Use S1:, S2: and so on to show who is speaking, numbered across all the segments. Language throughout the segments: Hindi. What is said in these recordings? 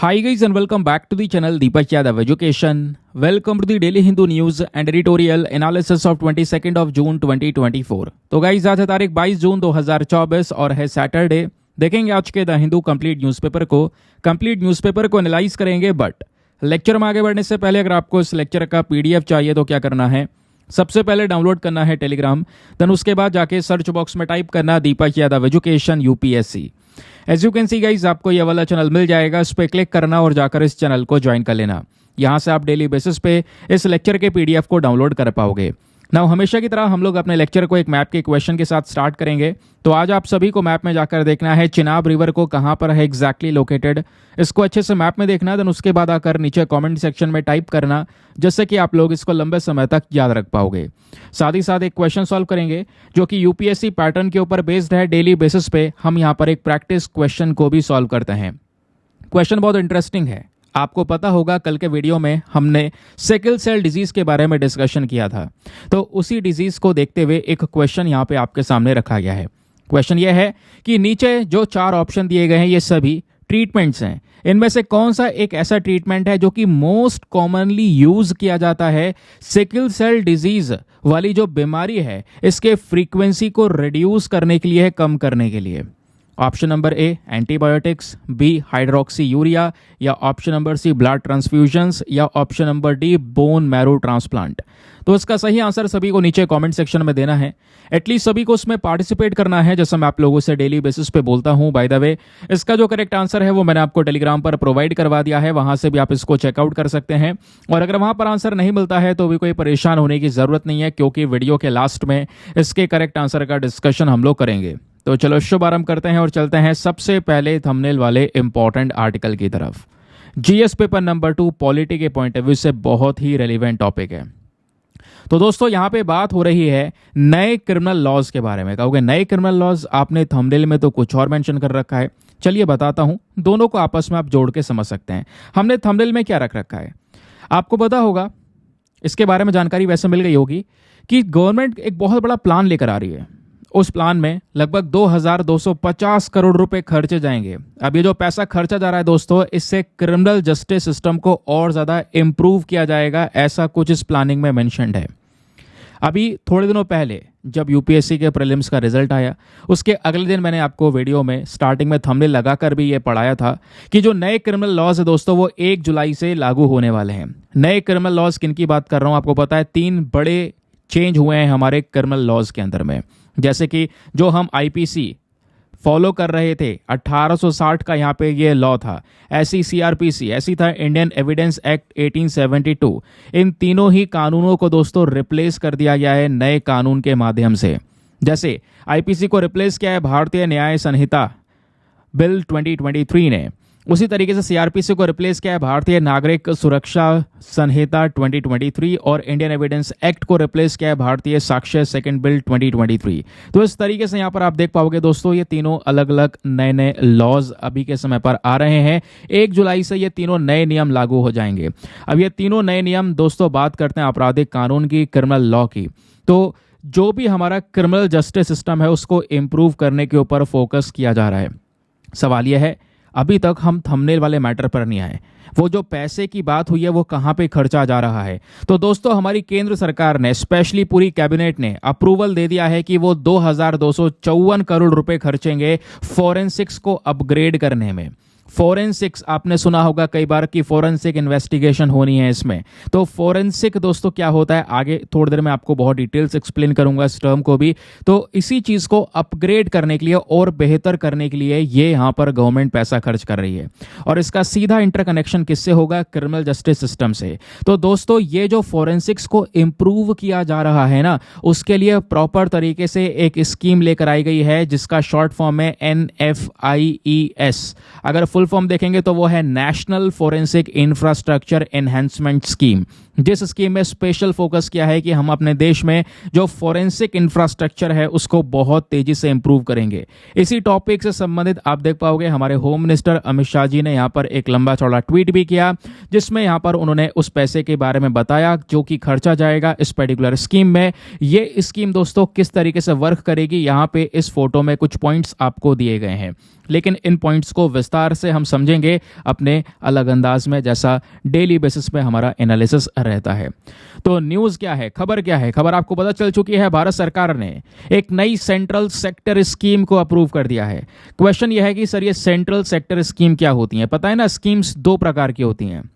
S1: Hi guys and welcome back to the channel Deepak Yadav Education. Welcome to the Daily Hindu News and Editorial Analysis of 22nd of June 2024. तो गाइज आज है तारीख 22 जून 2024 और है सैटरडे। देखेंगे आज के द हिंदू कंप्लीट न्यूज़पेपर को एनालाइज करेंगे। बट लेक्चर में आगे बढ़ने से पहले अगर आपको इस लेक्चर का पीडीएफ चाहिए तो क्या करना है, सबसे पहले डाउनलोड करना है टेलीग्राम, देन उसके बाद जाके सर्च बॉक्स में टाइप करना Deepak Yadav education UPSC. As you can see guys आपको ये वाला चैनल मिल जाएगा, इस पर क्लिक करना और जाकर इस चैनल को ज्वाइन कर लेना। यहाँ से आप डेली बेसिस पे इस लेक्चर के पीडीएफ को डाउनलोड कर पाओगे। नाउ हमेशा की तरह हम लोग अपने लेक्चर को एक मैप के क्वेश्चन के साथ स्टार्ट करेंगे। तो आज आप सभी को मैप में जाकर देखना है चिनाब रिवर को कहाँ पर है एग्जैक्टली लोकेटेड, इसको अच्छे से मैप में देखना। देन उसके बाद आकर नीचे कमेंट सेक्शन में टाइप करना, जिससे कि आप लोग इसको लंबे समय तक याद रख पाओगे। साथ ही साथ एक क्वेश्चन सॉल्व करेंगे जो कि यूपीएससी पैटर्न के ऊपर बेस्ड है। डेली बेसिस पे हम यहाँ पर एक प्रैक्टिस क्वेश्चन को भी सॉल्व करते हैं। क्वेश्चन बहुत इंटरेस्टिंग है। आपको पता होगा कल के वीडियो में हमने सिकल सेल डिजीज के बारे में डिस्कशन किया था, तो उसी डिजीज को देखते हुए एक क्वेश्चन यहाँ पे आपके सामने रखा गया है। क्वेश्चन ये है कि नीचे जो 4 ऑप्शन दिए गए हैं ये सभी ट्रीटमेंट्स हैं। इनमें से कौन सा एक ऐसा ट्रीटमेंट है जो कि मोस्ट कॉमनली यूज किया जाता है सिकल सेल डिजीज वाली जो बीमारी है इसके फ्रीक्वेंसी को रिड्यूस करने के लिए, कम करने के लिए। Option number A antibiotics, B hydroxyurea, या option number C blood transfusions, या option number D bone marrow transplant. तो इसका सही आंसर सभी को नीचे कमेंट सेक्शन में देना है। एटलीस्ट सभी को उसमें पार्टिसिपेट करना है, जैसा मैं आप लोगों से डेली बेसिस पे बोलता हूं। बाय द वे इसका जो करेक्ट आंसर है वो मैंने आपको टेलीग्राम पर प्रोवाइड करवा दिया है, वहां से भी आप इसको चेकआउट कर सकते हैं। और अगर वहां पर आंसर नहीं मिलता है तो भी कोई परेशान होने की जरूरत नहीं है, क्योंकि वीडियो के लास्ट में इसके करेक्ट आंसर का डिस्कशन हम लोग करेंगे। तो चलो शुभ आरंभ करते हैं और चलते हैं सबसे पहले थंबनेल वाले इंपॉर्टेंट आर्टिकल की तरफ। जीएस पेपर नंबर 2 पॉलिटी के पॉइंट ऑफ व्यू से बहुत ही रेलिवेंट टॉपिक है। तो दोस्तों यहाँ पे बात हो रही है नए क्रिमिनल लॉज के बारे में। कहोगे नए क्रिमिनल लॉज, आपने थंबनेल में तो कुछ और मेंशन कर रखा है। चलिए बताता हूं, दोनों को आपस में आप जोड़ के समझ सकते हैं। हमने थंबनेल में क्या रख रखा है आपको पता होगा, इसके बारे में जानकारी वैसे मिल गई होगी कि गवर्नमेंट एक बहुत बड़ा प्लान लेकर आ रही है। उस प्लान में लगभग 2250 करोड़ रुपए खर्चे जाएंगे। अब ये जो पैसा खर्चा जा रहा है दोस्तों, इससे क्रिमिनल जस्टिस सिस्टम को और ज़्यादा इम्प्रूव किया जाएगा, ऐसा कुछ इस प्लानिंग में मेंशन्ड है। अभी थोड़े दिनों पहले जब यूपीएससी के प्रीलिम्स का रिजल्ट आया, उसके अगले दिन मैंने आपको वीडियो में स्टार्टिंग में थंबनेल लगाकर भी ये पढ़ाया था कि जो नए क्रिमिनल लॉज है दोस्तों वो 1 जुलाई से लागू होने वाले हैं। नए क्रिमिनल लॉज किन की बात कर रहा हूँ आपको पता है, 3 बड़े चेंज हुए हैं हमारे क्रिमिनल लॉज के अंदर में। जैसे कि जो हम आईपीसी फॉलो कर रहे थे 1860 का यहाँ पे ये लॉ था, ऐसी सीआरपीसी, ऐसी था इंडियन एविडेंस एक्ट 1872। इन तीनों ही कानूनों को दोस्तों रिप्लेस कर दिया गया है नए कानून के माध्यम से। जैसे आईपीसी को रिप्लेस किया है भारतीय न्याय संहिता बिल 2023 ने, उसी तरीके से सीआरपीसी को रिप्लेस किया है भारतीय नागरिक सुरक्षा संहिता 2023, और इंडियन एविडेंस एक्ट को रिप्लेस किया है भारतीय साक्ष्य सेकंड बिल 2023। तो इस तरीके से यहाँ पर आप देख पाओगे दोस्तों ये तीनों अलग अलग नए नए लॉज अभी के समय पर आ रहे हैं। 1 जुलाई से ये तीनों नए नियम लागू हो जाएंगे। अब ये तीनों नए नियम दोस्तों, बात करते हैं आपराधिक कानून की, क्रिमिनल लॉ की, तो जो भी हमारा क्रिमिनल जस्टिस सिस्टम है उसको इम्प्रूव करने के ऊपर फोकस किया जा रहा है। सवाल यह है, अभी तक हम थंबनेल वाले मैटर पर नहीं आए, वो जो पैसे की बात हुई है वो कहाँ पे खर्चा जा रहा है। तो दोस्तों हमारी केंद्र सरकार ने, स्पेशली पूरी कैबिनेट ने अप्रूवल दे दिया है कि वो 2254 करोड़ रुपए खर्चेंगे फॉरेंसिक्स को अपग्रेड करने में। फॉरेंसिक्स आपने सुना होगा कई बार कि फॉरेंसिक इन्वेस्टिगेशन होनी है इसमें। तो फॉरेंसिक दोस्तों क्या होता है, आगे थोड़ी देर में आपको बहुत डिटेल्स एक्सप्लेन करूंगा इस टर्म को भी। तो इसी चीज को अपग्रेड करने के लिए और बेहतर करने के लिए ये यहाँ पर गवर्नमेंट पैसा खर्च कर रही है, और इसका सीधा इंटरकनेक्शन किससे होगा, क्रिमिनल जस्टिस सिस्टम से। तो दोस्तों ये जो फॉरेंसिक्स को इंप्रूव किया जा रहा है ना, उसके लिए प्रॉपर तरीके से एक स्कीम लेकर आई गई है जिसका शॉर्ट फॉर्म है NFIES। अगर फुल फॉर्म देखेंगे तो वो है national forensic infrastructure enhancement scheme. जिस स्कीम में स्पेशल फोकस किया है कि हम अपने देश में जो फॉरेंसिक इंफ्रास्ट्रक्चर है उसको बहुत तेजी से इंप्रूव करेंगे। इसी टॉपिक से संबंधित आप देख पाओगे हमारे होम मिनिस्टर अमित शाह जी ने यहाँ पर एक लंबा चौड़ा ट्वीट भी किया, जिसमें यहाँ पर उन्होंने उस पैसे के बारे में बताया जो कि खर्चा जाएगा इस पर्टिकुलर स्कीम में। ये स्कीम दोस्तों किस तरीके से वर्क करेगी, यहाँ पे इस फोटो में कुछ पॉइंट्स आपको दिए गए हैं, लेकिन इन पॉइंट्स को विस्तार से हम समझेंगे अपने अलग अंदाज में, जैसा डेली बेसिस पे हमारा एनालिसिस रहता है। तो न्यूज़ क्या है, खबर क्या है? खबर आपको पता चल चुकी है, भारत सरकार ने एक नई सेंट्रल सेक्टर स्कीम को अप्रूव कर दिया है। क्वेश्चन यह है कि सर ये सेंट्रल सेक्टर स्कीम क्या होती है? पता है ना, स्कीम्स दो प्रकार की होती हैं,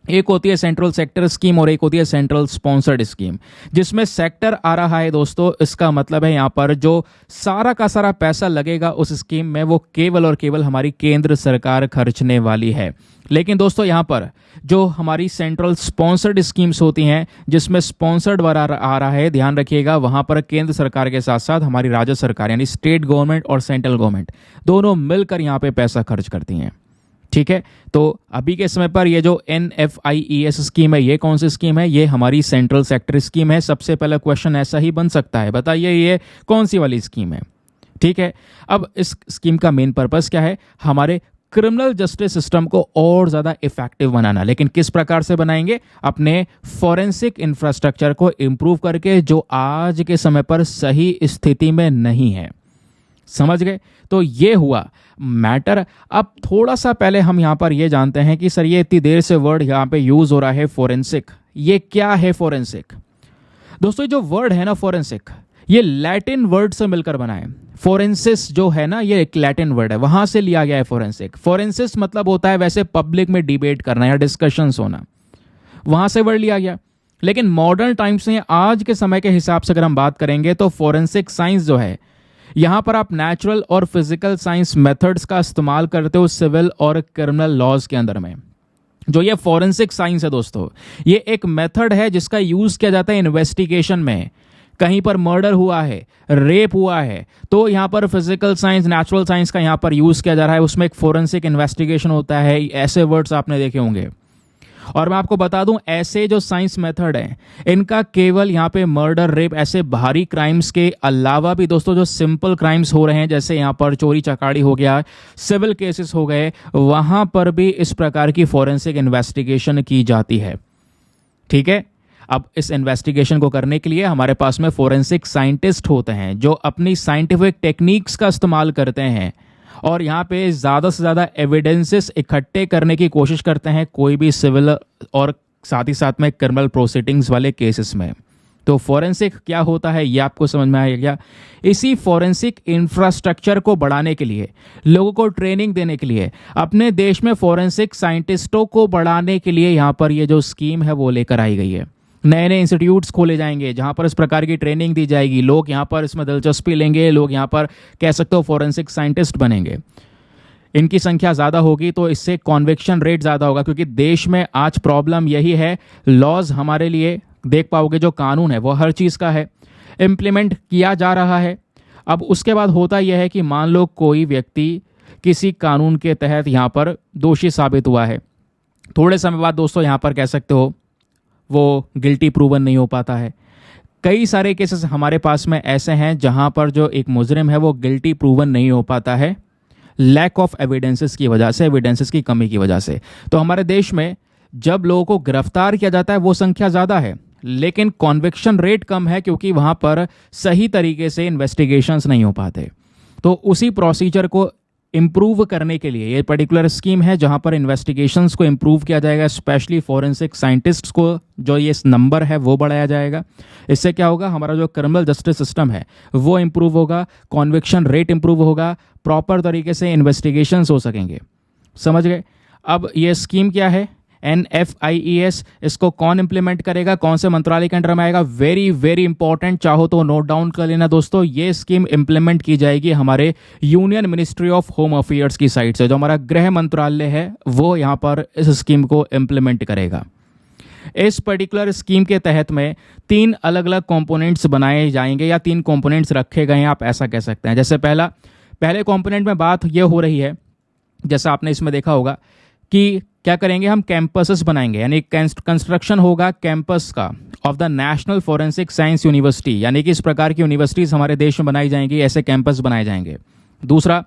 S1: एक होती है सेंट्रल सेक्टर स्कीम और एक होती है सेंट्रल स्पॉन्सर्ड स्कीम। जिसमें सेक्टर आ रहा है दोस्तों, इसका मतलब है यहाँ पर जो सारा का सारा पैसा लगेगा उस स्कीम में वो केवल और केवल हमारी केंद्र सरकार खर्चने वाली है। लेकिन दोस्तों यहाँ पर जो हमारी सेंट्रल स्पॉन्सर्ड स्कीम्स होती हैं, जिसमें स्पॉन्सर्ड वाला आ रहा है, ध्यान रखिएगा, वहाँ पर केंद्र सरकार के साथ साथ हमारी राज्य सरकार यानी स्टेट गवर्नमेंट और सेंट्रल गवर्नमेंट दोनों मिलकर यहाँ पे पैसा खर्च करती हैं। ठीक है, तो अभी के समय पर ये जो NFIES स्कीम है, ये कौन सी स्कीम है? ये हमारी सेंट्रल सेक्टर स्कीम है। सबसे पहला क्वेश्चन ऐसा ही बन सकता है, बताइए ये कौन सी वाली स्कीम है? ठीक है, अब इस स्कीम का मेन पर्पस क्या है? हमारे क्रिमिनल जस्टिस सिस्टम को और ज़्यादा इफेक्टिव बनाना। लेकिन किस प्रकार से बनाएंगे? अपने फॉरेंसिक इंफ्रास्ट्रक्चर को इम्प्रूव करके, जो आज के समय पर सही स्थिति में नहीं है। समझ गए? तो ये हुआ मैटर। अब थोड़ा सा पहले हम यहाँ पर ये जानते हैं कि सर ये इतनी देर से वर्ड यहाँ पे यूज हो रहा है फोरेंसिक, ये क्या है फोरेंसिक? दोस्तों ये जो वर्ड है ना फोरेंसिक, ये लैटिन वर्ड से मिलकर बना है। फोरेंसिस जो है ना, ये एक लैटिन वर्ड है, वहां से लिया गया है फोरेंसिक। फोरेंसिस मतलब होता है वैसे पब्लिक में डिबेट करना या डिस्कशंस होना, वहां से वर्ड लिया गया। लेकिन मॉडर्न टाइम्स में आज के समय के हिसाब से अगर हम बात करेंगे तो फोरेंसिक साइंस जो है, यहां पर आप नेचुरल और फिजिकल साइंस मेथड्स का इस्तेमाल करते हो सिविल और क्रिमिनल लॉज के अंदर में। जो ये फोरेंसिक साइंस है दोस्तों, ये एक मेथड है जिसका यूज किया जाता है इन्वेस्टिगेशन में। कहीं पर मर्डर हुआ है, रेप हुआ है, तो यहां पर फिजिकल साइंस, नेचुरल साइंस का यहां पर यूज किया जा रहा है। उसमें एक फोरेंसिक इन्वेस्टिगेशन होता है। ऐसे वर्ड्स आपने देखे होंगे। और मैं आपको बता दूं, ऐसे जो साइंस मेथड हैं, इनका केवल यहाँ पे मर्डर, रेप, ऐसे भारी क्राइम्स के अलावा भी दोस्तों जो सिंपल क्राइम्स हो रहे हैं, जैसे यहाँ पर चोरी चकारी हो गया, सिविल केसेस हो गए, वहां पर भी इस प्रकार की फोरेंसिक इन्वेस्टिगेशन की जाती है। ठीक है, अब इस इन्वेस्टिगेशन को करने के लिए हमारे पास में फोरेंसिक साइंटिस्ट होते हैं जो अपनी साइंटिफिक टेक्निक्स का इस्तेमाल करते हैं और यहाँ पे ज़्यादा से ज़्यादा एविडेंसेस इकट्ठे करने की कोशिश करते हैं कोई भी सिविल और साथ ही साथ में क्रिमिनल प्रोसीडिंग्स वाले केसेस में। तो फोरेंसिक क्या होता है ये आपको समझ में आएगा। इसी फोरेंसिक इंफ्रास्ट्रक्चर को बढ़ाने के लिए, लोगों को ट्रेनिंग देने के लिए, अपने देश में फोरेंसिक साइंटिस्टों को बढ़ाने के लिए यहाँ पर ये जो स्कीम है वो लेकर आई गई है। नए नए इंस्टीट्यूट्स खोले जाएंगे जहां पर इस प्रकार की ट्रेनिंग दी जाएगी। लोग यहां पर इसमें दिलचस्पी लेंगे, लोग यहां पर कह सकते हो फोरेंसिक साइंटिस्ट बनेंगे। इनकी संख्या ज़्यादा होगी तो इससे कॉन्विक्शन रेट ज़्यादा होगा, क्योंकि देश में आज प्रॉब्लम यही है, लॉज हमारे लिए देख पाओगे जो कानून है वो हर चीज़ का है, इम्प्लीमेंट किया जा रहा है। अब उसके बाद होता यह है कि मान लो कोई व्यक्ति किसी कानून के तहत यहाँ पर दोषी साबित हुआ है, थोड़े समय बाद दोस्तों यहाँ पर कह सकते हो वो गिल्टी प्रूवन नहीं हो पाता है। कई सारे केसेस हमारे पास में ऐसे हैं जहां पर जो एक मुजरिम है वो गिल्टी प्रूवन नहीं हो पाता है, लैक ऑफ एविडेंसेस की वजह से, एविडेंसेस की कमी की वजह से। तो हमारे देश में जब लोगों को गिरफ्तार किया जाता है वो संख्या ज़्यादा है, लेकिन कॉन्विक्शन रेट कम है, क्योंकि वहां पर सही तरीके से इन्वेस्टिगेशंस नहीं हो पाते। तो उसी प्रोसीजर को इम्प्रूव करने के लिए ये पर्टिकुलर स्कीम है जहां पर इन्वेस्टिगेशंस को इम्प्रूव किया जाएगा, स्पेशली फॉरेंसिक साइंटिस्ट्स को जो ये नंबर है वो बढ़ाया जाएगा। इससे क्या होगा, हमारा जो क्रिमिनल जस्टिस सिस्टम है वो इम्प्रूव होगा, कॉन्विक्शन रेट इम्प्रूव होगा, प्रॉपर तरीके से इन्वेस्टिगेशंस हो सकेंगे। समझ गए? अब ये स्कीम क्या है, NFIES, इसको कौन इंप्लीमेंट करेगा, कौन से मंत्रालय के अंडर में आएगा? वेरी वेरी इंपॉर्टेंट, चाहो तो नोट डाउन कर लेना दोस्तों। ये स्कीम इंप्लीमेंट की जाएगी हमारे union ministry of home affairs की साइड से। जो हमारा गृह मंत्रालय है वो यहाँ पर इस स्कीम को इंप्लीमेंट करेगा। इस पर्टिकुलर स्कीम के तहत में 3 अलग अलग कंपोनेंट्स बनाए जाएंगे या 3 कंपोनेंट्स रखे गए हैं, आप ऐसा कह सकते हैं। जैसे पहले कंपोनेंट में बात ये हो रही है, जैसा आपने इसमें देखा होगा कि क्या करेंगे, हम कैंपसेस बनाएंगे, यानी कंस्ट्रक्शन होगा कैंपस का of the national forensic science university, यानी कि इस प्रकार की यूनिवर्सिटीज़ हमारे देश में बनाई जाएंगी, ऐसे कैंपस बनाए जाएंगे। दूसरा,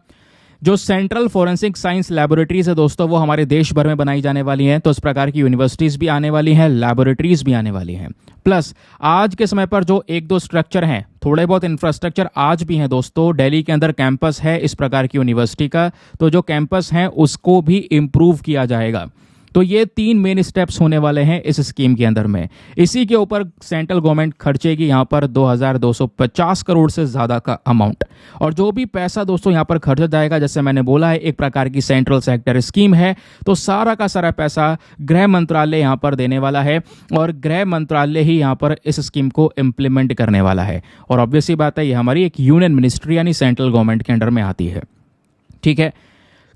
S1: जो सेंट्रल फॉरेंसिक साइंस लैबोरेटरीज है दोस्तों वो हमारे देश भर में बनाई जाने वाली हैं, तो इस प्रकार की यूनिवर्सिटीज़ भी आने वाली हैं, लैबोरेटरीज भी आने वाली हैं। प्लस आज के समय पर जो 1-2 स्ट्रक्चर हैं थोड़े बहुत इंफ्रास्ट्रक्चर आज भी हैं दोस्तों। दिल्ली के अंदर कैंपस है इस प्रकार की यूनिवर्सिटी का, तो जो कैंपस हैं उसको भी इम्प्रूव किया जाएगा। तो ये 3 मेन स्टेप्स होने वाले हैं इस स्कीम के अंदर में। इसी के ऊपर सेंट्रल गवर्नमेंट खर्चेगी यहाँ पर 2250 करोड़ से ज़्यादा का अमाउंट। और जो भी पैसा दोस्तों यहाँ पर खर्चा जाएगा, जैसे मैंने बोला है एक प्रकार की सेंट्रल सेक्टर स्कीम है, तो सारा का सारा पैसा गृह मंत्रालय यहाँ पर देने वाला है और गृह मंत्रालय ही यहाँ पर इस स्कीम को इम्प्लीमेंट करने वाला है। और ऑब्वियसली बात है ये हमारी एक यूनियन मिनिस्ट्री यानी सेंट्रल गवर्नमेंट के अंडर में आती है। ठीक है,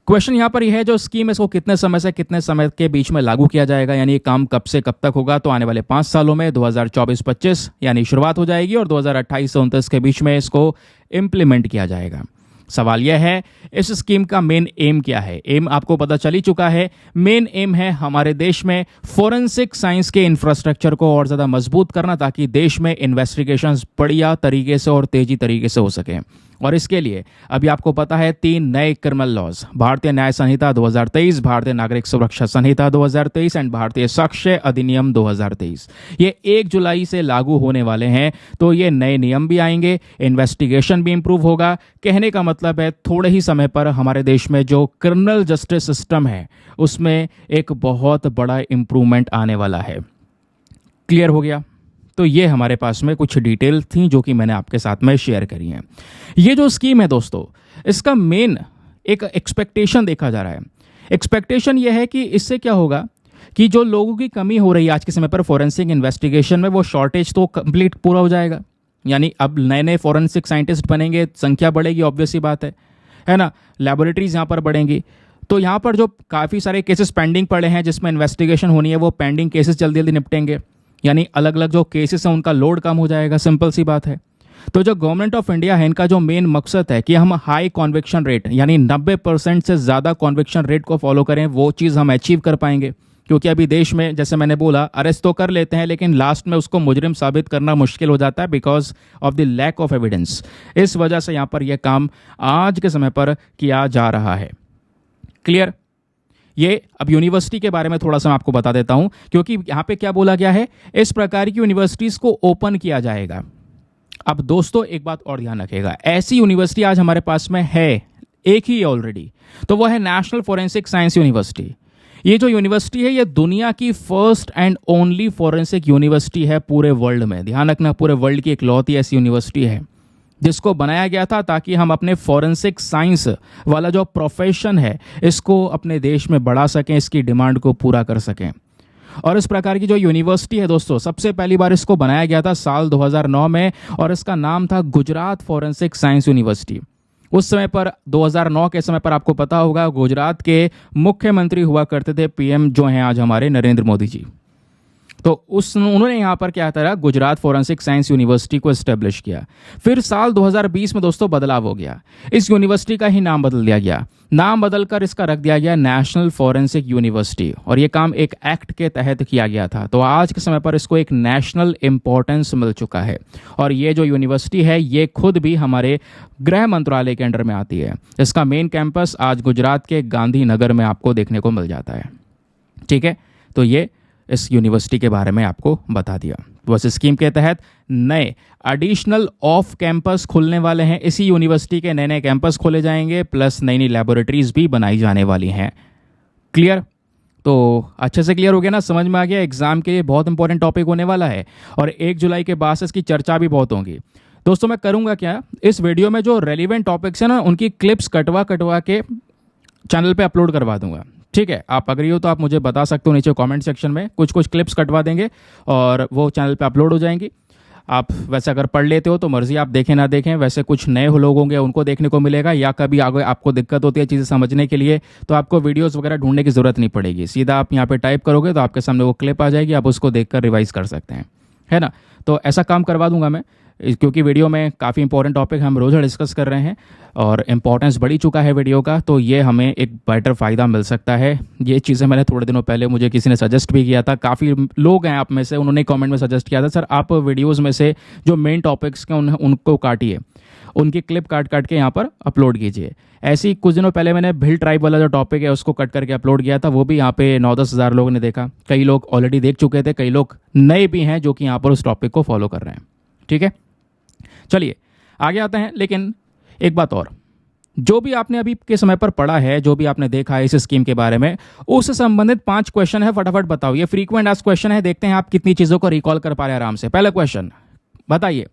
S1: क्वेश्चन यहाँ पर यह है जो स्कीम है इसको कितने समय से कितने समय के बीच में लागू किया जाएगा, यानी ये काम कब से कब तक होगा। तो आने वाले 5 सालों में 2024-25 यानी शुरुआत हो जाएगी और 2028 से 29 के बीच में इसको इम्प्लीमेंट किया जाएगा। सवाल यह है इस स्कीम का मेन एम क्या है। एम आपको पता चल ही चुका है। मेन एम है हमारे देश में फोरेंसिक साइंस के इंफ्रास्ट्रक्चर को और ज़्यादा मजबूत करना, ताकि देश में इन्वेस्टिगेशंस बढ़िया तरीके से और तेजी तरीके से हो सकें। और इसके लिए अभी आपको पता है 3 नए क्रिमिनल लॉज, भारतीय न्याय संहिता 2023, भारतीय नागरिक सुरक्षा संहिता 2023 एंड भारतीय साक्ष्य अधिनियम 2023, ये 1 जुलाई से लागू होने वाले हैं। तो ये नए नियम भी आएंगे, इन्वेस्टिगेशन भी इंप्रूव होगा। कहने का मतलब है थोड़े ही समय पर हमारे देश में जो क्रिमिनल जस्टिस सिस्टम है उसमें एक बहुत बड़ा इंप्रूवमेंट आने वाला है। क्लियर हो गया। तो ये हमारे पास में कुछ डिटेल थी जो कि मैंने आपके साथ में शेयर करी हैं। ये जो स्कीम है दोस्तों, इसका मेन एक एक्सपेक्टेशन देखा जा रहा है। एक्सपेक्टेशन ये है कि इससे क्या होगा कि जो लोगों की कमी हो रही है आज के समय पर फोरेंसिक इन्वेस्टिगेशन में, वो शॉर्टेज तो कंप्लीट पूरा हो जाएगा। यानी अब नए नए फोरेंसिक साइंटिस्ट बनेंगे, संख्या बढ़ेगी, ऑब्वियस सी बात है ना। लैबोरेटरीज यहाँ पर बढ़ेंगी, तो यहाँ पर जो काफ़ी सारे केसेस पेंडिंग पड़े हैं जिसमें इन्वेस्टिगेशन होनी है, वो पेंडिंग केसेस जल्दी जल्दी निपटेंगे। यानी अलग अलग जो केसेस हैं उनका लोड कम हो जाएगा, सिंपल सी बात है। तो जो गवर्नमेंट ऑफ इंडिया है, इनका जो मेन मकसद है कि हम हाई कॉन्विक्शन रेट यानी 90% से ज़्यादा कॉन्विक्शन रेट को फॉलो करें, वो चीज़ हम अचीव कर पाएंगे। क्योंकि अभी देश में जैसे मैंने बोला अरेस्ट तो कर लेते हैं, लेकिन लास्ट में उसको मुजरिम साबित करना मुश्किल हो जाता है because of the lack of evidence. इस वजह से यहाँ पर यह काम आज के समय पर किया जा रहा है। क्लियर। ये अब यूनिवर्सिटी के बारे में थोड़ा सा मैं आपको बता देता हूं, क्योंकि यहां पे क्या बोला गया है, इस प्रकार की यूनिवर्सिटीज को ओपन किया जाएगा। अब दोस्तों एक बात और ध्यान रखिएगा, ऐसी यूनिवर्सिटी आज हमारे पास में है एक ही ऑलरेडी, तो वह है नेशनल फोरेंसिक साइंस यूनिवर्सिटी। ये जो यूनिवर्सिटी है ये दुनिया की first and only forensic university है पूरे वर्ल्ड में। ध्यान रखना, पूरे वर्ल्ड की इकलौती ऐसी यूनिवर्सिटी है जिसको बनाया गया था ताकि हम अपने फॉरेंसिक साइंस वाला जो प्रोफेशन है इसको अपने देश में बढ़ा सकें, इसकी डिमांड को पूरा कर सकें। और इस प्रकार की जो यूनिवर्सिटी है दोस्तों, सबसे पहली बार इसको बनाया गया था साल 2009 में और इसका नाम था गुजरात फोरेंसिक साइंस यूनिवर्सिटी। उस समय पर 2009 के समय पर आपको पता होगा गुजरात के मुख्यमंत्री हुआ करते थे पीएम जो हैं आज हमारे नरेंद्र मोदी जी। तो उन्होंने यहाँ पर क्या था, गुजरात फोरेंसिक साइंस यूनिवर्सिटी को एस्टेब्लिश किया। फिर साल 2020 में दोस्तों बदलाव हो गया, इस यूनिवर्सिटी का ही नाम बदल दिया गया। नाम बदलकर इसका रख दिया गया नेशनल फोरेंसिक यूनिवर्सिटी, और ये काम एक एक्ट के तहत किया गया था। तो आज के समय पर इसको एक नेशनल इंपॉर्टेंस मिल चुका है। और ये जो यूनिवर्सिटी है ये खुद भी हमारे गृह मंत्रालय के अंडर में आती है। इसका मेन कैंपस आज गुजरात के गांधीनगर में आपको देखने को मिल जाता है। ठीक है, तो ये इस यूनिवर्सिटी के बारे में आपको बता दिया। तो इस स्कीम के तहत नए एडिशनल ऑफ कैंपस खुलने वाले हैं। इसी यूनिवर्सिटी के नए नए कैंपस खोले जाएंगे, प्लस नई नई लैबोरेटरीज भी बनाई जाने वाली हैं। क्लियर। तो अच्छे से क्लियर हो गया ना, समझ में आ गया। एग्जाम के लिए बहुत इंपॉर्टेंट टॉपिक होने वाला है और 1 जुलाई के बाद से इसकी चर्चा भी बहुत होगी। दोस्तों मैं करूंगा क्या, इस वीडियो में जो रेलिवेंट टॉपिक्स हैं ना उनकी क्लिप्स कटवा के चैनल पे अपलोड करवा दूंगा। ठीक है, आप अगर हो तो आप मुझे बता सकते हो नीचे कमेंट सेक्शन में, कुछ क्लिप्स कटवा देंगे और वो चैनल पे अपलोड हो जाएंगी। आप वैसे अगर पढ़ लेते हो तो मर्जी, आप देखें ना देखें, वैसे कुछ नए लोग होंगे उनको देखने को मिलेगा, या कभी आगे आपको दिक्कत होती है चीज़ें समझने के लिए तो आपको वीडियोस वगैरह ढूंढने की ज़रूरत नहीं पड़ेगी। सीधा आप यहाँ पे टाइप करोगे तो आपके सामने वो क्लिप आ जाएगी, आप उसको देखकर रिवाइज कर सकते हैं, है ना। तो ऐसा काम करवा दूंगा मैं, क्योंकि वीडियो में काफ़ी इंपॉर्टेंट टॉपिक हम रोज़ डिस्कस कर रहे हैं और इम्पॉर्टेंस बढ़ी चुका है वीडियो का, तो ये हमें एक बेटर फ़ायदा मिल सकता है। ये चीज़ें मैंने थोड़े दिनों पहले मुझे किसी ने सजेस्ट भी किया था, काफ़ी लोग हैं आप में से, उन्होंने कमेंट में सजेस्ट किया था सर आप वीडियोज़ में से जो मेन टॉपिक्स के उनको काटिए, उनकी क्लिप काट के यहाँ पर अपलोड कीजिए। ऐसे ही कुछ दिनों पहले मैंने भिल ट्राइब वाला जो टॉपिक है उसको कट करके अपलोड किया था, वो भी यहाँ पे 9-10 हज़ार लोगों ने देखा। कई लोग ऑलरेडी देख चुके थे, कई लोग नए भी हैं जो कि यहाँ पर उस टॉपिक को फॉलो कर रहे हैं। ठीक है, चलिए आगे आते हैं। लेकिन एक बात और, जो भी आपने अभी के समय पर पढ़ा है, जो भी आपने देखा है इस स्कीम के बारे में, उससे संबंधित 5 क्वेश्चन है, फटाफट बताओ। ये फ्रीक्वेंट आस्क्ड क्वेश्चन है, देखते हैं आप कितनी चीज़ों को रिकॉल कर पा रहे हैं आराम से। पहला क्वेश्चन बताइए,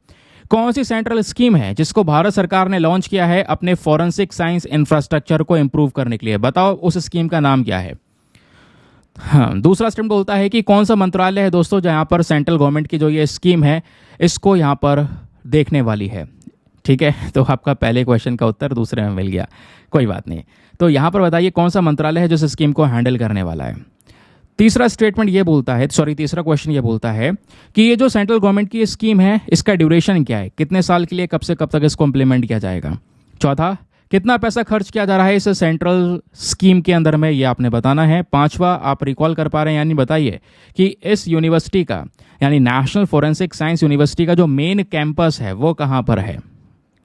S1: कौन सी सेंट्रल स्कीम है जिसको भारत सरकार ने लॉन्च किया है अपने फॉरेंसिक साइंस इंफ्रास्ट्रक्चर को इंप्रूव करने के लिए? बताओ उस स्कीम का नाम क्या है। हाँ, दूसरा स्टेप बोलता है कि कौन सा मंत्रालय है दोस्तों जहाँ पर सेंट्रल गवर्नमेंट की जो ये स्कीम है इसको यहाँ पर देखने वाली है। ठीक है, तो आपका पहले क्वेश्चन का उत्तर दूसरे में मिल गया, कोई बात नहीं। तो यहाँ पर बताइए कौन सा मंत्रालय है जो इस स्कीम को हैंडल करने वाला है। तीसरा स्टेटमेंट ये बोलता है, तीसरा क्वेश्चन ये बोलता है कि ये जो सेंट्रल गवर्नमेंट की स्कीम है इसका ड्यूरेशन क्या है, कितने साल के लिए, कब से कब तक इसको इम्प्लीमेंट किया जाएगा। चौथा, कितना पैसा खर्च किया जा रहा है इस सेंट्रल स्कीम के अंदर में, ये आपने बताना है। पांचवा, आप रिकॉल कर पा रहे हैं यानी बताइए कि इस यूनिवर्सिटी का यानी नेशनल फोरेंसिक साइंस यूनिवर्सिटी का जो मेन कैंपस है वो कहाँ पर है।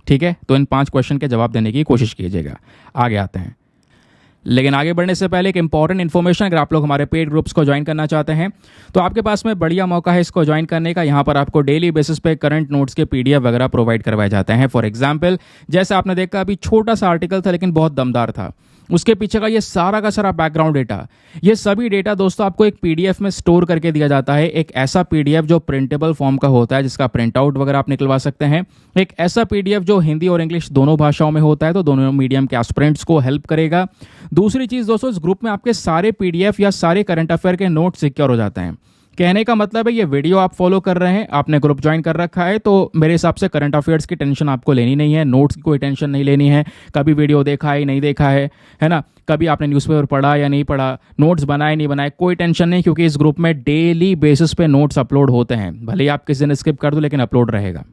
S1: ठीक है, तो इन 5 क्वेश्चन के जवाब देने की कोशिश कीजिएगा। आगे आते हैं, लेकिन आगे बढ़ने से पहले एक इंपॉर्टेंट इन्फॉर्मेशन, अगर आप लोग हमारे पेड ग्रुप्स को ज्वाइन करना चाहते हैं तो आपके पास में बढ़िया मौका है इसको ज्वाइन करने का। यहाँ पर आपको डेली बेसिस पे करंट नोट्स के पीडीएफ वगैरह प्रोवाइड करवाए जाते हैं। फॉर एग्जांपल, जैसे आपने देखा अभी छोटा सा आर्टिकल था लेकिन बहुत दमदार था, उसके पीछे का ये सारा का सारा बैकग्राउंड डेटा, ये सभी डेटा दोस्तों आपको एक पीडीएफ में स्टोर करके दिया जाता है। एक ऐसा पीडीएफ जो प्रिंटेबल फॉर्म का होता है जिसका प्रिंट आउट वगैरह आप निकलवा सकते हैं। एक ऐसा पीडीएफ जो हिंदी और इंग्लिश दोनों भाषाओं में होता है, तो दोनों मीडियम के एस्पिरेंट्स को हेल्प करेगा। दूसरी चीज़ दोस्तों, इस ग्रुप में आपके सारे पीडीएफ या सारे करंट अफेयर के नोट सिक्योर हो जाते हैं। कहने का मतलब है ये वीडियो आप फॉलो कर रहे हैं, आपने ग्रुप ज्वाइन कर रखा है, तो मेरे हिसाब से करंट अफेयर्स की टेंशन आपको लेनी नहीं है, नोट्स की कोई टेंशन नहीं लेनी है। कभी वीडियो देखा है नहीं देखा है ना, कभी आपने न्यूज़पेपर पढ़ा या नहीं पढ़ा, नोट्स बनाए नहीं बनाए, कोई टेंशन नहीं, क्योंकि इस ग्रुप में डेली बेसिस पे नोट्स अपलोड होते हैं। भले ही आप किसी दिन स्किप कर दो लेकिन अपलोड रहेगा।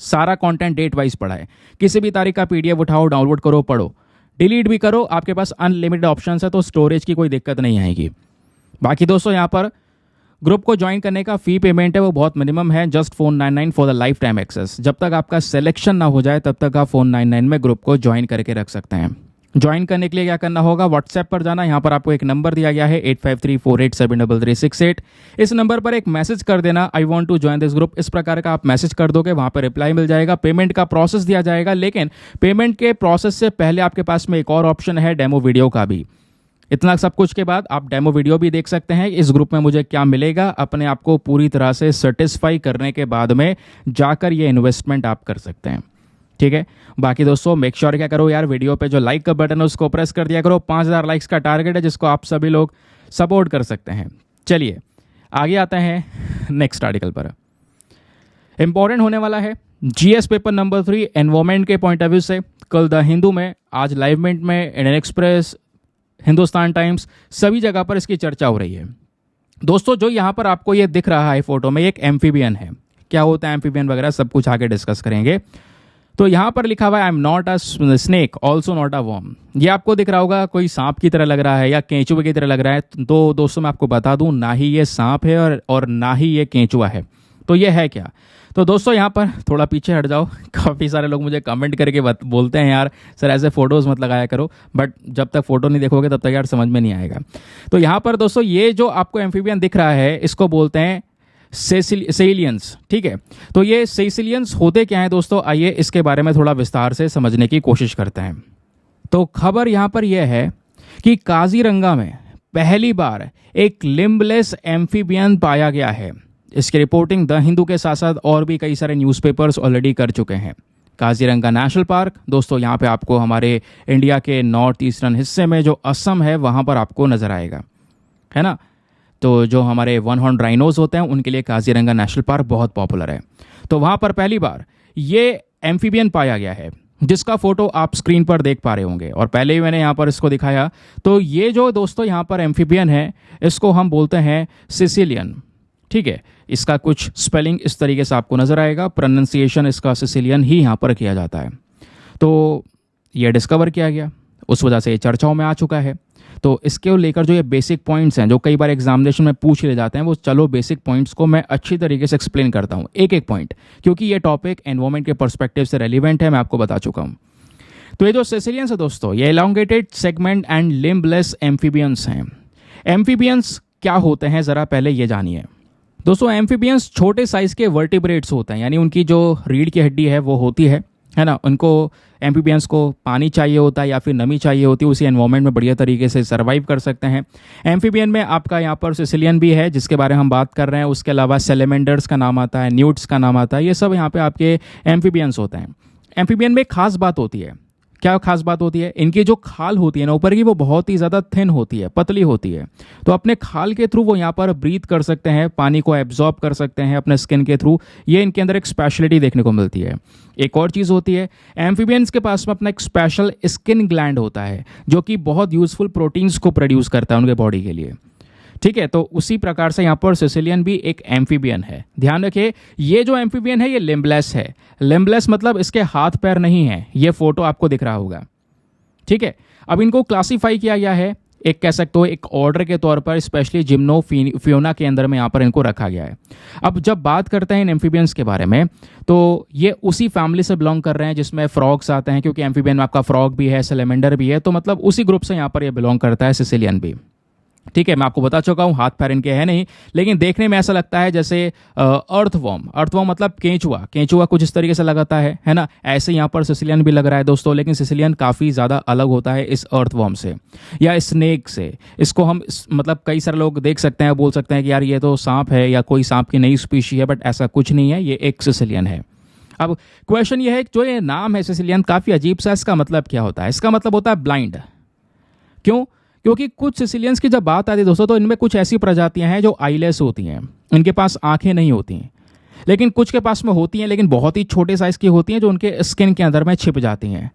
S1: सारा कंटेंट डेट वाइज पढ़ा है, किसी भी तारीख का पीडीएफ उठाओ, डाउनलोड करो, पढ़ो, डिलीट भी करो, आपके पास अनलिमिटेड ऑप्शन है, तो स्टोरेज की कोई दिक्कत नहीं आएगी। बाकी दोस्तों यहाँ पर ग्रुप को ज्वाइन करने का फी पेमेंट है वो बहुत मिनिमम है, just $499 for the lifetime access. जब तक आपका सिलेक्शन ना हो जाए तब तक आप $499 में ग्रुप को ज्वाइन करके रख सकते हैं। ज्वाइन करने के लिए क्या करना होगा, व्हाट्सएप पर जाना, यहाँ पर आपको एक नंबर दिया गया है 8534873368। इस नंबर पर एक मैसेज कर देना, I want to join this group, इस प्रकार का आप मैसेज कर दोगे, वहाँ पर रिप्लाई मिल जाएगा, पेमेंट का प्रोसेस दिया जाएगा। लेकिन पेमेंट के प्रोसेस से पहले आपके पास में एक और ऑप्शन है, डेमो वीडियो का भी। इतना सब कुछ के बाद आप डेमो वीडियो भी देख सकते हैं। इस ग्रुप में मुझे क्या मिलेगा, अपने आप को पूरी तरह से सेटिस्फाई करने के बाद में जाकर ये इन्वेस्टमेंट आप कर सकते हैं। ठीक है, बाकी दोस्तों मेक श्योर क्या करो यार, वीडियो पे जो लाइक का बटन है उसको प्रेस कर दिया करो। 5000 लाइक्स का टारगेट है जिसको आप सभी लोग सपोर्ट कर सकते हैं। चलिए आगे आते हैं नेक्स्ट आर्टिकल पर। इंपॉर्टेंट होने वाला है जीएस पेपर नंबर 3 एनवायरमेंट के पॉइंट ऑफ व्यू से। कल द हिंदू में, आज लाइव मिनट में, इंडियन एक्सप्रेस, हिंदुस्तान टाइम्स, सभी जगह पर इसकी चर्चा हो रही है। दोस्तों जो यहाँ पर आपको ये दिख रहा है फोटो में, एक एम्फीबियन है। क्या होता है एम्फीबियन वगैरह सब कुछ आगे डिस्कस करेंगे। तो यहाँ पर लिखा हुआ है I am not a snake also not a worm. ये आपको दिख रहा होगा, कोई सांप की तरह लग रहा है या केंचुए की तरह लग रहा है। तो दोस्तों मैं आपको बता दूं, ना ही ये सांप है और ना ही ये केंचुआ है। तो ये है क्या? तो दोस्तों यहाँ पर थोड़ा पीछे हट जाओ। काफ़ी सारे लोग मुझे कमेंट करके बोलते हैं यार सर ऐसे फ़ोटोज़ मत लगाया करो, बट जब तक फ़ोटो नहीं देखोगे तब तक यार समझ में नहीं आएगा। तो यहाँ पर दोस्तों ये जो आपको एम्फीबियन दिख रहा है इसको बोलते हैं सेसिलियंस। ठीक है, तो ये सेसिलियंस होते क्या हैं दोस्तों, आइए इसके बारे में थोड़ा विस्तार से समझने की कोशिश करते हैं। तो खबर यहाँ पर यह है कि काजीरंगा में पहली बार एक लिम्बलेस एम्फीबियन पाया गया है। इसकी रिपोर्टिंग द हिंदू के साथ साथ और भी कई सारे न्यूज़पेपर्स ऑलरेडी कर चुके हैं। काजीरंगा नेशनल पार्क दोस्तों यहाँ पे आपको हमारे इंडिया के नॉर्थ ईस्टर्न हिस्से में जो असम है वहाँ पर आपको नज़र आएगा, है ना। तो जो हमारे वन हॉर्न राइनोज होते हैं उनके लिए काजीरंगा नेशनल पार्क बहुत पॉपुलर है। तो वहाँ पर पहली बार ये एम्फीबियन पाया गया है जिसका फोटो आप स्क्रीन पर देख पा रहे होंगे, और पहले ही मैंने यहाँ पर इसको दिखाया। तो ये जो दोस्तों यहाँ पर एम्फीबियन है इसको हम बोलते हैं सिसिलियन। ठीक है, इसका कुछ स्पेलिंग इस तरीके से आपको नज़र आएगा, प्रोनाउंसिएशन इसका सिसिलियन ही यहाँ पर किया जाता है। तो ये डिस्कवर किया गया, उस वजह से ये चर्चाओं में आ चुका है। तो इसके लेकर जो ये बेसिक पॉइंट्स हैं जो कई बार एग्जामिनेशन में पूछ ले जाते हैं, वो चलो बेसिक पॉइंट्स को मैं अच्छी तरीके से एक्सप्लेन करता हूँ एक एक पॉइंट, क्योंकि ये टॉपिक एनवायरमेंट के पर्सपेक्टिव से रेलिवेंट है, मैं आपको बता चुका हूँ। तो ये जो सिसिलियंस है दोस्तों, ये elongated segment and limbless amphibians हैं। एम्फीबियंस क्या होते हैं ज़रा पहले ये जानिए। दोस्तों एम्फीबियंस छोटे साइज के वर्टिब्रेट्स होते हैं, यानी उनकी जो रीढ़ की हड्डी है वो होती है ना। उनको एम्फीबियंस को पानी चाहिए होता है या फिर नमी चाहिए होती है, उसी एनवायरनमेंट में बढ़िया तरीके से सर्वाइव कर सकते हैं। एम्फीबियन में आपका यहाँ पर सिसिलियन भी है जिसके बारे में हम बात कर रहे हैं, उसके अलावा सेलेमेंडर्स का नाम आता है, न्यूट्स का नाम आता है, ये सब यहाँ पे आपके एम्फीबियंस होते हैं। एम्फीबियन में एक खास बात होती है। क्या खास बात होती है? इनकी जो खाल होती है ना ऊपर की, वो बहुत ही ज़्यादा थिन होती है, पतली होती है। तो अपने खाल के थ्रू वो यहाँ पर ब्रीथ कर सकते हैं, पानी को एब्जॉर्ब कर सकते हैं अपने स्किन के थ्रू। ये इनके अंदर एक स्पेशलिटी देखने को मिलती है। एक और चीज़ होती है, एम्फीबियंस के पास में अपना एक स्पेशल स्किन ग्लैंड होता है जो कि बहुत यूजफुल प्रोटीन्स को प्रोड्यूस करता है उनके बॉडी के लिए। ठीक है, तो उसी प्रकार से यहाँ पर सिसिलियन भी एक एम्फीबियन है। ध्यान रखिए, ये जो एम्फीबियन है ये लिम्बलेस है। लिम्बलेस मतलब इसके हाथ पैर नहीं है, ये फोटो आपको दिख रहा होगा। ठीक है, अब इनको क्लासीफाई किया गया है, एक कह सकते हो एक ऑर्डर के तौर पर, स्पेशली जिम्नोफियोना के अंदर में यहाँ पर इनको रखा गया है। अब जब बात करते हैं इन एम्फीबियंस के बारे में, तो ये उसी फैमिली से बिलोंग कर रहे हैं जिसमें फ्रॉग्स आते हैं, क्योंकि एम्फीबियन में आपका फ्रॉग भी है, सेलेमेंडर भी है, तो मतलब उसी ग्रुप से यहाँ पर ये बिलोंग करता है सिसिलियन भी। ठीक है, मैं आपको बता चुका हूँ हाथ पैर इनके है नहीं, लेकिन देखने में ऐसा लगता है जैसे अर्थवॉर्म। अर्थवॉर्म मतलब केंचुआ। केंचुआ कुछ इस तरीके से लगाता है ना। ऐसे यहाँ पर सिसिलियन भी लग रहा है दोस्तों, लेकिन सिसिलियन काफ़ी ज़्यादा अलग होता है इस अर्थवॉर्म से या स्नेक से। इसको हम मतलब कई सारे लोग देख सकते हैं, बोल सकते हैं कि यार ये तो सांप है या कोई सांप की नई स्पीशी है, बट ऐसा कुछ नहीं है, ये एक सिसिलियन है। अब क्वेश्चन ये है, जो ये नाम है सिसिलियन काफ़ी अजीब सा, इसका मतलब क्या होता है? इसका मतलब होता है ब्लाइंड। क्यों? क्योंकि कुछ सिसिलियंस की जब बात आती है दोस्तों, तो इनमें कुछ ऐसी प्रजातियां हैं जो आईलेस होती हैं, इनके पास आंखें नहीं होती हैं। लेकिन कुछ के पास में होती हैं, लेकिन बहुत ही छोटे साइज की होती हैं जो उनके स्किन के अंदर में छिप जाती हैं।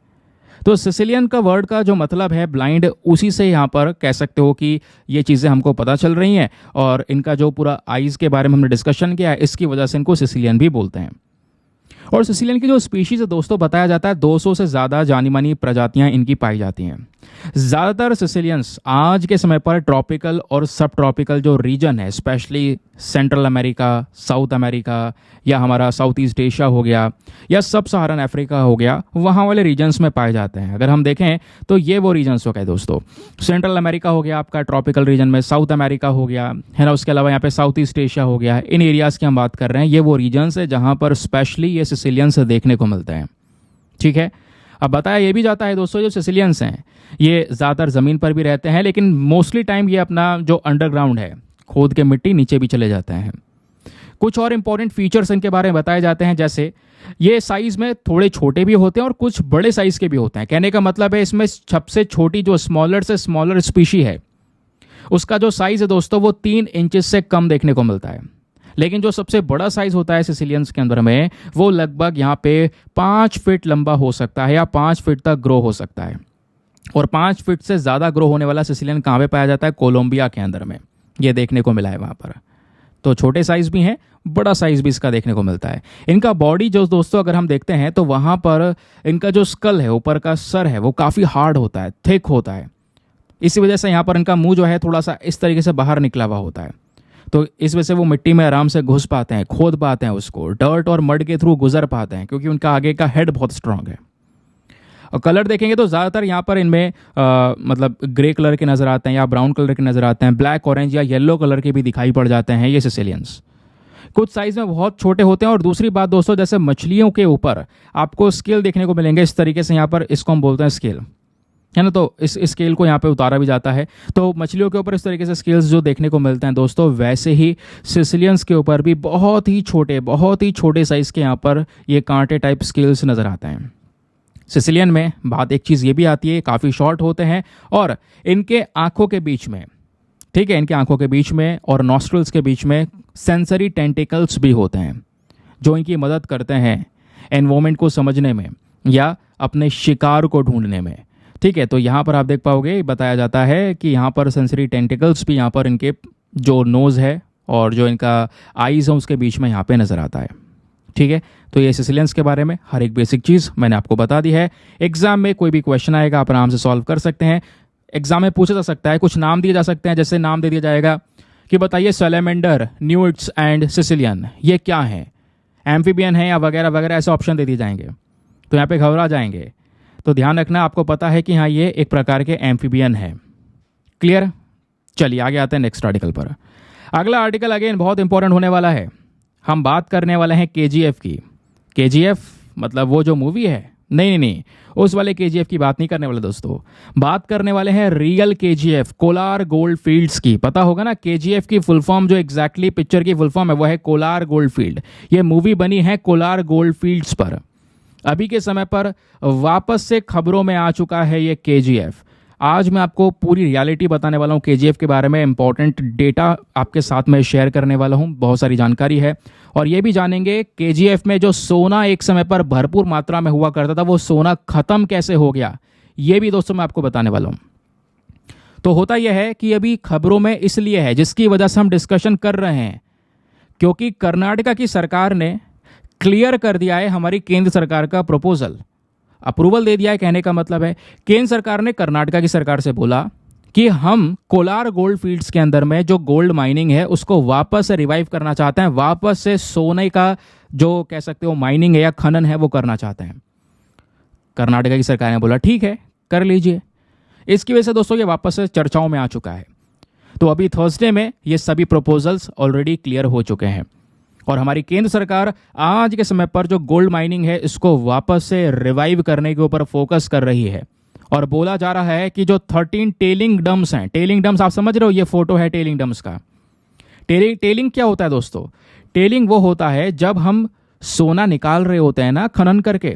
S1: तो सिसिलियन का वर्ड का जो मतलब है ब्लाइंड, उसी से यहाँ पर कह सकते हो कि ये चीज़ें हमको पता चल रही हैं। और इनका जो पूरा आइज़ के बारे में हमने डिस्कशन किया है, इसकी वजह से इनको सिसिलियन भी बोलते हैं। और सिसिलियन की जो स्पीशीज है दोस्तों, बताया जाता है 200 से ज़्यादा जानी मानी प्रजातियां इनकी पाई जाती हैं। ज़्यादातर सिसिलियंस आज के समय पर ट्रॉपिकल और सब ट्रॉपिकल जो रीजन है, specially central America, south America, या हमारा साउथ ईस्ट एशिया हो गया, या सब सहारन अफ्रीका हो गया, वहाँ वाले रीजन्स में पाए जाते हैं। अगर हम देखें तो ये वो रीजन्स हो गए दोस्तों। सेंट्रल अमेरिका हो गया आपका ट्रॉपिकल रीजन में, साउथ अमेरिका हो गया है ना, उसके अलावा यहाँ पे साउथ ईस्ट एशिया हो गया। इन एरियाज़ की हम बात कर रहे हैं, ये वो रीजन्स है जहाँ पर स्पेशली ये सिसिलियंस देखने को मिलते हैं। ठीक है, अब बताया ये भी जाता है दोस्तों, जो सिसिलियंस हैं ये ज़्यादातर ज़मीन पर भी रहते हैं, लेकिन मोस्टली टाइम ये अपना जो अंडरग्राउंड है, खोद के मिट्टी नीचे भी चले जाते हैं। कुछ और इंपॉर्टेंट फीचर्स इनके बारे में बताए जाते हैं, जैसे ये साइज़ में थोड़े छोटे भी होते हैं और कुछ बड़े साइज़ के भी होते हैं। कहने का मतलब है इसमें सबसे छोटी जो स्मॉलर से स्मॉलर स्पीशी है, उसका जो साइज़ है दोस्तों वो 3 इंचेस से कम देखने को मिलता है। लेकिन जो सबसे बड़ा साइज़ होता है सिसिलियंस के अंदर में, वो लगभग यहाँ पे 5 फीट लंबा हो सकता है या 5 फीट तक ग्रो हो सकता है। और 5 फीट से ज़्यादा ग्रो होने वाला सिसिलियन कहाँ पे पाया जाता है? कोलंबिया के अंदर में ये देखने को मिला है वहाँ पर। तो छोटे साइज़ भी हैं, बड़ा साइज़ भी इसका देखने को मिलता है। इनका बॉडी जो दोस्तों अगर हम देखते हैं तो वहाँ पर इनका जो स्कल है, ऊपर का सर है, वो काफ़ी हार्ड होता है, थिक होता है। इसी वजह से यहाँ पर इनका मुंह जो है थोड़ा सा इस तरीके से बाहर निकला हुआ होता है। तो इस वजह से वो मिट्टी में आराम से घुस पाते हैं, खोद पाते हैं उसको, डर्ट और मड के थ्रू गुजर पाते हैं, क्योंकि उनका आगे का हेड बहुत स्ट्रांग है। और कलर देखेंगे तो ज़्यादातर यहाँ पर इनमें मतलब ग्रे कलर के नज़र आते हैं या ब्राउन कलर के नज़र आते हैं, ब्लैक, ऑरेंज या येलो कलर के भी दिखाई पड़ जाते हैं ये सिसिलियंस। कुछ साइज़ में बहुत छोटे होते हैं। और दूसरी बात दोस्तों, जैसे मछलियों के ऊपर आपको स्केल देखने को मिलेंगे इस तरीके से, यहाँ पर इसको हम बोलते हैं स्केल, है ना। तो इस स्केल को यहाँ पे उतारा भी जाता है। तो मछलियों के ऊपर इस तरीके से स्केल्स जो देखने को मिलते हैं दोस्तों, वैसे ही सिसिलियंस के ऊपर भी बहुत ही छोटे साइज़ के यहाँ पर ये कांटे टाइप स्केल्स नज़र आते हैं। सिसिलियन में बात एक चीज़ ये भी आती है, काफ़ी शॉर्ट होते हैं और इनके आँखों के बीच में, ठीक है, इनके आँखों के बीच में और नॉस्ट्रल्स के बीच में सेंसरी टेंटिकल्स भी होते हैं, जो इनकी मदद करते हैं एनवायरनमेंट को समझने में या अपने शिकार को ढूंढने में। ठीक है, तो यहाँ पर आप देख पाओगे बताया जाता है कि यहाँ पर सेंसरी टेंटिकल्स भी यहाँ पर इनके जो नोज़ है और जो इनका आईज़ है उसके बीच में यहाँ पे नज़र आता है। ठीक है, तो ये सिसिलियंस के बारे में हर एक बेसिक चीज़ मैंने आपको बता दी है। एग्जाम में कोई भी क्वेश्चन आएगा आप आराम से सॉल्व कर सकते हैं। एग्जाम में पूछा जा सकता है, कुछ नाम दिए जा सकते हैं, जैसे नाम दे दिया जाएगा कि बताइए सैलेमेंडर, न्यूट्स एंड सिसिलियन ये क्या है, एम्फीबियन है या वगैरह वगैरह, ऐसे ऑप्शन दे दिए जाएंगे। तो यहाँ पे घबरा जाएंगे। तो ध्यान रखना, आपको पता है कि हाँ ये एक प्रकार के एम्फीबियन है। क्लियर? चलिए आगे आते हैं नेक्स्ट आर्टिकल पर। अगला आर्टिकल अगेन बहुत इंपॉर्टेंट होने वाला है। हम बात करने वाले हैं केजीएफ की। केजीएफ मतलब वो जो मूवी है, नहीं, उस वाले केजीएफ की बात नहीं करने वाले दोस्तों। बात करने वाले हैं real KGF, Kolar gold fields की। पता होगा ना केजीएफ की फुल फॉर्म, जो एग्जैक्टली पिक्चर की फुल फॉर्म है वो है कोलार गोल्ड फील्ड। ये मूवी बनी है कोलार गोल्ड फील्ड्स पर। अभी के समय पर वापस से खबरों में आ चुका है ये केजीएफ। आज मैं आपको पूरी रियलिटी बताने वाला हूँ केजीएफ के बारे में। इंपॉर्टेंट डेटा आपके साथ में शेयर करने वाला हूँ, बहुत सारी जानकारी है। और ये भी जानेंगे केजीएफ में जो सोना एक समय पर भरपूर मात्रा में हुआ करता था, वो सोना खत्म कैसे हो गया, ये भी दोस्तों मैं आपको बताने वाला हूँ। तो होता यह है कि अभी खबरों में इसलिए है, जिसकी वजह से हम डिस्कशन कर रहे हैं, क्योंकि कर्नाटका की सरकार ने क्लियर कर दिया है हमारी केंद्र सरकार का प्रपोजल, अप्रूवल दे दिया है। कहने का मतलब है केंद्र सरकार ने कर्नाटका की सरकार से बोला कि हम कोलार गोल्ड फील्ड्स के अंदर में जो गोल्ड माइनिंग है उसको वापस से रिवाइव करना चाहते हैं, वापस से सोने का जो कह सकते हो माइनिंग है या खनन है वो करना चाहते हैं। कर्नाटका की सरकार ने बोला ठीक है कर लीजिए। इसकी वजह से दोस्तों ये वापस से चर्चाओं में आ चुका है। तो अभी थर्सडे में ये सभी प्रपोजल्स ऑलरेडी क्लियर हो चुके हैं और हमारी केंद्र सरकार आज के समय पर जो गोल्ड माइनिंग है इसको वापस से रिवाइव करने के ऊपर फोकस कर रही है। और बोला जा रहा है कि जो 13 टेलिंग डम्स हैं, टेलिंग डम्स आप समझ रहे हो, ये फोटो है टेलिंग डम्स का। टेलिंग क्या होता है दोस्तों? टेलिंग वो होता है जब हम सोना निकाल रहे होते हैं ना खनन करके,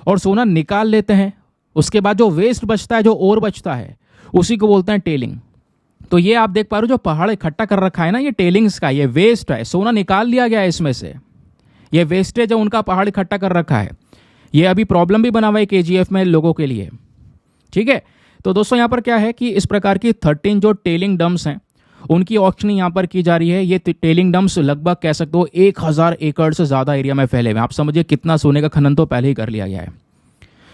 S1: और सोना निकाल लेते हैं, उसके बाद जो वेस्ट बचता है, जो और बचता है, उसी को बोलते हैं टेलिंग। तो ये आप देख पा रहे हो जो पहाड़ इकट्ठा कर रखा है ना, ये टेलिंग्स का, ये वेस्ट है, सोना निकाल लिया गया है इसमें से, ये वेस्टेज है उनका, पहाड़ इकट्ठा कर रखा है। ये अभी प्रॉब्लम भी बना हुआ है केजीएफ में लोगों के लिए, ठीक है। तो दोस्तों यहाँ पर क्या है कि इस प्रकार की 13 जो टेलिंग डम्स हैं उनकी ऑक्शनिंग यहाँ पर की जा रही है। ये टेलिंग डम्स लगभग कह सकते हो 1000 एकड़ से ज़्यादा एरिया में फैले हुए हैं। आप समझिए कितना सोने का खनन तो पहले ही कर लिया गया है।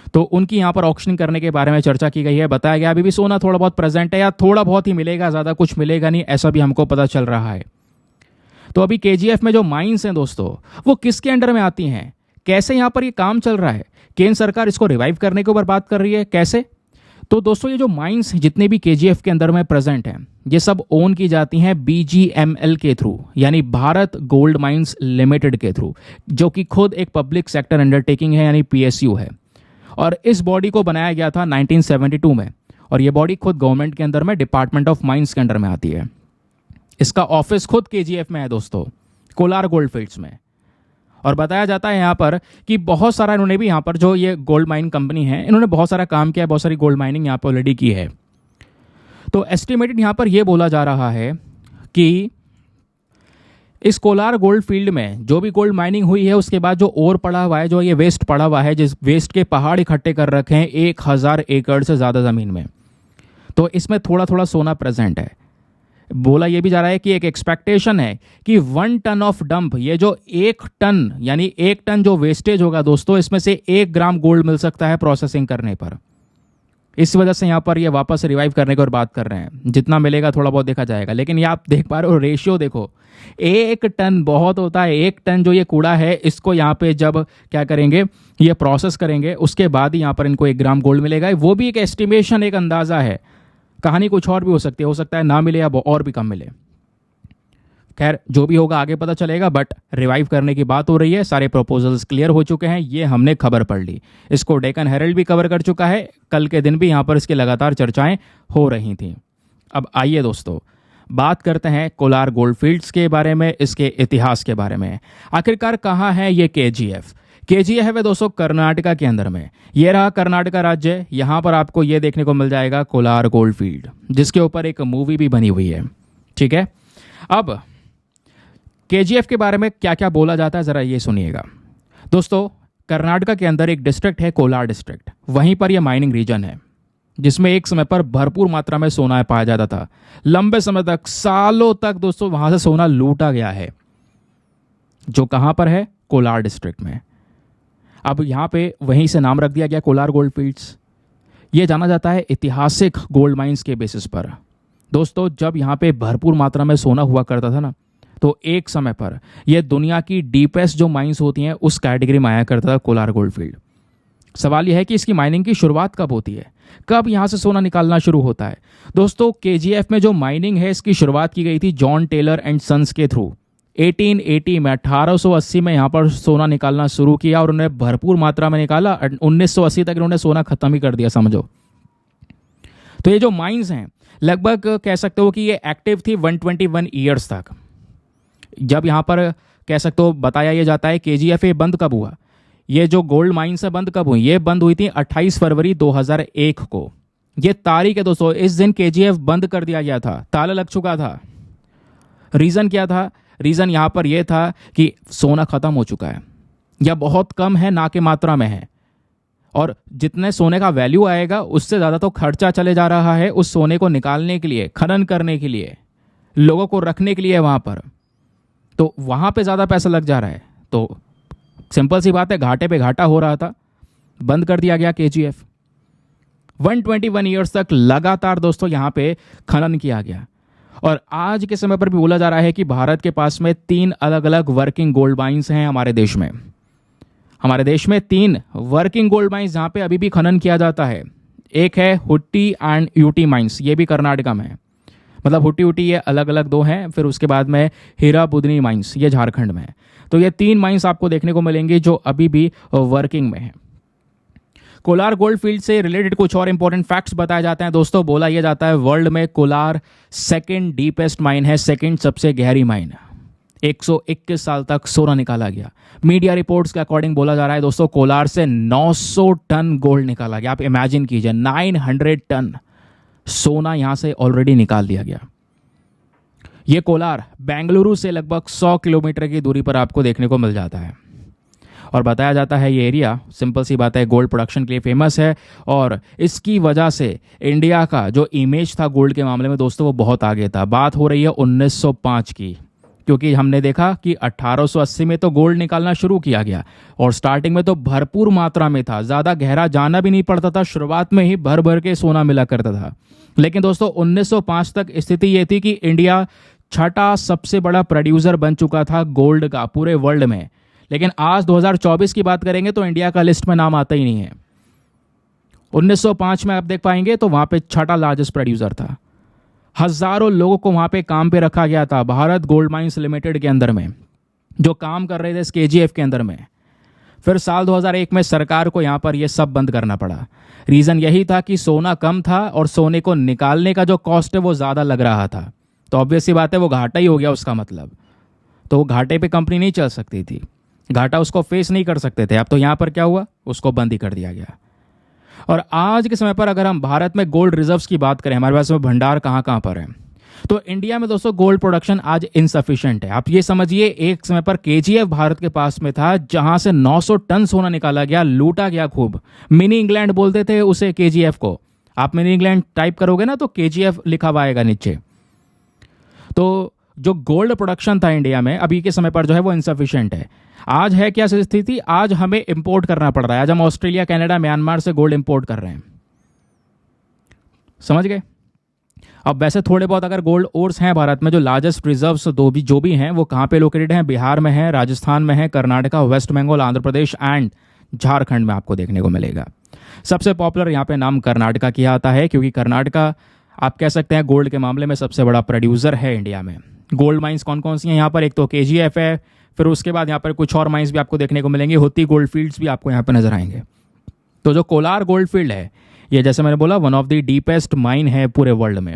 S1: तो उनकी यहाँ पर ऑक्शनिंग करने के बारे में चर्चा की गई है। बताया गया अभी भी सोना थोड़ा बहुत प्रेजेंट है, या थोड़ा बहुत ही मिलेगा, ज़्यादा कुछ मिलेगा नहीं, ऐसा भी हमको पता चल रहा है। तो अभी केजीएफ में जो माइंस हैं दोस्तों वो किसके अंडर में आती हैं, कैसे यहाँ पर ये काम चल रहा है? केंद्र सरकार इसको रिवाइव करने के ऊपर बात कर रही है, कैसे? तो दोस्तों ये जो माइंस जितने भी केजीएफ के अंदर में प्रेजेंट हैं ये सब ओन की जाती हैं बीजीएमएल के थ्रू, यानी भारत गोल्ड माइंस लिमिटेड के थ्रू, जो कि खुद एक पब्लिक सेक्टर अंडरटेकिंग है, यानी पीएसयू है। और इस बॉडी को बनाया गया था 1972 में, और ये बॉडी खुद गवर्नमेंट के अंदर में डिपार्टमेंट ऑफ माइंस के अंडर में आती है। इसका ऑफिस खुद केजीएफ में है दोस्तों, कोलार गोल्ड फील्ड्स में। और बताया जाता है यहाँ पर कि बहुत सारा इन्होंने भी यहाँ पर जो ये गोल्ड माइन कंपनी है इन्होंने बहुत सारा काम किया है, बहुत सारी गोल्ड माइनिंग यहाँ पर ऑलरेडी की है। तो एस्टिमेटेड यहाँ पर यह बोला जा रहा है कि इस कोलार गोल्ड फील्ड में जो भी गोल्ड माइनिंग हुई है उसके बाद जो और पड़ा हुआ है, जो ये वेस्ट पड़ा हुआ है, जिस वेस्ट के पहाड़ इकट्ठे कर रखे हैं 1000 एकड़ से ज़्यादा ज़मीन में, तो इसमें थोड़ा थोड़ा सोना प्रेजेंट है। बोला यह भी जा रहा है कि एक एक्सपेक्टेशन है कि 1 टन ऑफ डंप, ये जो 1 टन यानी 1 टन जो वेस्टेज होगा दोस्तों, इसमें से 1 ग्राम गोल्ड मिल सकता है प्रोसेसिंग करने पर। इस वजह से यहाँ पर ये वापस रिवाइव करने की और बात कर रहे हैं। जितना मिलेगा थोड़ा बहुत देखा जाएगा, लेकिन ये आप देख पा रहे हो रेशियो देखो, 1 टन बहुत होता है। 1 टन जो ये कूड़ा है इसको यहाँ पे जब क्या करेंगे, ये प्रोसेस करेंगे, उसके बाद ही यहाँ पर इनको 1 ग्राम गोल्ड मिलेगा। वो भी एक एस्टिमेशन, एक अंदाजा है, कहानी कुछ और भी हो सकती है, हो सकता है ना मिले या और भी कम मिले। खैर जो भी होगा आगे पता चलेगा, बट रिवाइव करने की बात हो रही है। सारे प्रपोजल्स क्लियर हो चुके हैं, ये हमने खबर पढ़ ली। इसको डेकन हेरल्ड भी कवर कर चुका है, कल के दिन भी यहाँ पर इसकी लगातार चर्चाएं हो रही थी। अब आइए दोस्तों बात करते हैं कोलार गोल्ड फील्ड्स के बारे में, इसके इतिहास के बारे में। आखिरकार कहाँ है ये केजीएफ? केजीएफ है दोस्तों कर्नाटका के अंदर में। ये रहा कर्नाटका राज्य, यहाँ पर आपको ये देखने को मिल जाएगा कोलार गोल्ड फील्ड, जिसके ऊपर एक मूवी भी बनी हुई है, ठीक है। अब केजीएफ के बारे में क्या क्या बोला जाता है जरा ये सुनिएगा दोस्तों। कर्नाटका के अंदर एक डिस्ट्रिक्ट है कोलार डिस्ट्रिक्ट, वहीं पर यह माइनिंग रीजन है जिसमें एक समय पर भरपूर मात्रा में सोना पाया जाता था। लंबे समय तक, सालों तक दोस्तों वहां से सोना लूटा गया है, जो कहां पर है, कोलार डिस्ट्रिक्ट में। अब यहां पे वहीं से नाम रख दिया गया कोलार गोल्ड फील्ड्स। यह जाना जाता है ऐतिहासिक गोल्ड माइंस के बेसिस पर। दोस्तों जब यहाँ पे भरपूर मात्रा में सोना हुआ करता था ना, तो एक समय पर यह दुनिया की डीपेस्ट जो माइंस होती हैं उस कैटेगरी में आया करता था कोलार गोल्ड फील्ड। सवाल यह है कि इसकी माइनिंग की शुरुआत कब होती है, कब यहाँ से सोना निकालना शुरू होता है। दोस्तों केजीएफ में जो माइनिंग है इसकी शुरुआत की गई थी जॉन टेलर एंड सन्स के थ्रू 1880 में, 1880 में यहाँ पर सोना निकालना शुरू किया और उन्होंने भरपूर मात्रा में निकाला। 1980 तक इन्होंने सोना खत्म ही कर दिया समझो। तो ये जो माइंस हैं लगभग कह सकते हो कि ये एक्टिव थी 121 ईयर्स तक। जब यहाँ पर कह सकते हो बताया ये जाता है केजीएफ ये बंद कब हुआ, ये जो गोल्ड माइंस है बंद कब हुई, ये बंद हुई थी 28 फरवरी 2001 को। ये तारीख है दोस्तों, इस दिन केजीएफ बंद कर दिया गया था, ताला लग चुका था। रीज़न क्या था, रीज़न यहाँ पर यह था कि सोना ख़त्म हो चुका है या बहुत कम है, ना कि मात्रा में है, और जितने सोने का वैल्यू आएगा उससे ज़्यादा तो खर्चा चले जा रहा है उस सोने को निकालने के लिए, खनन करने के लिए, लोगों को रखने के लिए वहाँ पर, तो वहाँ पे ज़्यादा पैसा लग जा रहा है। तो सिंपल सी बात है, घाटे पे घाटा हो रहा था, बंद कर दिया गया केजीएफ। 121 ईयर्स तक लगातार दोस्तों यहाँ पे खनन किया गया। और आज के समय पर भी बोला जा रहा है कि भारत के पास में 3 अलग अलग वर्किंग गोल्ड माइंस हैं हमारे देश में। हमारे देश में 3 वर्किंग गोल्ड माइंस जहाँ पे अभी भी खनन किया जाता है। एक है हुट्टी एंड यूटी माइंस, ये भी कर्नाटका में है, मतलब हुट्टी यूटी ये अलग अलग 2 हैं। फिर उसके बाद में हीरा बुदनी माइंस, ये झारखंड में है। तो ये 3 माइंस आपको देखने को मिलेंगे जो अभी भी वर्किंग में है। कोलार गोल्ड फील्ड से रिलेटेड कुछ और इंपॉर्टेंट फैक्ट्स बताए जाते हैं दोस्तों। बोला यह जाता है वर्ल्ड में कोलार सेकंड डीपेस्ट माइन है, सेकंड सबसे गहरी माइन। 121 साल तक सोना निकाला गया। मीडिया रिपोर्ट्स के अकॉर्डिंग बोला जा रहा है दोस्तों कोलार से 900 टन गोल्ड निकाला गया। आप इमेजिन कीजिए 900 टन सोना यहां से ऑलरेडी निकाल दिया गया। ये कोलार बेंगलुरु से लगभग 100 किलोमीटर की दूरी पर आपको देखने को मिल जाता है। और बताया जाता है ये एरिया, सिंपल सी बात है, गोल्ड प्रोडक्शन के लिए फेमस है। और इसकी वजह से इंडिया का जो इमेज था गोल्ड के मामले में दोस्तों वो बहुत आगे था। बात हो रही है 1905 की, क्योंकि हमने देखा कि 1880 में तो गोल्ड निकालना शुरू किया गया और स्टार्टिंग में तो भरपूर मात्रा में था, ज़्यादा गहरा जाना भी नहीं पड़ता था, शुरुआत में ही भर भर के सोना मिला करता था। लेकिन दोस्तों 1905 तक स्थिति ये थी कि इंडिया 6ठा सबसे बड़ा प्रोड्यूसर बन चुका था गोल्ड का पूरे वर्ल्ड में। लेकिन आज 2024 की बात करेंगे तो इंडिया का लिस्ट में नाम आता ही नहीं है। 1905 में आप देख पाएंगे तो वहां पे 6ठा लार्जेस्ट प्रोड्यूसर था। हजारों लोगों को वहां पे काम पे रखा गया था भारत गोल्ड माइंस लिमिटेड के अंदर में, जो काम कर रहे थे इस केजीएफ के अंदर में। फिर साल 2001 में सरकार को यहां पर यह सब बंद करना पड़ा। रीजन यही था कि सोना कम था और सोने को निकालने का जो कॉस्ट है वो ज्यादा लग रहा था। तो ऑब्वियस सी बात है वो घाटा ही हो गया उसका मतलब। तो वो घाटे पे कंपनी नहीं चल सकती थी, घाटा उसको फेस नहीं कर सकते थे। अब तो यहां पर क्या हुआ, उसको बंद ही कर दिया गया। और आज के समय पर अगर हम भारत में गोल्ड रिजर्व्स की बात करें, हमारे पास में भंडार कहां कहां पर है, तो इंडिया में दोस्तों गोल्ड प्रोडक्शन आज इनसफिशिएंट है। आप ये समझिए एक समय पर केजीएफ भारत के पास में था जहां से 900 टन सोना निकाला गया, लूटा गया खूब। मिनी इंग्लैंड बोलते थे उसे केजीएफ को। आप मिनी इंग्लैंड टाइप करोगे ना तो केजीएफ लिखा हुआ आएगा नीचे। तो जो गोल्ड प्रोडक्शन था इंडिया में अभी के समय पर जो है वो इनसफिशिएंट है। आज है क्या स्थिति, आज हमें इंपोर्ट करना पड़ रहा है। आज हम ऑस्ट्रेलिया, कनाडा, म्यांमार से गोल्ड इंपोर्ट कर रहे हैं, समझ गए। अब वैसे थोड़े बहुत अगर गोल्ड ओर्स हैं भारत में, जो लार्जेस्ट रिजर्व्स जो भी हैं वो कहाँ पे लोकेटेड हैं, बिहार में है, राजस्थान में है, कर्नाटका, वेस्ट बंगाल, आंध्र प्रदेश एंड झारखंड में आपको देखने को मिलेगा। सबसे पॉपुलर यहाँ पे नाम कर्नाटका किया आता है क्योंकि कर्नाटका आप कह सकते हैं गोल्ड के मामले में सबसे बड़ा प्रोड्यूसर है इंडिया में। गोल्ड माइंस कौन कौन सी हैं यहाँ पर, एक तो केजीएफ है, फिर उसके बाद यहाँ पर कुछ और माइंस भी आपको देखने को मिलेंगे, होती गोल्ड फील्ड्स भी आपको यहाँ पर नजर आएंगे। तो जो कोलार गोल्ड फील्ड है ये जैसे मैंने बोला one of the deepest mine है पूरे वर्ल्ड में।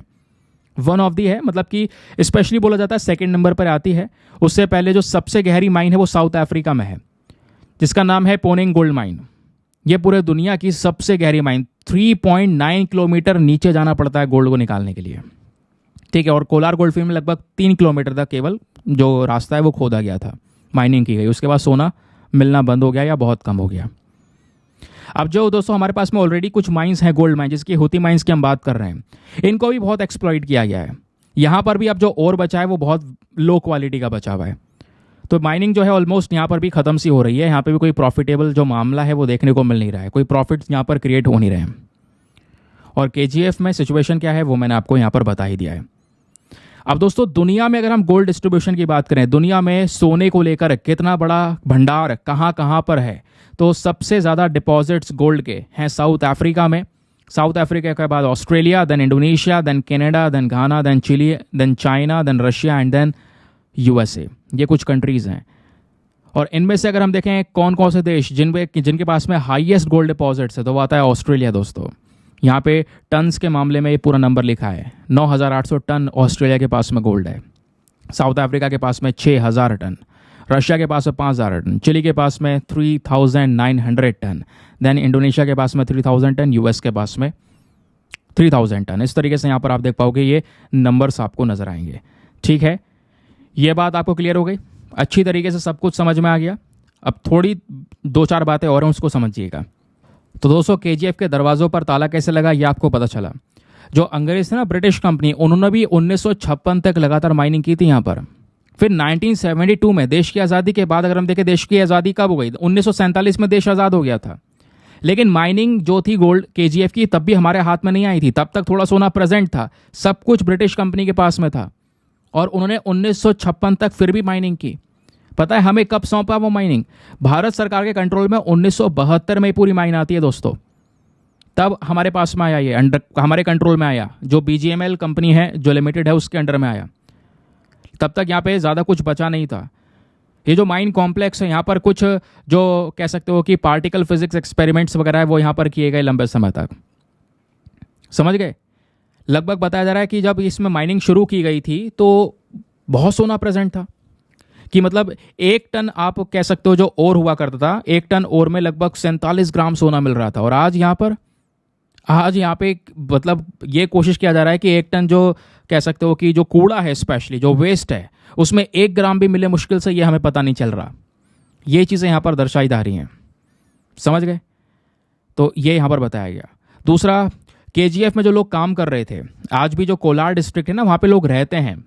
S1: वन ऑफ दी है मतलब कि स्पेशली बोला जाता है सेकंड नंबर पर आती है। उससे पहले जो सबसे गहरी माइन है वो साउथ अफ्रीका में है जिसका नाम है पोनिंग गोल्ड माइन। ये पूरे दुनिया की सबसे गहरी माइन, 3.9 किलोमीटर नीचे जाना पड़ता है गोल्ड को निकालने के लिए, ठीक है। और कोलार गोल्ड फील्ड में लगभग 3 किलोमीटर तक केवल जो रास्ता है वो खोदा गया था, माइनिंग की गई। उसके बाद सोना मिलना बंद हो गया या बहुत कम हो गया। अब जो दोस्तों हमारे पास में ऑलरेडी कुछ माइंस हैं गोल्ड माइन, जिसकी होती माइंस की हम बात कर रहे हैं, इनको भी बहुत एक्सप्लॉइट किया गया है। यहाँ पर भी अब जो और बचा है वो बहुत लो क्वालिटी का बचा हुआ है। तो माइनिंग जो है ऑलमोस्ट यहाँ पर भी खत्म सी हो रही है। यहाँ पे भी कोई प्रॉफिटेबल जो मामला है वो देखने को मिल नहीं रहा है, कोई प्रॉफिट यहाँ पर क्रिएट हो नहीं रहे हैं। और केजीएफ में सिचुएशन क्या है वो मैंने आपको यहाँ पर बता ही दिया है। अब दोस्तों दुनिया में अगर हम गोल्ड डिस्ट्रीब्यूशन की बात करें, दुनिया में सोने को लेकर कितना बड़ा भंडार कहाँ कहाँ पर है, तो सबसे ज़्यादा डिपॉजिट्स गोल्ड के हैं साउथ अफ्रीका में। साउथ अफ्रीका के बाद Australia, then Indonesia, then Canada, then Ghana, then Chile, then China, then Russia and then USA. ये कुछ कंट्रीज़ हैं। और इनमें से अगर हम देखें कौन कौन से देश जिनके पास में हाईएस्ट गोल्ड डिपॉजिट्स है, तो वो आता है ऑस्ट्रेलिया दोस्तों। यहाँ पे टन्स के मामले में ये पूरा नंबर लिखा है, 9,800 टन ऑस्ट्रेलिया के पास में गोल्ड है। साउथ अफ्रीका के पास में 6,000 टन, रशिया के पास में 5,000 टन, चिली के पास में 3,900 टन, देन इंडोनेशिया के पास में 3,000 टन, यूएस के पास में 3,000 टन। इस तरीके से यहाँ पर आप देख पाओगे ये नंबर्स आपको नजर आएंगे। ठीक है, ये बात आपको क्लियर हो गई, अच्छी तरीके से सब कुछ समझ में आ गया। अब थोड़ी 2-4 बातें और हैं, उसको समझिएगा। तो दोस्तों केजीएफ के दरवाज़ों पर ताला कैसे लगा ये आपको पता चला। जो अंग्रेज थे ना, ब्रिटिश कंपनी, उन्होंने भी 1956 तक लगातार माइनिंग की थी यहाँ पर। फिर 1972 में देश की आज़ादी के बाद अगर हम देखें, देश की आज़ादी कब हो गई, 1947 में देश आज़ाद हो गया था। लेकिन माइनिंग जो थी गोल्ड केजीएफ की, तब भी हमारे हाथ में नहीं आई थी। तब तक थोड़ा सोना प्रेजेंट था, सब कुछ ब्रिटिश कंपनी के पास में था। और उन्होंने 1956 तक फिर भी माइनिंग की। पता है हमें कब सौंपा वो माइनिंग? भारत सरकार के कंट्रोल में 1972 में पूरी माइन आती है दोस्तों, तब हमारे पास में आया, ये हमारे कंट्रोल में आया। जो बीजीएमएल कंपनी है जो लिमिटेड है उसके अंडर में आया। तब तक यहाँ पे ज़्यादा कुछ बचा नहीं था। ये जो माइन कॉम्प्लेक्स है यहाँ पर कुछ जो कह सकते हो कि पार्टिकल फिजिक्स एक्सपेरिमेंट्स वगैरह है वो यहाँ पर किए गए लंबे समय तक। समझ गए? लगभग बताया जा रहा है कि जब इसमें माइनिंग शुरू की गई थी तो बहुत सोना प्रेजेंट था, कि मतलब 1 टन आप कह सकते हो जो ओर हुआ करता था, 1 टन ओर में लगभग 47 ग्राम सोना मिल रहा था। और आज यहाँ पे मतलब ये कोशिश किया जा रहा है कि 1 टन जो कह सकते हो कि जो कूड़ा है, स्पेशली जो वेस्ट है, उसमें 1 ग्राम भी मिले मुश्किल से, ये हमें पता नहीं चल रहा। ये चीज़ें यहाँ पर दर्शाई जा रही हैं। समझ गए? तो ये यहाँ पर बताया गया। दूसरा, केजीएफ में जो लोग काम कर रहे थे, आज भी जो कोलार डिस्ट्रिक्ट है ना, वहाँ पे लोग रहते हैं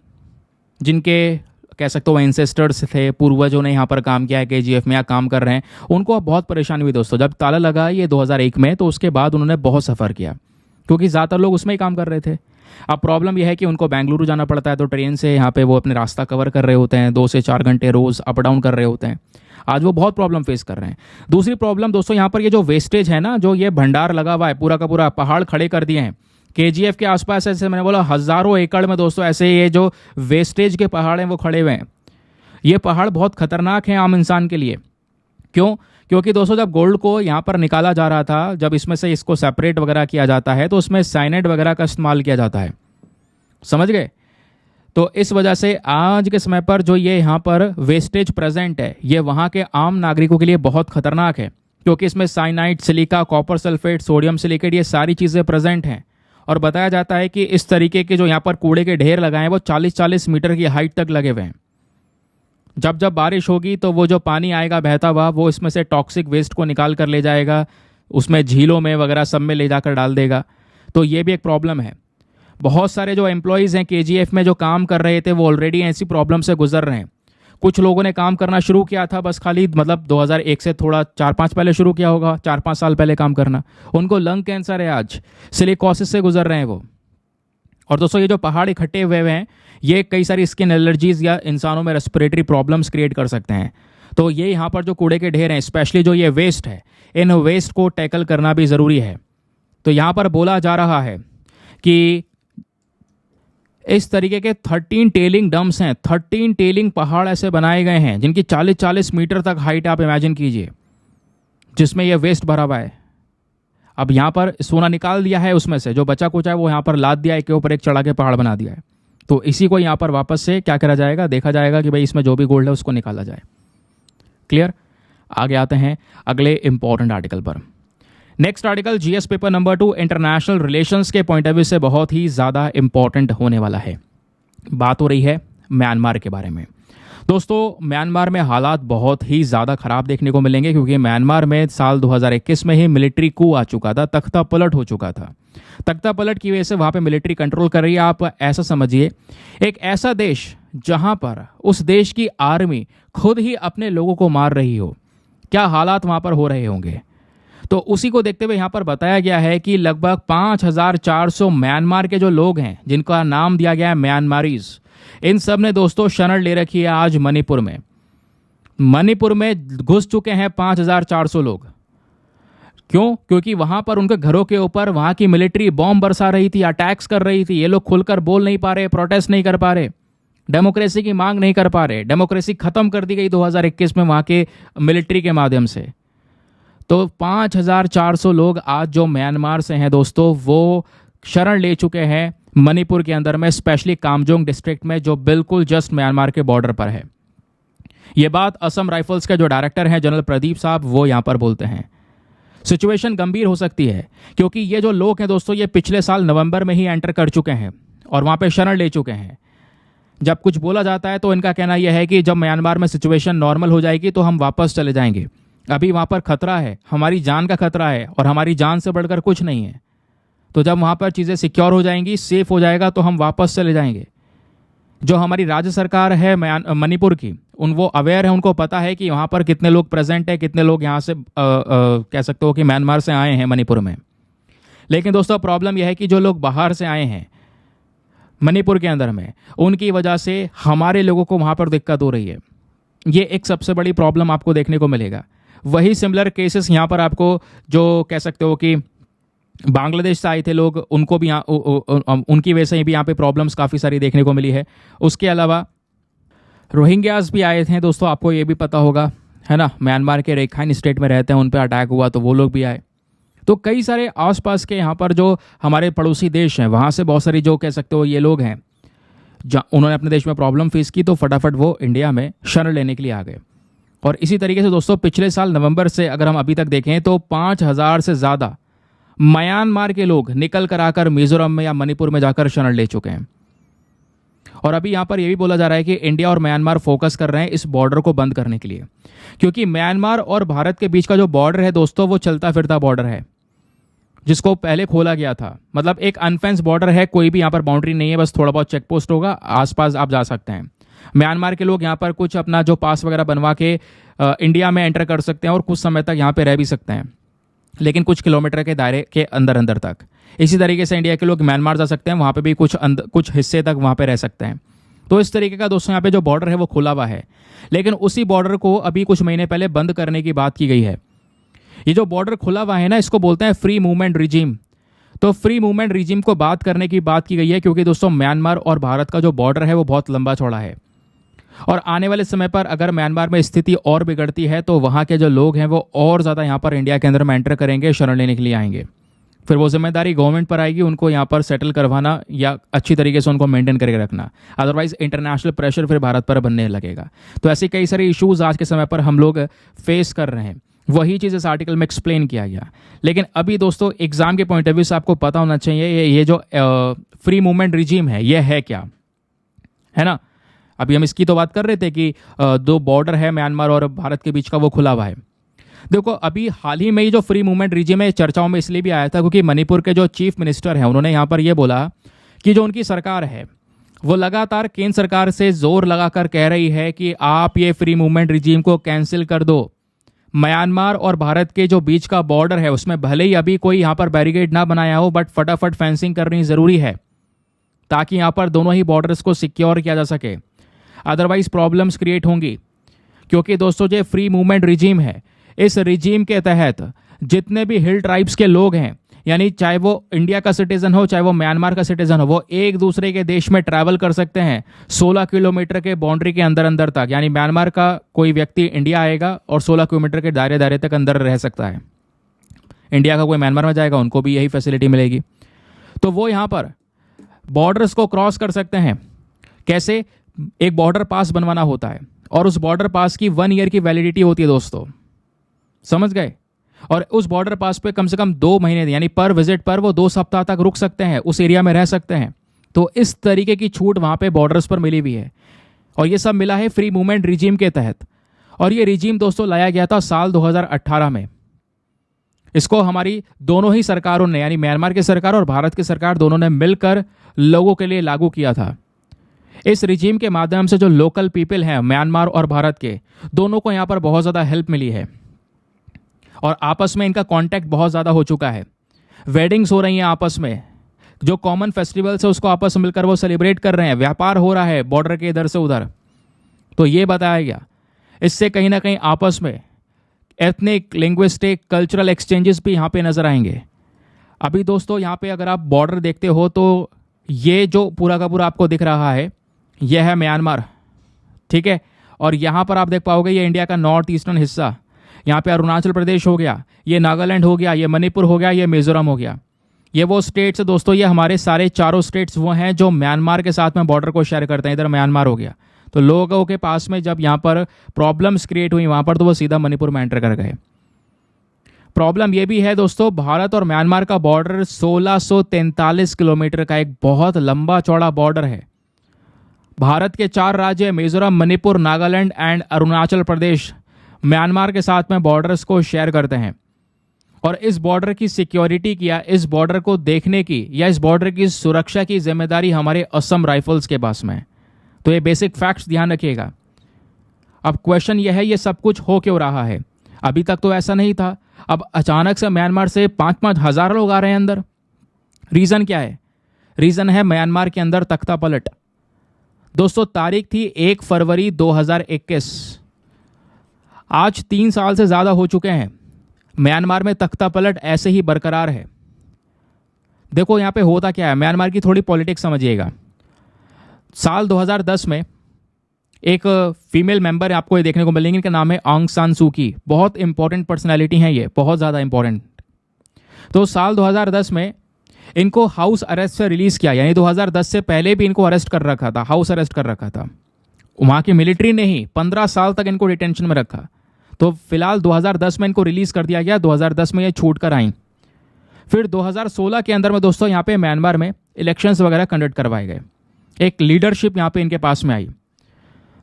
S1: जिनके कह सकते हो एंसेस्टर्स थे, पूर्वजों ने यहाँ पर काम किया है केजीएफ में या काम कर रहे हैं। उनको अब बहुत परेशानी हुई दोस्तों। जब ताला लगा ये 2001 में, तो उसके बाद उन्होंने बहुत सफ़र किया, क्योंकि ज़्यादातर लोग उसमें ही काम कर रहे थे। अब प्रॉब्लम यह है कि उनको बेंगलुरु जाना पड़ता है, तो ट्रेन से यहाँ पे वो अपने रास्ता कवर कर रहे होते हैं, 2 से 4 घंटे रोज़ अप डाउन कर रहे होते हैं। आज वो बहुत प्रॉब्लम फेस कर रहे हैं। दूसरी प्रॉब्लम दोस्तों, यहाँ पर ये जो वेस्टेज है ना, जो ये भंडार लगा हुआ है, पूरा का पूरा पहाड़ खड़े कर दिए हैं केजीएफ के आसपास। ऐसे मैंने बोला हज़ारों एकड़ में दोस्तों ऐसे ये जो वेस्टेज के पहाड़ हैं वो खड़े हुए हैं। ये पहाड़ बहुत खतरनाक हैं आम इंसान के लिए। क्यों? क्योंकि दोस्तों जब गोल्ड को यहाँ पर निकाला जा रहा था, जब इसमें से इसको सेपरेट वगैरह किया जाता है, तो उसमें साइनाइड वगैरह का इस्तेमाल किया जाता है। समझ गए? तो इस वजह से आज के समय पर जो ये यहाँ पर वेस्टेज प्रेजेंट है, ये वहाँ के आम नागरिकों के लिए बहुत खतरनाक है, क्योंकि इसमें cyanide, silica, copper sulphate, sodium silicate, ये सारी चीज़ें प्रेजेंट हैं। और बताया जाता है कि इस तरीके के जो यहाँ पर कूड़े के ढेर लगाए हैं वो 40-40 मीटर की हाइट तक लगे हुए हैं। जब जब बारिश होगी तो वो जो पानी आएगा बहता हुआ, वो इसमें से टॉक्सिक वेस्ट को निकाल कर ले जाएगा, उसमें झीलों में वगैरह सब में ले जाकर डाल देगा। तो ये भी एक प्रॉब्लम है। बहुत सारे जो एम्प्लॉयज़ हैं केजीएफ में जो काम कर रहे थे, वो ऑलरेडी ऐसी प्रॉब्लम से गुजर रहे हैं। कुछ लोगों ने काम करना शुरू किया था, बस खाली मतलब 2001 से थोड़ा 4-5 पहले शुरू किया होगा, 4-5 साल पहले काम करना। उनको लंग कैंसर है, आज सिलिकोसिस से गुजर रहे हैं वो। और दोस्तों ये जो पहाड़ इकट्ठे हुए हैं, ये कई सारी स्किन एलर्जीज या इंसानों में रेस्पिरेटरी प्रॉब्लम्स क्रिएट कर सकते हैं। तो ये यहाँ पर जो कूड़े के ढेर हैं, स्पेशली जो ये वेस्ट है, इन वेस्ट को टैकल करना भी ज़रूरी है। तो यहाँ पर बोला जा रहा है कि इस तरीके के 13 टेलिंग डम्स हैं, 13 टेलिंग पहाड़ ऐसे बनाए गए हैं जिनकी 40-40 मीटर तक हाइट आप इमेजिन कीजिए, जिसमें यह वेस्ट भरा हुआ है। अब यहाँ पर सोना निकाल दिया है, उसमें से जो बचा कुछ है वो यहाँ पर लाद दिया है, के ऊपर एक चढ़ा के पहाड़ बना दिया है। तो इसी को यहाँ पर वापस से क्या करा जाएगा, देखा जाएगा कि भाई इसमें जो भी गोल्ड है उसको निकाला जाए। क्लियर? आगे आते हैं अगले इंपॉर्टेंट आर्टिकल पर। Next article GS paper number 2 international relations के पॉइंट ऑफ व्यू से बहुत ही ज़्यादा इंपॉर्टेंट होने वाला है। बात हो रही है म्यांमार के बारे में। दोस्तों म्यांमार में हालात बहुत ही ज़्यादा ख़राब देखने को मिलेंगे, क्योंकि म्यांमार में साल 2021 में ही मिलिट्री कू आ चुका था, तख्ता पलट हो चुका था। तख्ता पलट की वजह से वहाँ पे मिलिट्री कंट्रोल कर रही है। आप ऐसा समझिए, एक ऐसा देश जहाँ पर उस देश की आर्मी खुद ही अपने लोगों को मार रही हो, क्या हालात वहाँ पर हो रहे होंगे। तो उसी को देखते हुए यहाँ पर बताया गया है कि लगभग 5,400 म्यांमार के जो लोग हैं, जिनका नाम दिया गया है म्यांमारीज, इन सब ने दोस्तों शरण ले रखी है आज मणिपुर में। मणिपुर में घुस चुके हैं 5,400 लोग। क्यों? क्योंकि वहां पर उनके घरों के ऊपर वहां की मिलिट्री बॉम्ब बरसा रही थी, अटैक्स कर रही थी। ये लोग खुलकर बोल नहीं पा रहे, प्रोटेस्ट नहीं कर पा रहे, डेमोक्रेसी की मांग नहीं कर पा रहे। डेमोक्रेसी खत्म कर दी गई 2021 में वहां के मिलिट्री के माध्यम से। तो 5,400 लोग आज जो म्यांमार से हैं दोस्तों, वो शरण ले चुके हैं मणिपुर के अंदर में, स्पेशली कामजोंग डिस्ट्रिक्ट में, जो बिल्कुल जस्ट म्यांमार के बॉर्डर पर है। ये बात असम राइफल्स के जो डायरेक्टर हैं जनरल प्रदीप साहब, वो यहां पर बोलते हैं। सिचुएशन गंभीर हो सकती है क्योंकि ये जो लोग हैं दोस्तों, ये पिछले साल नवंबर में ही एंटर कर चुके हैं और वहां पे शरण ले चुके हैं। जब कुछ बोला जाता है तो इनका कहना यह है कि जब म्यांमार में सिचुएशन नॉर्मल हो जाएगी तो हम वापस चले जाएंगे। अभी वहां पर खतरा है, हमारी जान का खतरा है और हमारी जान से बढ़कर कुछ नहीं है। तो जब वहां पर चीज़ें सिक्योर हो जाएंगी, सेफ हो जाएगा, तो हम वापस चले जाएंगे। जो हमारी राज्य सरकार है मणिपुर की, वो अवेयर है, उनको पता है कि वहाँ पर कितने लोग प्रेजेंट है, कितने लोग यहाँ से कह सकते हो कि म्यांमार से आए हैं मणिपुर में। लेकिन दोस्तों प्रॉब्लम यह है कि जो लोग बाहर से आए हैं मणिपुर के अंदर में, उनकी वजह से हमारे लोगों को वहाँ पर दिक्कत हो रही है। ये एक सबसे बड़ी प्रॉब्लम आपको देखने को मिलेगा। वही सिमिलर केसेस यहाँ पर आपको, जो कह सकते हो कि बांग्लादेश से आए थे लोग, उनको भी उनकी वजह से भी यहाँ पे प्रॉब्लम्स काफ़ी सारी देखने को मिली है। उसके अलावा रोहिंग्यास भी आए थे दोस्तों, आपको ये भी पता होगा, है ना, म्यांमार के रेखाइन स्टेट में रहते हैं, उन पर अटैक हुआ तो वो लोग भी आए। तो कई सारे आसपास के यहाँ पर जो हमारे पड़ोसी देश हैं, वहाँ से बहुत सारी जो कह सकते हो ये लोग हैं, उन्होंने अपने देश में प्रॉब्लम फेस की तो फटाफट वो इंडिया में शरण लेने के लिए आ गए। और इसी तरीके से दोस्तों पिछले साल नवंबर से अगर हम अभी तक देखें तो 5,000 से ज़्यादा म्यांमार के लोग निकल कर आकर मिजोरम में या मणिपुर में जाकर शरण ले चुके हैं। और अभी यहाँ पर यह भी बोला जा रहा है कि इंडिया और म्यांमार फोकस कर रहे हैं इस बॉर्डर को बंद करने के लिए, क्योंकि म्यांमार और भारत के बीच का जो बॉर्डर है दोस्तों, वो चलता फिरता बॉर्डर है, जिसको पहले खोला गया था। मतलब एक अनफेंस बॉर्डर है, कोई भी यहाँ पर बाउंड्री नहीं है, बस थोड़ा बहुत चेक पोस्ट होगा, आसपास आप जा सकते हैं। म्यांमार के लोग यहाँ पर कुछ अपना जो पास वगैरह बनवा के इंडिया में एंटर कर सकते हैं और कुछ समय तक यहाँ पे रह भी सकते हैं, लेकिन कुछ किलोमीटर के दायरे के अंदर अंदर तक। इसी तरीके से इंडिया के लोग म्यांमार जा सकते हैं, वहाँ पे भी कुछ हिस्से तक वहाँ पे रह सकते हैं। तो इस तरीके का दोस्तों यहाँ पे जो बॉर्डर है वो खुला हुआ है, लेकिन उसी बॉर्डर को अभी कुछ महीने पहले बंद करने की बात की गई है। ये जो बॉर्डर खुला हुआ है ना, इसको बोलते हैं फ्री मूवमेंट रिजीम। तो फ्री मूवमेंट रिजीम को बात करने की बात की गई है क्योंकि दोस्तों म्यांमार और भारत का जो बॉर्डर है वो बहुत लंबा चौड़ा है, और आने वाले समय पर अगर म्यांमार में स्थिति और बिगड़ती है तो वहाँ के जो लोग हैं वो और ज़्यादा यहाँ पर इंडिया के अंदर में एंटर करेंगे, शरण लेने के लिए आएंगे। फिर वो जिम्मेदारी गवर्नमेंट पर आएगी उनको यहाँ पर सेटल करवाना या अच्छी तरीके से उनको मेंटेन करके रखना। अदरवाइज इंटरनेशनल प्रेशर फिर भारत पर बनने लगेगा। तो ऐसे कई सारे इश्यूज आज के समय पर हम लोग फेस कर रहे हैं। वही चीज़ इस आर्टिकल में एक्सप्लेन किया गया। लेकिन अभी दोस्तों एग्जाम के पॉइंट ऑफ व्यू से आपको पता होना चाहिए ये जो फ्री मूवमेंट रिजीम है ये है क्या, है ना। अभी हम इसकी तो बात कर रहे थे कि दो बॉर्डर है म्यांमार और भारत के बीच का, वो खुला हुआ है। देखो अभी हाल ही में ही जो फ्री मूवमेंट रिजीम है चर्चाओं में इसलिए भी आया था क्योंकि मणिपुर के जो चीफ मिनिस्टर हैं उन्होंने यहाँ पर यह बोला कि जो उनकी सरकार है वो लगातार केंद्र सरकार से जोर लगाकर कह रही है कि आप ये फ्री मूवमेंट रिजीम को कैंसिल कर दो। म्यांमार और भारत के जो बीच का बॉर्डर है उसमें भले ही अभी कोई यहाँ पर बैरिकेड ना बनाया हो, बट फटाफट फेंसिंग करनी ज़रूरी है ताकि यहाँ पर दोनों ही बॉर्डर्स को सिक्योर किया जा सके। अदरवाइज प्रॉब्लम्स क्रिएट होंगी, क्योंकि दोस्तों जो फ्री मूवमेंट रिजीम है, इस रिजीम के तहत जितने भी हिल ट्राइब्स के लोग हैं, यानी चाहे वो इंडिया का सिटीजन हो चाहे वो म्यांमार का सिटीजन हो, वो एक दूसरे के देश में ट्रैवल कर सकते हैं 16 किलोमीटर के बाउंड्री के अंदर अंदर तक। यानी म्यांमार का कोई व्यक्ति इंडिया आएगा और 16 किलोमीटर के दायरे तक अंदर रह सकता है। इंडिया का कोई म्यांमार में जाएगा, उनको भी यही फैसिलिटी मिलेगी। तो वो यहाँ पर बॉर्डर्स को क्रॉस कर सकते हैं। कैसे? एक बॉर्डर पास बनवाना होता है और उस बॉर्डर पास की 1 ईयर की वैलिडिटी होती है दोस्तों, समझ गए। और उस बॉर्डर पास पे कम से कम 2 महीने यानी पर विजिट पर वो 2 सप्ताह तक रुक सकते हैं, उस एरिया में रह सकते हैं। तो इस तरीके की छूट वहां पे बॉर्डर्स पर मिली हुई है और ये सब मिला है फ्री मूवमेंट रिजीम के तहत। और ये रिजीम दोस्तों लाया गया था साल 2018 में। इसको हमारी दोनों ही सरकारों ने, यानी म्यांमार की सरकार और भारत की सरकार, दोनों ने मिलकर लोगों के लिए लागू किया था। इस रिजीम के माध्यम से जो लोकल पीपल हैं म्यांमार और भारत के, दोनों को यहाँ पर बहुत ज़्यादा हेल्प मिली है। और आपस में इनका कांटेक्ट बहुत ज़्यादा हो चुका है। वेडिंग्स हो रही हैं आपस में, जो कॉमन फेस्टिवल्स है उसको आपस में मिलकर वो सेलिब्रेट कर रहे हैं, व्यापार हो रहा है बॉर्डर के इधर से उधर। तो ये बताया गया, इससे कहीं ना कहीं आपस में एथनिक, लिंग्विस्टिक, कल्चरल एक्सचेंजेस भी यहाँ पे नजर आएंगे। अभी दोस्तों यहाँ पे अगर आप बॉर्डर देखते हो तो ये जो पूरा का पूरा आपको दिख रहा है यह है म्यांमार, ठीक है। और यहाँ पर आप देख पाओगे ये इंडिया का नॉर्थ ईस्टर्न हिस्सा, यहाँ पे अरुणाचल प्रदेश हो गया, ये नागालैंड हो गया, ये मणिपुर हो गया, ये मिजोरम हो गया। ये वो स्टेट्स है दोस्तों, ये हमारे सारे चारों स्टेट्स वो हैं जो म्यांमार के साथ में बॉर्डर को शेयर करते हैं। इधर म्यांमार हो गया, तो लोगों के पास में जब यहाँ पर प्रॉब्लम्स क्रिएट हुई वहाँ पर तो वो सीधा मणिपुर में एंटर कर गए। प्रॉब्लम ये भी है दोस्तों, भारत और म्यांमार का बॉर्डर 1643 किलोमीटर का एक बहुत लंबा चौड़ा बॉर्डर है। भारत के 4 राज्य मिजोरम, मणिपुर, नागालैंड एंड अरुणाचल प्रदेश म्यांमार के साथ में बॉर्डर्स को शेयर करते हैं। और इस बॉर्डर की सिक्योरिटी की या इस बॉर्डर को देखने की या इस बॉर्डर की सुरक्षा की जिम्मेदारी हमारे असम राइफल्स के पास में है। तो ये बेसिक फैक्ट्स ध्यान रखिएगा। अब क्वेश्चन यह है, ये सब कुछ हो क्यों रहा है? अभी तक तो ऐसा नहीं था, अब अचानक से म्यांमार से 5-5 हज़ार लोग आ रहे हैं अंदर। रीज़न क्या है? रीज़न है म्यांमार के अंदर तख्ता पलट। दोस्तों तारीख थी 1 फरवरी 2021, आज 3 साल से ज़्यादा हो चुके हैं। म्यांमार में तख्ता पलट ऐसे ही बरकरार है। देखो यहाँ पे होता क्या है, म्यांमार की थोड़ी पॉलिटिक्स समझिएगा। साल 2010 में एक फीमेल मेंबर आपको ये देखने को मिलेंगे, इनका नाम है आंग सान सू की। बहुत इंपॉर्टेंट पर्सनैलिटी हैं ये, बहुत ज़्यादा इंपॉर्टेंट। तो साल 2010 में इनको हाउस अरेस्ट से रिलीज़ किया, यानी 2010 से पहले भी इनको अरेस्ट कर रखा था, हाउस अरेस्ट कर रखा था। वहाँ की मिलिट्री ने ही 15 साल तक इनको डिटेंशन में रखा। तो फिलहाल 2010 में इनको रिलीज़ कर दिया गया, 2010 में ये छूट कर आई। फिर 2016 के अंदर में दोस्तों यहाँ पे म्यांमार में इलेक्शंस वगैरह कंडक्ट करवाए गए, एक लीडरशिप यहाँ पे इनके पास में आई।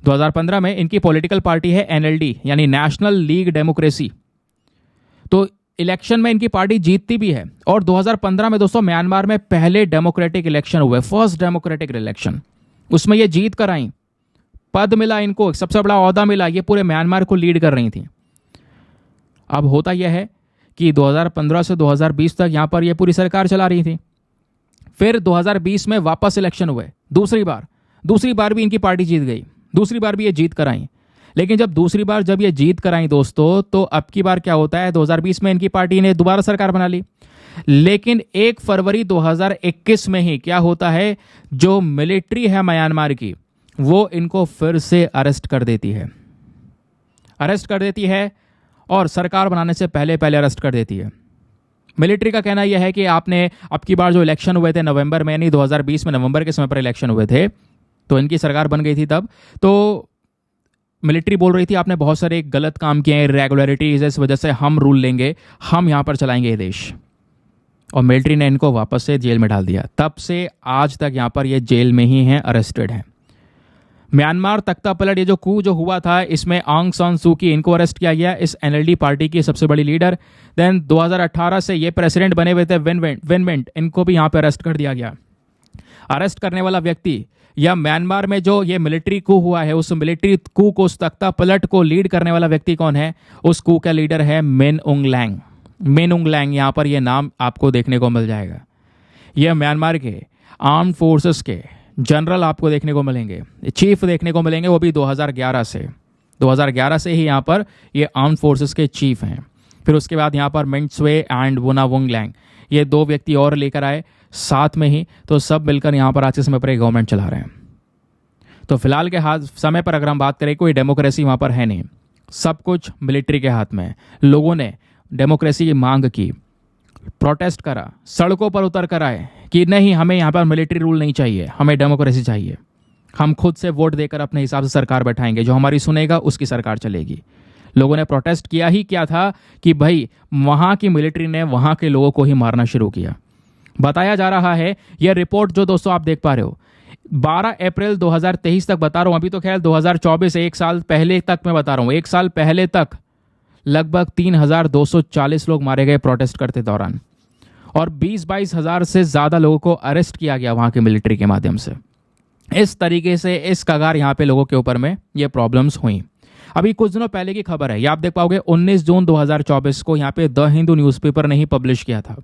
S1: 2015 में इनकी पॉलिटिकल पार्टी है NLD, यानी नेशनल लीग डेमोक्रेसी। तो इलेक्शन में इनकी पार्टी जीतती भी है। और 2015 में दोस्तों म्यांमार में पहले डेमोक्रेटिक इलेक्शन हुए, फर्स्ट डेमोक्रेटिक इलेक्शन, उसमें ये जीत कर आई। पद मिला इनको, सबसे बड़ा ओहदा मिला, ये पूरे म्यांमार को लीड कर रही थी। अब होता यह है कि 2015 से 2020 तक यहाँ पर ये पूरी सरकार चला रही थी। फिर 2020 में वापस इलेक्शन हुए, दूसरी बार भी इनकी पार्टी जीत गई, दूसरी बार भी ये जीत कर आई। लेकिन जब दूसरी बार जब ये जीत कर आई दोस्तों, तो अब की बार क्या होता है, 2020 में इनकी पार्टी ने दोबारा सरकार बना ली। लेकिन 1 फरवरी 2021 में ही क्या होता है, जो मिलिट्री है म्यांमार की वो इनको फिर से अरेस्ट कर देती है और सरकार बनाने से पहले अरेस्ट कर देती है। मिलिट्री का कहना यह है कि आपने अब की बार जो इलेक्शन हुए थे नवंबर में, यानी 2020 में नवंबर के समय पर इलेक्शन हुए थे, तो इनकी सरकार बन गई थी तब। तो मिलिट्री बोल रही थी आपने बहुत सारे गलत काम किए हैं, इरेगुलरिटीज, इस वजह से हम रूल लेंगे, हम यहाँ पर चलाएंगे ये देश। और मिलिट्री ने इनको वापस से जेल में डाल दिया। तब से आज तक यहाँ पर ये जेल में ही हैं, अरेस्टेड हैं। म्यांमार तख्ता पलट, ये जो कू जो हुआ था, इसमें आंग सान सू की इनको अरेस्ट किया गया, इस NLD पार्टी की सबसे बड़ी लीडर। देन 2018 से ये प्रेसिडेंट बने हुए थे विन मिंट, इनको भी यहाँ पे अरेस्ट कर दिया गया। अरेस्ट करने वाला व्यक्ति या म्यांमार में जो ये मिलिट्री कू हुआ है, उस मिलिट्री कू को, उस तख्ता पलट को लीड करने वाला व्यक्ति कौन है? उस कू का लीडर है मिन उंग लैंग। यहाँ पर ये नाम आपको देखने को मिल जाएगा। यह म्यांमार के आर्म्ड फोर्सेस के जनरल आपको देखने को मिलेंगे, चीफ देखने को मिलेंगे, वो भी 2011 से ही यहाँ पर ये आर्म्ड फोर्सेस के चीफ हैं। फिर उसके बाद यहाँ पर मिंट स्वे एंड वुना वुंग लैंग, ये 2 व्यक्ति और लेकर आए साथ में ही। तो सब मिलकर यहाँ पर आज के समय पर एक गवर्नमेंट चला रहे हैं। तो फिलहाल के समय पर अगर हम बात करें, कोई डेमोक्रेसी वहाँ पर है नहीं, सब कुछ मिलिट्री के हाथ में है। लोगों ने डेमोक्रेसी की मांग की, प्रोटेस्ट करा, सड़कों पर उतर कर आए कि नहीं, हमें यहाँ पर मिलिट्री रूल नहीं चाहिए, हमें डेमोक्रेसी चाहिए, हम खुद से वोट देकर अपने हिसाब से सरकार बैठाएंगे, जो हमारी सुनेगा उसकी सरकार चलेगी। लोगों ने प्रोटेस्ट किया ही क्या था कि भाई वहाँ की मिलिट्री ने वहाँ के लोगों को ही मारना शुरू किया। बताया जा रहा है, यह रिपोर्ट जो दोस्तों आप देख पा रहे हो, 12 अप्रैल 2023 तक बता रहा हूँ, अभी तो खैर 2024 एक साल पहले तक मैं बता रहा हूँ, 1 साल पहले तक लगभग 3240 लोग मारे गए प्रोटेस्ट करते दौरान, और 20-22 हज़ार से ज़्यादा लोगों को अरेस्ट किया गया वहाँ के मिलिट्री के माध्यम से। इस तरीके से इस कगार यहाँ पे लोगों के ऊपर में ये प्रॉब्लम्स हुई। अभी कुछ दिनों पहले की खबर है, ये आप देख पाओगे 19 जून 2024 को यहाँ पे द हिंदू न्यूज़पेपर ने ही पब्लिश किया था।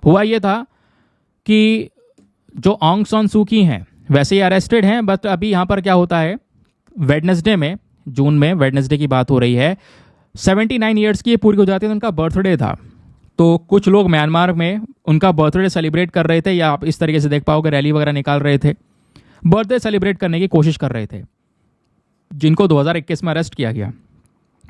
S1: हुआ ये था कि जो ऑंग सान सू की हैं वैसे ही अरेस्टेड हैं, बट अभी यहाँ पर क्या होता है, वेडनेसडे में, जून में वेडनेसडे की बात हो रही है, 79 ईयर्स की ये पूरी हो जाती है, तो उनका बर्थडे था। तो कुछ लोग म्यांमार में उनका बर्थडे सेलिब्रेट कर रहे थे, या आप इस तरीके से देख पाओगे रैली वगैरह निकाल रहे थे, बर्थडे सेलिब्रेट करने की कोशिश कर रहे थे, जिनको 2021 में अरेस्ट किया गया।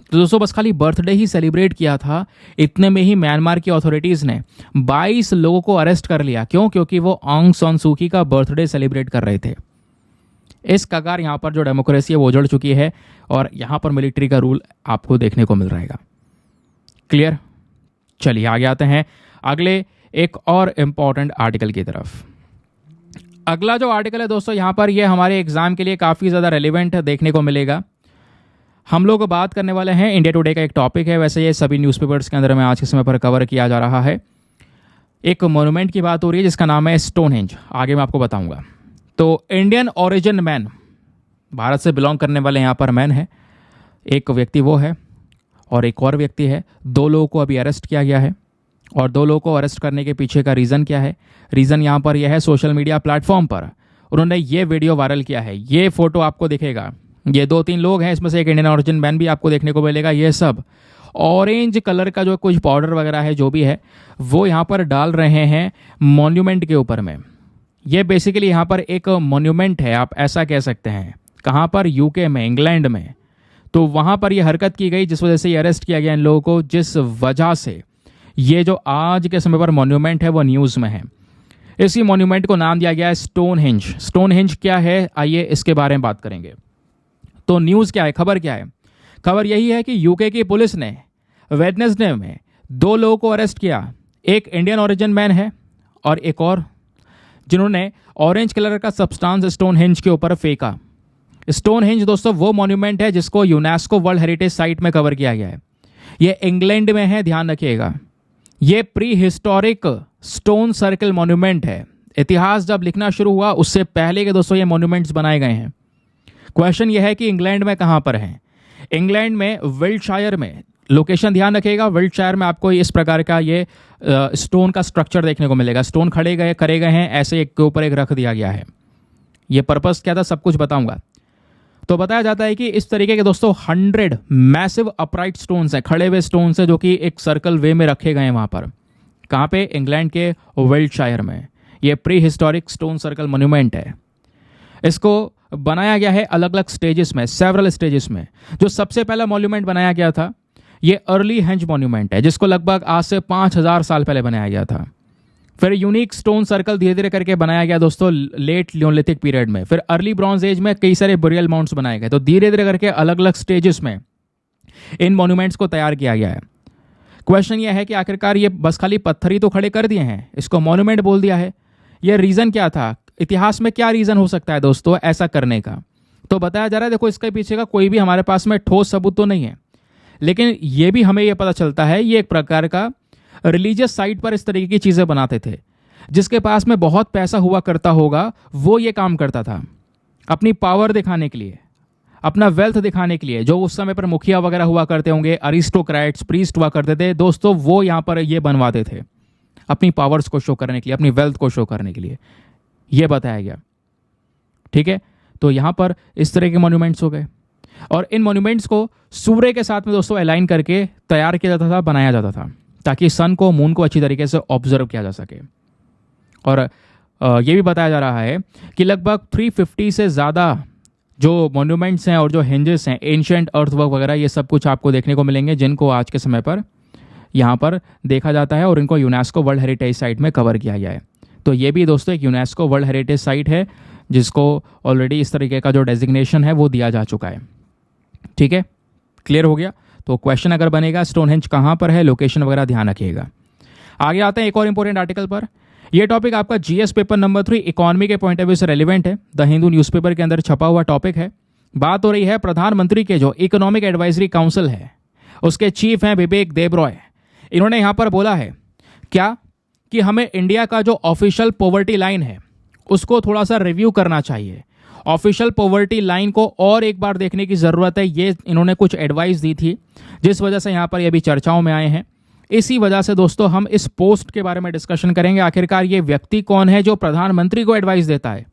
S1: तो दोस्तों बस खाली बर्थडे ही सेलिब्रेट किया था, इतने में ही म्यांमार की अथॉरिटीज़ ने 22 लोगों को अरेस्ट कर लिया। क्यों? क्योंकि वो ऑंग सान सू की का बर्थडे सेलिब्रेट कर रहे थे। इस कगार यहाँ पर जो डेमोक्रेसी है वो उजड़ चुकी है, और यहाँ पर मिलिट्री का रूल आपको देखने को मिल रहेगा। क्लियर? चलिए आगे आते हैं अगले एक और इम्पॉर्टेंट आर्टिकल की तरफ। अगला जो आर्टिकल है दोस्तों, यहाँ पर ये हमारे एग्जाम के लिए काफ़ी ज़्यादा रेलिवेंट देखने को मिलेगा। हम लोग बात करने वाले हैं इंडिया टुडे का एक टॉपिक है, वैसे ये सभी न्यूज़पेपर्स के अंदर में आज के समय पर कवर किया जा रहा है। एक मोन्यूमेंट की बात हो रही है जिसका नाम है स्टोनहेंज, आगे मैं आपको बताऊंगा। तो इंडियन ओरिजिन मैन, भारत से बिलोंग करने वाले यहाँ पर मैन है, एक व्यक्ति वो है और एक और व्यक्ति है। 2 लोगों को अभी अरेस्ट किया गया है, और 2 लोगों को अरेस्ट करने के पीछे का रीज़न क्या है? रीज़न यहाँ पर यह है, सोशल मीडिया प्लेटफॉर्म पर उन्होंने ये वीडियो वायरल किया है। ये फोटो आपको दिखेगा, ये 2-3 लोग हैं, इसमें से एक इंडियन ओरिजिन मैन भी आपको देखने को मिलेगा। ये सब ऑरेंज कलर का जो कुछ पाउडर वगैरह है जो भी है वो यहाँ पर डाल रहे हैं मॉन्यूमेंट के ऊपर में। ये बेसिकली यहाँ पर एक मॉन्यूमेंट है, आप ऐसा कह सकते हैं। कहाँ पर? यूके में, इंग्लैंड में। तो वहाँ पर ये हरकत की गई जिस वजह से ये अरेस्ट किया गया इन लोगों को, जिस वजह से ये जो आज के समय पर मॉन्यूमेंट है वो न्यूज़ में है। इसी मॉन्यूमेंट को नाम दिया गया है स्टोनहेंज। स्टोनहेंज क्या है, आइए इसके बारे में बात करेंगे। तो न्यूज़ क्या है, खबर क्या है? खबर यही है कि यूके की पुलिस ने वेडनेसडे में 2 लोगों को अरेस्ट किया। एक इंडियन ओरिजिन मैन है और एक और, जिन्होंने ऑरेंज कलर का सब्सटेंस स्टोनहेंज के ऊपर फेंका। स्टोनहेंज दोस्तों वो मॉन्यूमेंट है जिसको यूनेस्को वर्ल्ड हेरिटेज साइट में कवर किया गया है। ये इंग्लैंड में है, ध्यान रखिएगा। ये pre historic stone circle monument है। इतिहास जब लिखना शुरू हुआ उससे पहले के दोस्तों ये मॉन्यूमेंट्स बनाए गए हैं। क्वेश्चन ये है कि इंग्लैंड में कहाँ पर है? इंग्लैंड में विल्टशायर में। लोकेशन ध्यान रखिएगा, विल्टशायर में आपको इस प्रकार का ये स्टोन का स्ट्रक्चर देखने को मिलेगा। स्टोन करे गए हैं, ऐसे एक के ऊपर एक रख दिया गया है। ये पर्पस क्या था सब कुछ बताऊंगा। तो बताया जाता है कि इस तरीके के दोस्तों 100 मैसिव अपराइट स्टोन्स हैं, खड़े हुए स्टोन्स हैं, जो कि एक सर्कल वे में रखे गए हैं वहाँ पर। कहाँ पे? इंग्लैंड के विल्टशायर में। ये pre historic stone circle monument है। इसको बनाया गया है अलग अलग स्टेजेस में, सेवरल स्टेजेस में। जो सबसे पहला मॉन्यूमेंट बनाया गया था ये अर्ली हेंज मॉन्यूमेंट है, जिसको लगभग आज से 5000 साल पहले बनाया गया था। फिर यूनिक स्टोन सर्कल धीरे धीरे करके बनाया गया दोस्तों लेट लियोलिथिक पीरियड में। फिर अर्ली ब्रॉन्ज एज में कई सारे बुरियल माउंट्स बनाए गए। तो धीरे धीरे करके अलग अलग स्टेजेस में इन मॉन्यूमेंट्स को तैयार किया गया है। क्वेश्चन यह है कि आखिरकार ये बस खाली पत्थर ही तो खड़े कर दिए हैं, इसको मॉन्यूमेंट बोल दिया है, ये रीज़न क्या था? इतिहास में क्या रीज़न हो सकता है दोस्तों ऐसा करने का? तो बताया जा रहा है, देखो इसके पीछे का कोई भी हमारे पास में ठोस सबूत तो नहीं है, लेकिन ये भी हमें ये पता चलता है ये एक प्रकार का रिलीजियस साइट पर इस तरीके की चीज़ें बनाते थे। जिसके पास में बहुत पैसा हुआ करता होगा वो ये काम करता था अपनी पावर दिखाने के लिए, अपना वेल्थ दिखाने के लिए। जो उस समय पर मुखिया वगैरह हुआ करते होंगे, अरिस्टोक्रेट्स, प्रीस्ट हुआ करते थे दोस्तों, वो यहाँ पर ये बनवाते थे अपनी पावर्स को शो करने के लिए, अपनी वेल्थ को शो करने के लिए। ये बताया गया, ठीक है। तो यहाँ पर इस तरह के मॉन्यूमेंट्स हो गए, और इन मॉन्यूमेंट्स को सूर्य के साथ में दोस्तों अलाइन करके तैयार किया जाता था, बनाया जाता था, ताकि सन को, मून को अच्छी तरीके से ऑब्जर्व किया जा सके। और ये भी बताया जा रहा है कि लगभग 350 से ज़्यादा जो मॉन्यूमेंट्स हैं और जो हिंजेस हैं, एंशिएंट अर्थवर्क वगैरह, ये सब कुछ आपको देखने को मिलेंगे, जिनको आज के समय पर यहाँ पर देखा जाता है और इनको यूनेस्को वर्ल्ड हेरिटेज साइट में कवर किया गया है। तो ये भी दोस्तों एक यूनेस्को वर्ल्ड हेरिटेज साइट है, जिसको ऑलरेडी इस तरीके का जो डेजिग्नेशन है वो दिया जा चुका है। ठीक है, क्लियर हो गया। तो क्वेश्चन अगर बनेगा स्टोनहेंज कहाँ पर है, लोकेशन वगैरह ध्यान रखिएगा। आगे आते हैं एक और इंपॉर्टेंट आर्टिकल पर। यह टॉपिक आपका जीएस पेपर नंबर 3 इकोनॉमी के पॉइंट ऑफ व्यू से रेलिवेंट है। द हिंदू न्यूज़पेपर के अंदर छपा हुआ टॉपिक है। बात हो रही है प्रधानमंत्री के जो इकोनॉमिक एडवाइजरी काउंसिल है उसके चीफ हैं बिबेक देबरॉय। इन्होंने यहाँ पर बोला है क्या कि हमें इंडिया का जो ऑफिशियल पॉवर्टी लाइन है उसको थोड़ा सा रिव्यू करना चाहिए ऑफिशियल पॉवर्टी लाइन को और एक बार देखने की ज़रूरत है। ये इन्होंने कुछ एडवाइस दी थी जिस वजह से यहाँ पर ये भी चर्चाओं में आए हैं। इसी वजह से दोस्तों हम इस पोस्ट के बारे में डिस्कशन करेंगे। आखिरकार ये व्यक्ति कौन है जो प्रधानमंत्री को एडवाइस देता है।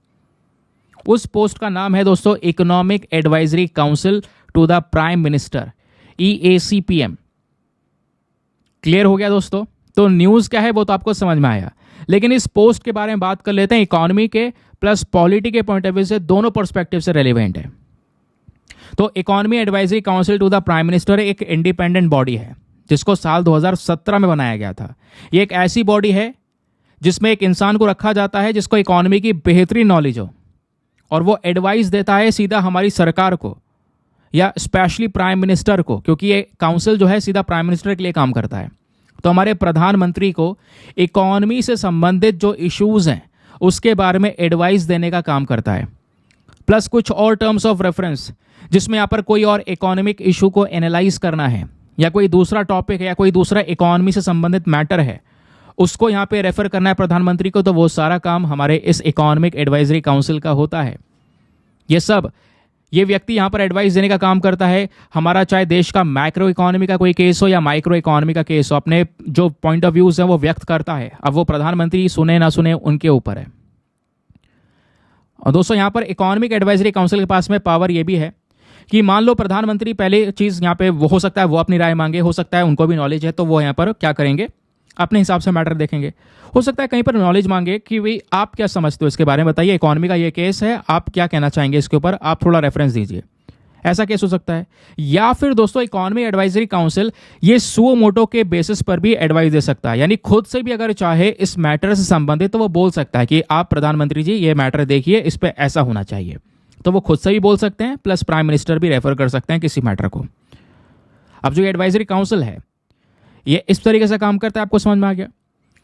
S1: उस पोस्ट का नाम है दोस्तों economic advisory council to the prime minister, EACPM। Clear हो गया दोस्तों? तो न्यूज़ क्या है वो तो आपको समझ में आया, लेकिन इस पोस्ट के बारे में बात कर लेते हैं। इकोनॉमी के प्लस पॉलिटी के पॉइंट ऑफ व्यू से दोनों पर्सपेक्टिव से रेलिवेंट है। तो economy advisory council to the prime minister एक इंडिपेंडेंट बॉडी है जिसको साल 2017 में बनाया गया था। ये एक ऐसी बॉडी है जिसमें एक इंसान को रखा जाता है जिसको इकोनॉमी की बेहतरीन नॉलेज हो, और वो एडवाइस देता है सीधा हमारी सरकार को या स्पेशली प्राइम मिनिस्टर को, क्योंकि ये काउंसिल जो है सीधा प्राइम मिनिस्टर के लिए काम करता है। तो हमारे प्रधानमंत्री को इकोनॉमी से संबंधित जो इश्यूज हैं उसके बारे में एडवाइस देने का काम करता है, प्लस कुछ और टर्म्स ऑफ रेफरेंस जिसमें यहाँ पर कोई और इकोनॉमिक इशू को एनालाइज करना है या कोई दूसरा टॉपिक है या कोई दूसरा इकोनॉमी से संबंधित मैटर है उसको यहाँ पे रेफर करना है प्रधानमंत्री को, तो वो सारा काम हमारे इस इकोनॉमिक एडवाइजरी काउंसिल का होता है। ये व्यक्ति यहाँ पर एडवाइस देने का काम करता है। हमारा चाहे देश का मैक्रो इकोनॉमी का कोई केस हो या माइक्रो इकोनॉमी का केस हो, अपने जो पॉइंट ऑफ व्यूज हैं वो व्यक्त करता है। अब वो प्रधानमंत्री सुने ना सुने उनके ऊपर है। और दोस्तों यहाँ पर इकोनॉमिक एडवाइजरी काउंसिल के पास में पावर ये भी है कि मान लो प्रधानमंत्री पहले चीज़ यहाँ पे वो हो सकता है वो अपनी राय मांगे, हो सकता है उनको भी नॉलेज है तो वो यहाँ पर क्या करेंगे अपने हिसाब से मैटर देखेंगे। हो सकता है कहीं पर नॉलेज मांगे कि भाई आप क्या समझते हो इसके बारे में, बताइए इकोनॉमी का ये केस है, आप क्या कहना चाहेंगे इसके ऊपर, आप थोड़ा रेफरेंस दीजिए। ऐसा केस हो सकता है। या फिर दोस्तों इकोनॉमी एडवाइजरी काउंसिल ये सुओ मोटो के बेसिस पर भी एडवाइस दे सकता है, यानी खुद से भी अगर चाहे इस मैटर से संबंधित तो वो बोल सकता है कि आप प्रधानमंत्री जी ये मैटर देखिए, इस पर ऐसा होना चाहिए। तो वो खुद से भी बोल सकते हैं, प्लस प्राइम मिनिस्टर भी रेफर कर सकते हैं किसी मैटर को। अब जो एडवाइजरी काउंसिल है ये इस तरीके से काम करता है, आपको समझ में आ गया।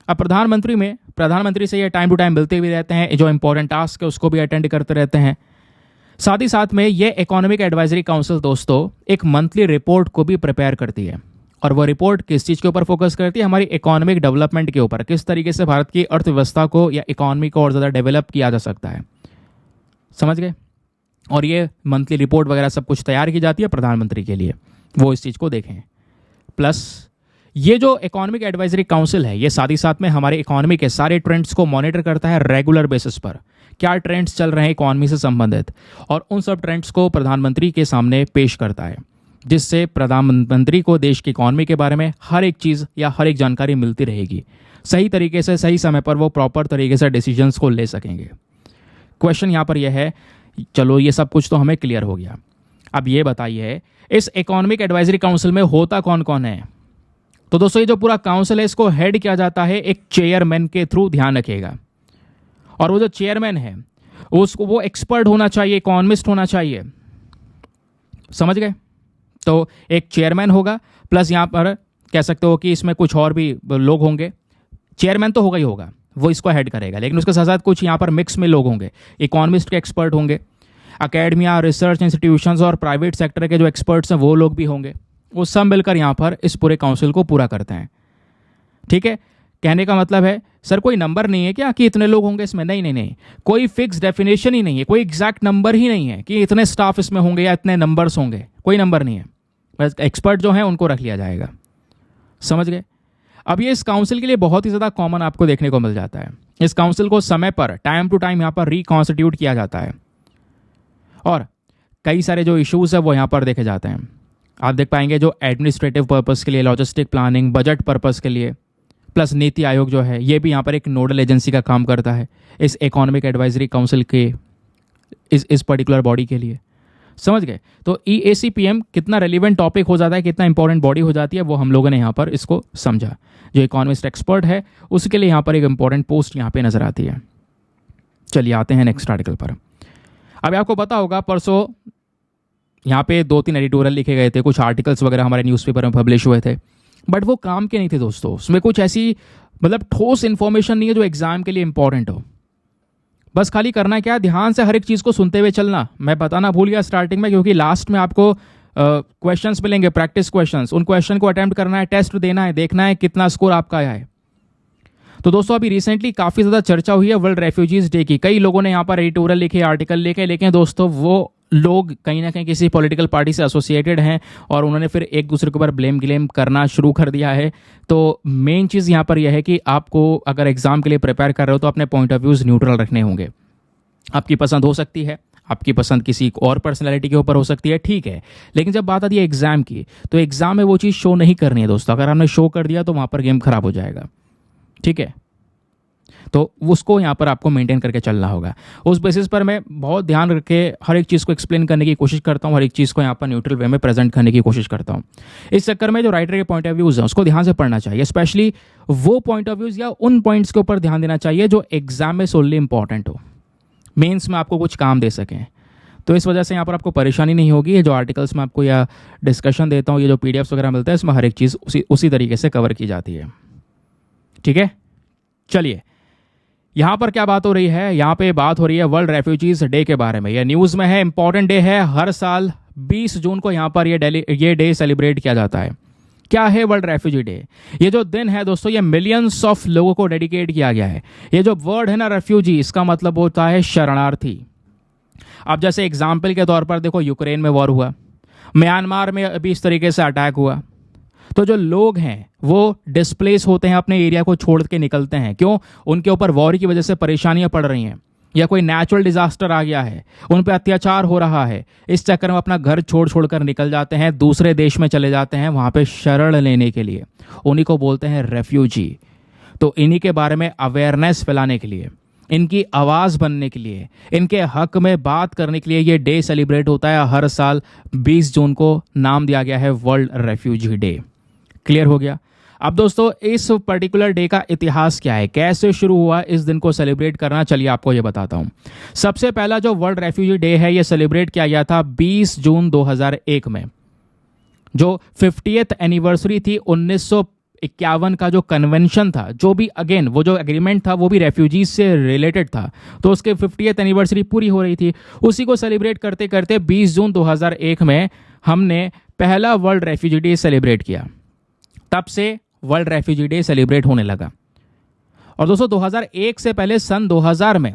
S1: अब प्रधानमंत्री से ये टाइम टू टाइम मिलते भी रहते हैं, जो इंपॉर्टेंट टास्क है उसको भी अटेंड करते रहते हैं। साथ ही साथ में ये इकोनॉमिक एडवाइजरी काउंसिल दोस्तों एक मंथली रिपोर्ट को भी प्रिपेयर करती है, और वो रिपोर्ट किस चीज़ के ऊपर फोकस करती है, हमारी इकोनॉमिक डेवलपमेंट के ऊपर, किस तरीके से भारत की अर्थव्यवस्था को या इकोनॉमी को और ज़्यादा डेवलप किया जा सकता है। समझ गए? और ये मंथली रिपोर्ट वगैरह सब कुछ तैयार की जाती है प्रधानमंत्री के लिए, वो इस चीज़ को देखें। प्लस ये जो इकोनॉमिक एडवाइजरी काउंसिल है ये साथ ही साथ में हमारे इकोनॉमी के सारे ट्रेंड्स को मॉनिटर करता है रेगुलर बेसिस पर, क्या ट्रेंड्स चल रहे हैं इकोनॉमी से संबंधित, और उन सब ट्रेंड्स को प्रधानमंत्री के सामने पेश करता है, जिससे प्रधानमंत्री को देश की इकोनॉमी के बारे में हर एक चीज़ या हर एक जानकारी मिलती रहेगी। सही तरीके से सही समय पर वो प्रॉपर तरीके से डिसीजंस को ले सकेंगे। क्वेश्चन यहाँ पर यह है, चलो ये सब कुछ तो हमें क्लियर हो गया, अब ये बताइए इस इकोनॉमिक एडवाइजरी काउंसिल में होता कौन कौन है। तो दोस्तों ये जो पूरा काउंसिल है इसको हेड किया जाता है एक चेयरमैन के थ्रू, ध्यान रखिएगा। और वो जो चेयरमैन है उसको वो एक्सपर्ट होना चाहिए, इकोनॉमिस्ट होना चाहिए। समझ गए? तो एक चेयरमैन होगा, प्लस यहाँ पर कह सकते हो कि इसमें कुछ और भी लोग होंगे। चेयरमैन तो होगा ही होगा, वो इसको हेड करेगा, लेकिन उसके साथ साथ कुछ यहाँ पर मिक्स में लोग होंगे, इकोनॉमिस्ट के एक्सपर्ट होंगे, अकेडमिया, रिसर्च इंस्टीट्यूशंस और प्राइवेट सेक्टर के जो एक्सपर्ट्स हैं वो लोग भी होंगे। वो सब मिलकर यहाँ पर इस पूरे काउंसिल को पूरा करते हैं। ठीक है? कहने का मतलब है सर कोई नंबर नहीं है क्या कि इतने लोग होंगे इसमें? नहीं, कोई फिक्स डेफिनेशन ही नहीं है, कोई एग्जैक्ट नंबर ही नहीं है कि इतने स्टाफ इसमें होंगे या इतने नंबर्स होंगे, कोई नंबर नहीं है। बस एक्सपर्ट जो हैं उनको रख लिया जाएगा। समझ गए? अब ये इस काउंसिल के लिए बहुत ही ज़्यादा कॉमन आपको देखने को मिल जाता है। इस काउंसिल को समय पर टाइम टू टाइम यहाँ पर रिकॉन्स्टिट्यूट किया जाता है, और कई सारे जो इश्यूज़ है वो यहाँ पर देखे जाते हैं। आप देख पाएंगे जो एडमिनिस्ट्रेटिव पर्पस के लिए, लॉजिस्टिक प्लानिंग, बजट पर्पस के लिए, प्लस नीति आयोग जो है ये भी यहाँ पर एक नोडल एजेंसी का काम करता है इस इकोनॉमिक एडवाइजरी काउंसिल के इस पर्टिकुलर बॉडी के लिए। समझ गए? तो EACPM कितना रेलिवेंट टॉपिक हो जाता है, कितना इंपॉर्टेंट बॉडी हो जाती है, वो हम लोगों ने यहाँ पर इसको समझा। जो इकोनॉमिस्ट एक्सपर्ट है उसके लिए यहाँ पर एक इंपॉर्टेंट पोस्ट यहाँ पे नजर आती है। चलिए आते हैं नेक्स्ट आर्टिकल पर। अब आपको पता होगा परसों यहाँ पे 2-3 एडिटोरियल लिखे गए थे, कुछ आर्टिकल्स वगैरह हमारे न्यूज़पेपर में पब्लिश हुए थे, बट वो काम के नहीं थे दोस्तों। उसमें कुछ ऐसी मतलब ठोस इन्फॉर्मेशन नहीं है जो एग्जाम के लिए इंपॉर्टेंट हो। बस खाली करना क्या, ध्यान से हर एक चीज़ को सुनते हुए चलना। मैं बताना भूल गया स्टार्टिंग में, क्योंकि लास्ट में आपको क्वेश्चंस मिलेंगे, प्रैक्टिस क्वेश्चंस, उन क्वेश्चन को अटेम्प्ट करना है, टेस्ट देना है, देखना है कितना स्कोर आपका आया है। तो दोस्तों अभी रिसेंटली काफ़ी ज़्यादा चर्चा हुई है वर्ल्ड रेफ्यूजीज़ डे की। कई लोगों ने यहाँ पर एडिटोरियल लिखे, आर्टिकल लिखे, लेकिन दोस्तों वो लोग कहीं ना कहीं किसी पॉलिटिकल पार्टी से एसोसिएटेड हैं और उन्होंने फिर एक दूसरे के ऊपर ब्लेम ग्लेम करना शुरू कर दिया है। तो मेन चीज़ यहाँ पर यह है कि आपको अगर एग्ज़ाम के लिए प्रिपेयर कर रहे हो तो अपने पॉइंट ऑफ व्यूज़ न्यूट्रल रखने होंगे। आपकी पसंद हो सकती है, आपकी पसंद किसी और पर्सनैलिटी के ऊपर हो सकती है, ठीक है, लेकिन जब बात आती है एग्ज़ाम की तो एग्ज़ाम में वो चीज़ शो नहीं करनी है दोस्तों। अगर हमने शो कर दिया तो वहाँ पर गेम खराब हो जाएगा, ठीक है। तो उसको यहाँ पर आपको मेंटेन करके चलना होगा। उस बेसिस पर मैं बहुत ध्यान रख के हर एक चीज़ को एक्सप्लेन करने की कोशिश करता हूँ, हर एक चीज़ को यहाँ पर न्यूट्रल वे में प्रेजेंट करने की कोशिश करता हूँ। इस चक्कर में जो राइटर के पॉइंट ऑफ व्यूज़ हैं उसको ध्यान से पढ़ना चाहिए, स्पेशली वो पॉइंट ऑफ व्यूज़ या उन पॉइंट्स के ऊपर ध्यान देना चाहिए जो एग्जाम में सोनली इंपॉर्टेंट हो, मेंस में आपको कुछ काम दे सकें। तो इस वजह से यहाँ पर आपको परेशानी नहीं होगी। ये जो आर्टिकल्स में आपको या डिस्कशन देता हूँ, ये जो पीडीएफ्स वगैरह मिलता है, इसमें हर एक चीज़ उसी तरीके से कवर की जाती है, ठीक है। चलिए यहाँ पर क्या बात हो रही है, यहाँ पे बात हो रही है वर्ल्ड रेफ्यूजीज डे के बारे में। यह न्यूज़ में है, इंपॉर्टेंट डे है। हर साल 20 जून को यहाँ पर ये डे सेलिब्रेट किया जाता है। क्या है वर्ल्ड रेफ्यूजी डे? ये जो दिन है दोस्तों, ये मिलियंस ऑफ लोगों को डेडिकेट किया गया है। ये जो वर्ड है ना रेफ्यूजी, इसका मतलब होता है शरणार्थी। अब जैसे एग्जाम्पल के तौर पर देखो, यूक्रेन में वॉर हुआ, म्यांमार में अभी इस तरीके से अटैक हुआ, तो जो लोग हैं वो डिस्प्लेस होते हैं, अपने एरिया को छोड़ के निकलते हैं। क्यों? उनके ऊपर वॉर की वजह से परेशानियां पड़ रही हैं, या कोई नेचुरल डिजास्टर आ गया है, उन पर अत्याचार हो रहा है। इस चक्कर में अपना घर छोड़ कर निकल जाते हैं, दूसरे देश में चले जाते हैं वहाँ पे शरण लेने के लिए। उन्हीं को बोलते हैं रेफ्यूजी। तो इन्हीं के बारे में अवेयरनेस फैलाने के लिए, इनकी आवाज़ बनने के लिए, इनके हक में बात करने के लिए ये डे सेलिब्रेट होता है। हर साल 20 जून को नाम दिया गया है वर्ल्ड रेफ्यूजी डे। क्लियर हो गया? अब दोस्तों इस पर्टिकुलर डे का इतिहास क्या है, कैसे शुरू हुआ इस दिन को सेलिब्रेट करना, चलिए आपको ये बताता हूं। सबसे पहला जो वर्ल्ड रेफ्यूजी डे है ये सेलिब्रेट किया गया था 20 जून 2001 में। जो 50th एनिवर्सरी थी 1951 का जो कन्वेंशन था, जो भी अगेन वो जो एग्रीमेंट था वो भी रेफ्यूजीज से रिलेटेड था, तो उसके 50th एनिवर्सरी पूरी हो रही थी। उसी को सेलिब्रेट करते करते 20 जून 2001 में हमने पहला वर्ल्ड रेफ्यूजी डे सेलिब्रेट किया। तब से वर्ल्ड रेफ्यूजी डे सेलिब्रेट होने लगा। और दोस्तों 2001 से पहले सन 2000 में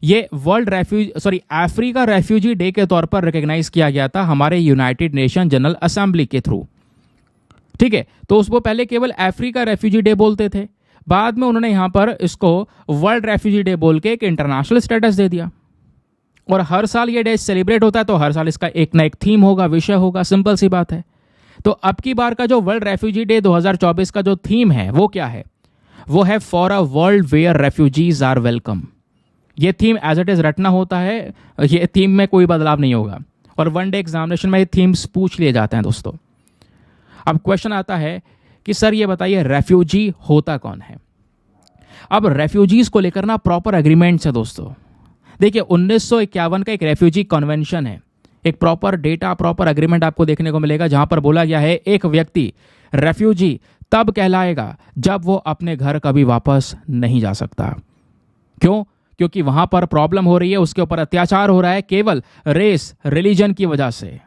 S1: ये अफ्रीका रेफ्यूजी डे के तौर पर रिकॉग्नाइज किया गया था हमारे यूनाइटेड नेशन जनरल असेंबली के थ्रू, ठीक है। तो उसको पहले केवल अफ्रीका रेफ्यूजी डे बोलते थे, बाद में उन्होंने यहां पर इसको वर्ल्ड रेफ्यूजी डे बोल के एक इंटरनेशनल स्टेटस दे दिया। और हर साल ये डे सेलिब्रेट होता है तो हर साल इसका एक ना एक थीम होगा, विषय होगा, सिंपल सी बात है। तो अब की बार का जो वर्ल्ड रेफ्यूजी डे 2024 का जो थीम है वो क्या है? वो है for a world where refugees are welcome. ये थीम एज इट इज रटना होता है, ये थीम में कोई बदलाव नहीं होगा। और वन डे एग्जामिनेशन में ये थीम्स पूछ लिए जाते हैं दोस्तों। अब क्वेश्चन आता है कि सर ये बताइए रेफ्यूजी होता कौन है? अब रेफ्यूजीज को लेकर ना प्रॉपर एग्रीमेंट्स है दोस्तों। देखिए 1951 का एक रेफ्यूजी कन्वेंशन है, एक प्रॉपर डेटा, प्रॉपर एग्रीमेंट आपको देखने को मिलेगा, जहां पर बोला गया है एक व्यक्ति रेफ्यूजी तब कहलाएगा जब वो अपने घर कभी वापस नहीं जा सकता। क्यों? क्योंकि वहां पर प्रॉब्लम हो रही है, उसके ऊपर अत्याचार हो रहा है केवल रेस, रिलीजन की वजह से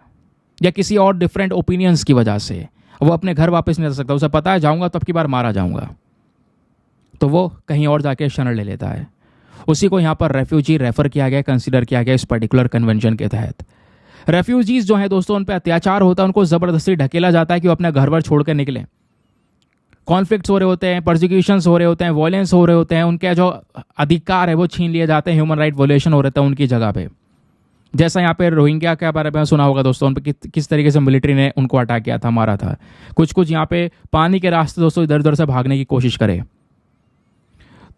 S1: या किसी और डिफरेंट ओपिनियंस की वजह से। वो अपने घर वापस नहीं जा सकता, उसे पता है जाऊंगा तो अब की बार मारा जाऊंगा, तो वो कहीं और जाके शरण ले लेता है। उसी को यहाँ पर रेफ्यूजी रेफर किया गया, कंसीडर किया गया इस पर्टिकुलर कन्वेंशन के तहत। रेफ्यूजीज जो है दोस्तों, उन पर अत्याचार होता है, उनको जबरदस्ती ढकेला जाता है कि वो अपने घर पर छोड़ कर निकले। कॉन्फ्लिक्ट्स हो रहे होते हैं, परसिक्यूशंस हो रहे होते हैं, वायलेंस हो रहे होते हैं, उनके जो अधिकार है वो छीन लिए जाते हैं, ह्यूमन राइट वायलेशन हो रहे हैं उनकी जगह पे। जैसा यहाँ पे रोहिंग्या के बारे में सुना होगा दोस्तों, उन पर किस तरीके से मिलिट्री ने उनको अटैक किया था, मारा था। कुछ यहाँ पे पानी के रास्ते दोस्तों इधर उधर से भागने की कोशिश करे,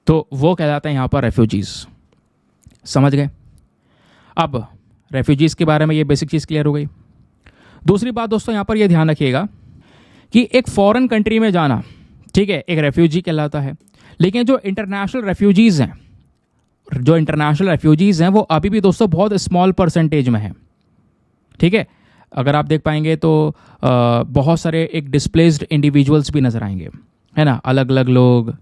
S1: तो वो कहलाते हैं यहाँ पर रेफ्यूजीज। समझ गए? अब रेफ्यूजीज के बारे में ये बेसिक चीज़ क्लियर हो गई। दूसरी बात दोस्तों यहाँ पर ये ध्यान रखिएगा कि एक फॉरेन कंट्री में जाना, ठीक है, एक रेफ्यूजी कहलाता है। लेकिन जो इंटरनेशनल रेफ्यूजीज हैं वो अभी भी दोस्तों बहुत स्मॉल परसेंटेज में है, ठीक है। अगर आप देख पाएंगे तो बहुत सारे एक डिस्प्लेस्ड इंडिविजुअल्स भी नजर आएंगे, है ना, अलग अलग लोग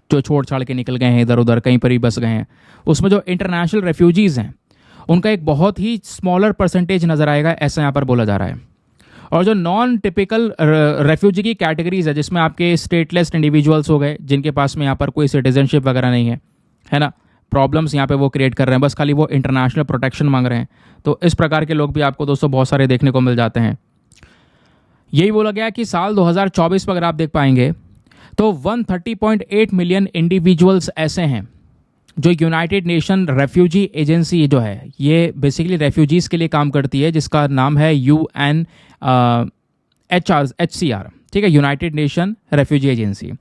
S1: जो छोड़ छाड़ के निकल गए हैं, इधर उधर कहीं पर ही बस गए हैं। उसमें जो इंटरनेशनल रेफ्यूजीज हैं उनका एक बहुत ही स्मॉलर परसेंटेज नजर आएगा, ऐसा यहाँ पर बोला जा रहा है। और जो नॉन टिपिकल रेफ्यूजी की कैटेगरीज है, जिसमें आपके स्टेटलेस इंडिविजुअल्स हो गए, जिनके पास में यहाँ पर कोई सिटीजनशिप वगैरह नहीं है ना, प्रॉब्लम्स यहाँ पे वो क्रिएट कर रहे हैं, बस खाली वो इंटरनेशनल प्रोटेक्शन मांग रहे हैं। तो इस प्रकार के लोग भी आपको दोस्तों बहुत सारे देखने को मिल जाते हैं। यही बोला गया कि साल 2024 में अगर आप देख पाएंगे तो 130.8 मिलियन इंडिविजुअल्स ऐसे हैं जो यूनाइटेड नेशन रेफ्यूजी एजेंसी जो है, ये बेसिकली रेफ्यूजीज के लिए काम करती है, जिसका नाम है UNHCR, ठीक है, यूनाइटेड नेशन रेफ्यूजी एजेंसी।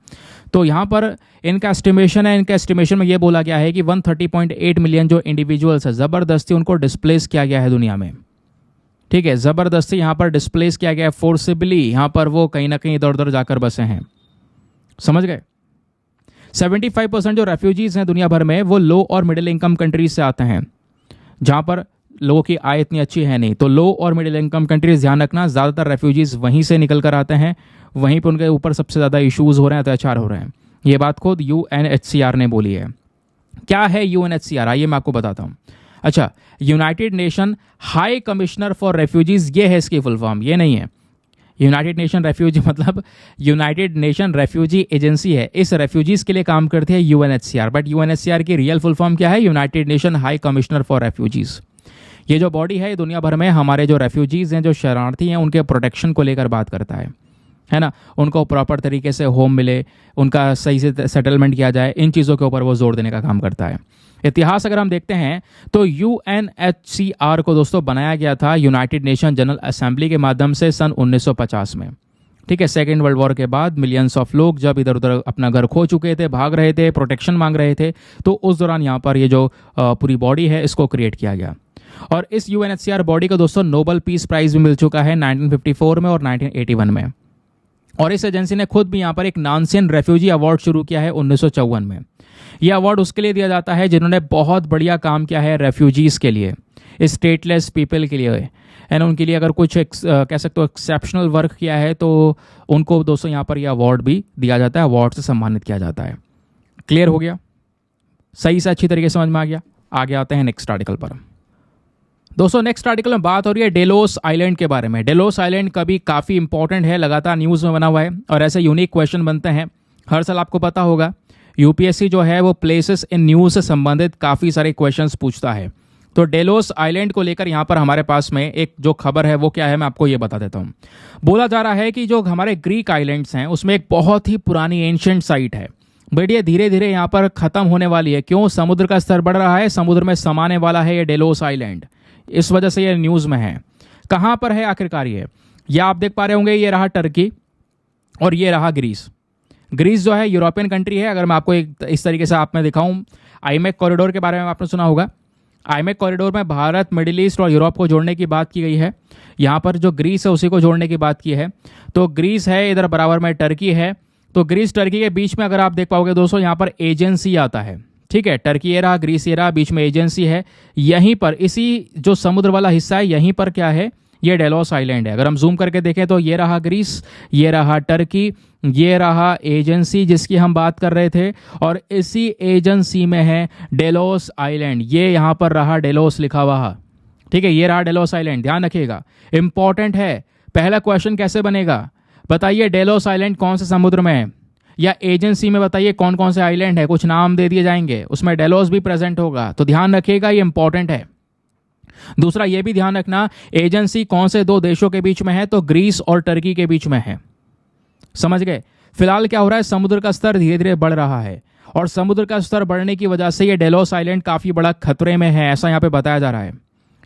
S1: तो यहाँ पर इनका एस्टिमेशन है, इनका एस्टिमेशन में ये बोला गया है कि 130.8 मिलियन जो इंडिविजुअल्स है, ज़बरदस्ती उनको डिस्प्लेस किया गया है दुनिया में, ठीक है, ज़बरदस्ती यहाँ पर डिस्प्लेस किया गया है, फोर्सिबली यहाँ पर वो कहीं ना कहीं इधर उधर जाकर बसे हैं, समझ गए। 75% जो रेफ्यूजीज हैं दुनिया भर में वो लो और मिडिल इनकम कंट्रीज से आते हैं, जहाँ पर लोगों की आय इतनी अच्छी है नहीं। तो लो और मिडिल इनकम कंट्रीज, ध्यान रखना, ज़्यादातर रेफ्यूजीज वहीं से निकल कर आते हैं, वहीं पर उनके ऊपर सबसे ज़्यादा इश्यूज़ हो रहे हैं, अत्याचार हो रहे हैं। ये बात खुद UNHCR ने बोली है। क्या है UNHCR? आइए मैं आपको बताता हूँ। अच्छा, United nation high commissioner for refugees, ये है इसकी फुल फॉर्म, ये नहीं है। यूनाइटेड नेशन रेफ्यूजी मतलब यूनाइटेड नेशन रेफ्यूजी एजेंसी है, इस रेफ्यूजीज के लिए काम करती है UNHCR। बट UNHCR की रियल फुल फॉर्म क्या है? United nation high commissioner for refugees. ये जो बॉडी है दुनिया भर में हमारे जो रेफ्यूजीज हैं, जो शरणार्थी हैं, उनके प्रोटेक्शन को लेकर बात करता है ना, उनको प्रॉपर तरीके से होम मिले, उनका सही से सेटलमेंट किया जाए, इन चीज़ों के ऊपर वो जोर देने का काम करता है। इतिहास अगर हम देखते हैं तो UNHCR को दोस्तों बनाया गया था यूनाइटेड नेशन जनरल असेंबली के माध्यम से सन 1950 में, ठीक है। सेकेंड वर्ल्ड वॉर के बाद मिलियंस ऑफ लोग जब इधर उधर अपना घर खो चुके थे, भाग रहे थे, प्रोटेक्शन मांग रहे थे, तो उस दौरान यहाँ पर ये जो पूरी बॉडी है इसको क्रिएट किया गया। और इस UNHCR बॉडी को दोस्तों नोबेल पीस प्राइज भी मिल चुका है 1954 में और 1981 में। और इस एजेंसी ने खुद भी यहाँ पर एक नानसेन रेफ्यूजी अवार्ड शुरू किया है 1954 में। यह अवार्ड उसके लिए दिया जाता है जिन्होंने बहुत बढ़िया काम किया है रेफ्यूजीज के लिए, स्टेटलेस पीपल के लिए, एंड उनके लिए अगर कुछ कह सकते हो एक्सेप्शनल वर्क किया है तो उनको दोस्तों यहाँ पर यह अवार्ड भी दिया जाता है, अवार्ड से सम्मानित किया जाता है। क्लियर हो गया? सही से अच्छी तरीके से समझ में आ गया? आगे आते हैं नेक्स्ट आर्टिकल पर। दोस्तों नेक्स्ट आर्टिकल में बात हो रही है डेलोस आइलैंड के बारे में। डेलोस आइलैंड का भी काफ़ी इंपॉर्टेंट है, लगातार न्यूज़ में बना हुआ है और ऐसे यूनिक क्वेश्चन बनते हैं हर साल। आपको पता होगा UPSC जो है वो प्लेसेस इन न्यूज़ से संबंधित काफ़ी सारे क्वेश्चंस पूछता है। तो डेलोस आइलैंड को लेकर यहाँ पर हमारे पास में एक जो खबर है वो क्या है, मैं आपको ये बता देता हूँ। बोला जा रहा है कि जो हमारे ग्रीक आइलैंड्स हैं उसमें एक बहुत ही पुरानी एंशिएंट साइट है, बट ये धीरे धीरे यहाँ पर ख़त्म होने वाली है। क्यों? समुद्र का स्तर बढ़ रहा है, समुद्र में समाने वाला है ये डेलोस आइलैंड, इस वजह से ये न्यूज़ में है। कहाँ पर है आखिरकार ये आप देख पा रहे होंगे, ये रहा टर्की और ये रहा ग्रीस। ग्रीस जो है यूरोपियन कंट्री है। अगर मैं आपको एक इस तरीके से आप में दिखाऊं, आईमेक कॉरिडोर के बारे में आपने सुना होगा। आईमेक कॉरिडोर में भारत, मिडिल ईस्ट और यूरोप को जोड़ने की बात की गई है। यहाँ पर जो ग्रीस है उसी को जोड़ने की बात की है। तो ग्रीस है, इधर बराबर में टर्की है। तो ग्रीस टर्की के बीच में अगर आप देख पाओगे दोस्तों, यहाँ पर एजेंसी आता है, ठीक है। टर्की ये रहा, ग्रीस ये रहा, बीच में एजेंसी है। यहीं पर इसी जो समुद्र वाला हिस्सा है यहीं पर क्या है, ये डेलोस आइलैंड है। अगर हम जूम करके देखें तो ये रहा ग्रीस, ये रहा टर्की, ये रहा एजेंसी जिसकी हम बात कर रहे थे, और इसी एजेंसी में है डेलोस आइलैंड। ये यहाँ पर रहा डेलोस लिखा हुआ, ठीक है। ये रहा डेलोस आइलैंड, ध्यान रखिएगा, इंपॉर्टेंट है। पहला क्वेश्चन कैसे बनेगा, बताइए डेलोस आइलैंड कौन से समुद्र में है, या एजेंसी में बताइए कौन कौन से आइलैंड है, कुछ नाम दे दिए जाएंगे, उसमें डेलोस भी प्रेजेंट होगा। तो ध्यान रखिएगा, ये इंपॉर्टेंट है। दूसरा ये भी ध्यान रखना, एजेंसी कौन से दो देशों के बीच में है, तो ग्रीस और टर्की के बीच में है। समझ गए? फिलहाल क्या हो रहा है, समुद्र का स्तर धीरे धीरे बढ़ रहा है और समुद्र का स्तर बढ़ने की वजह से ये डेलोस आइलैंड काफी बड़ा खतरे में है, ऐसा यहाँ पे बताया जा रहा है।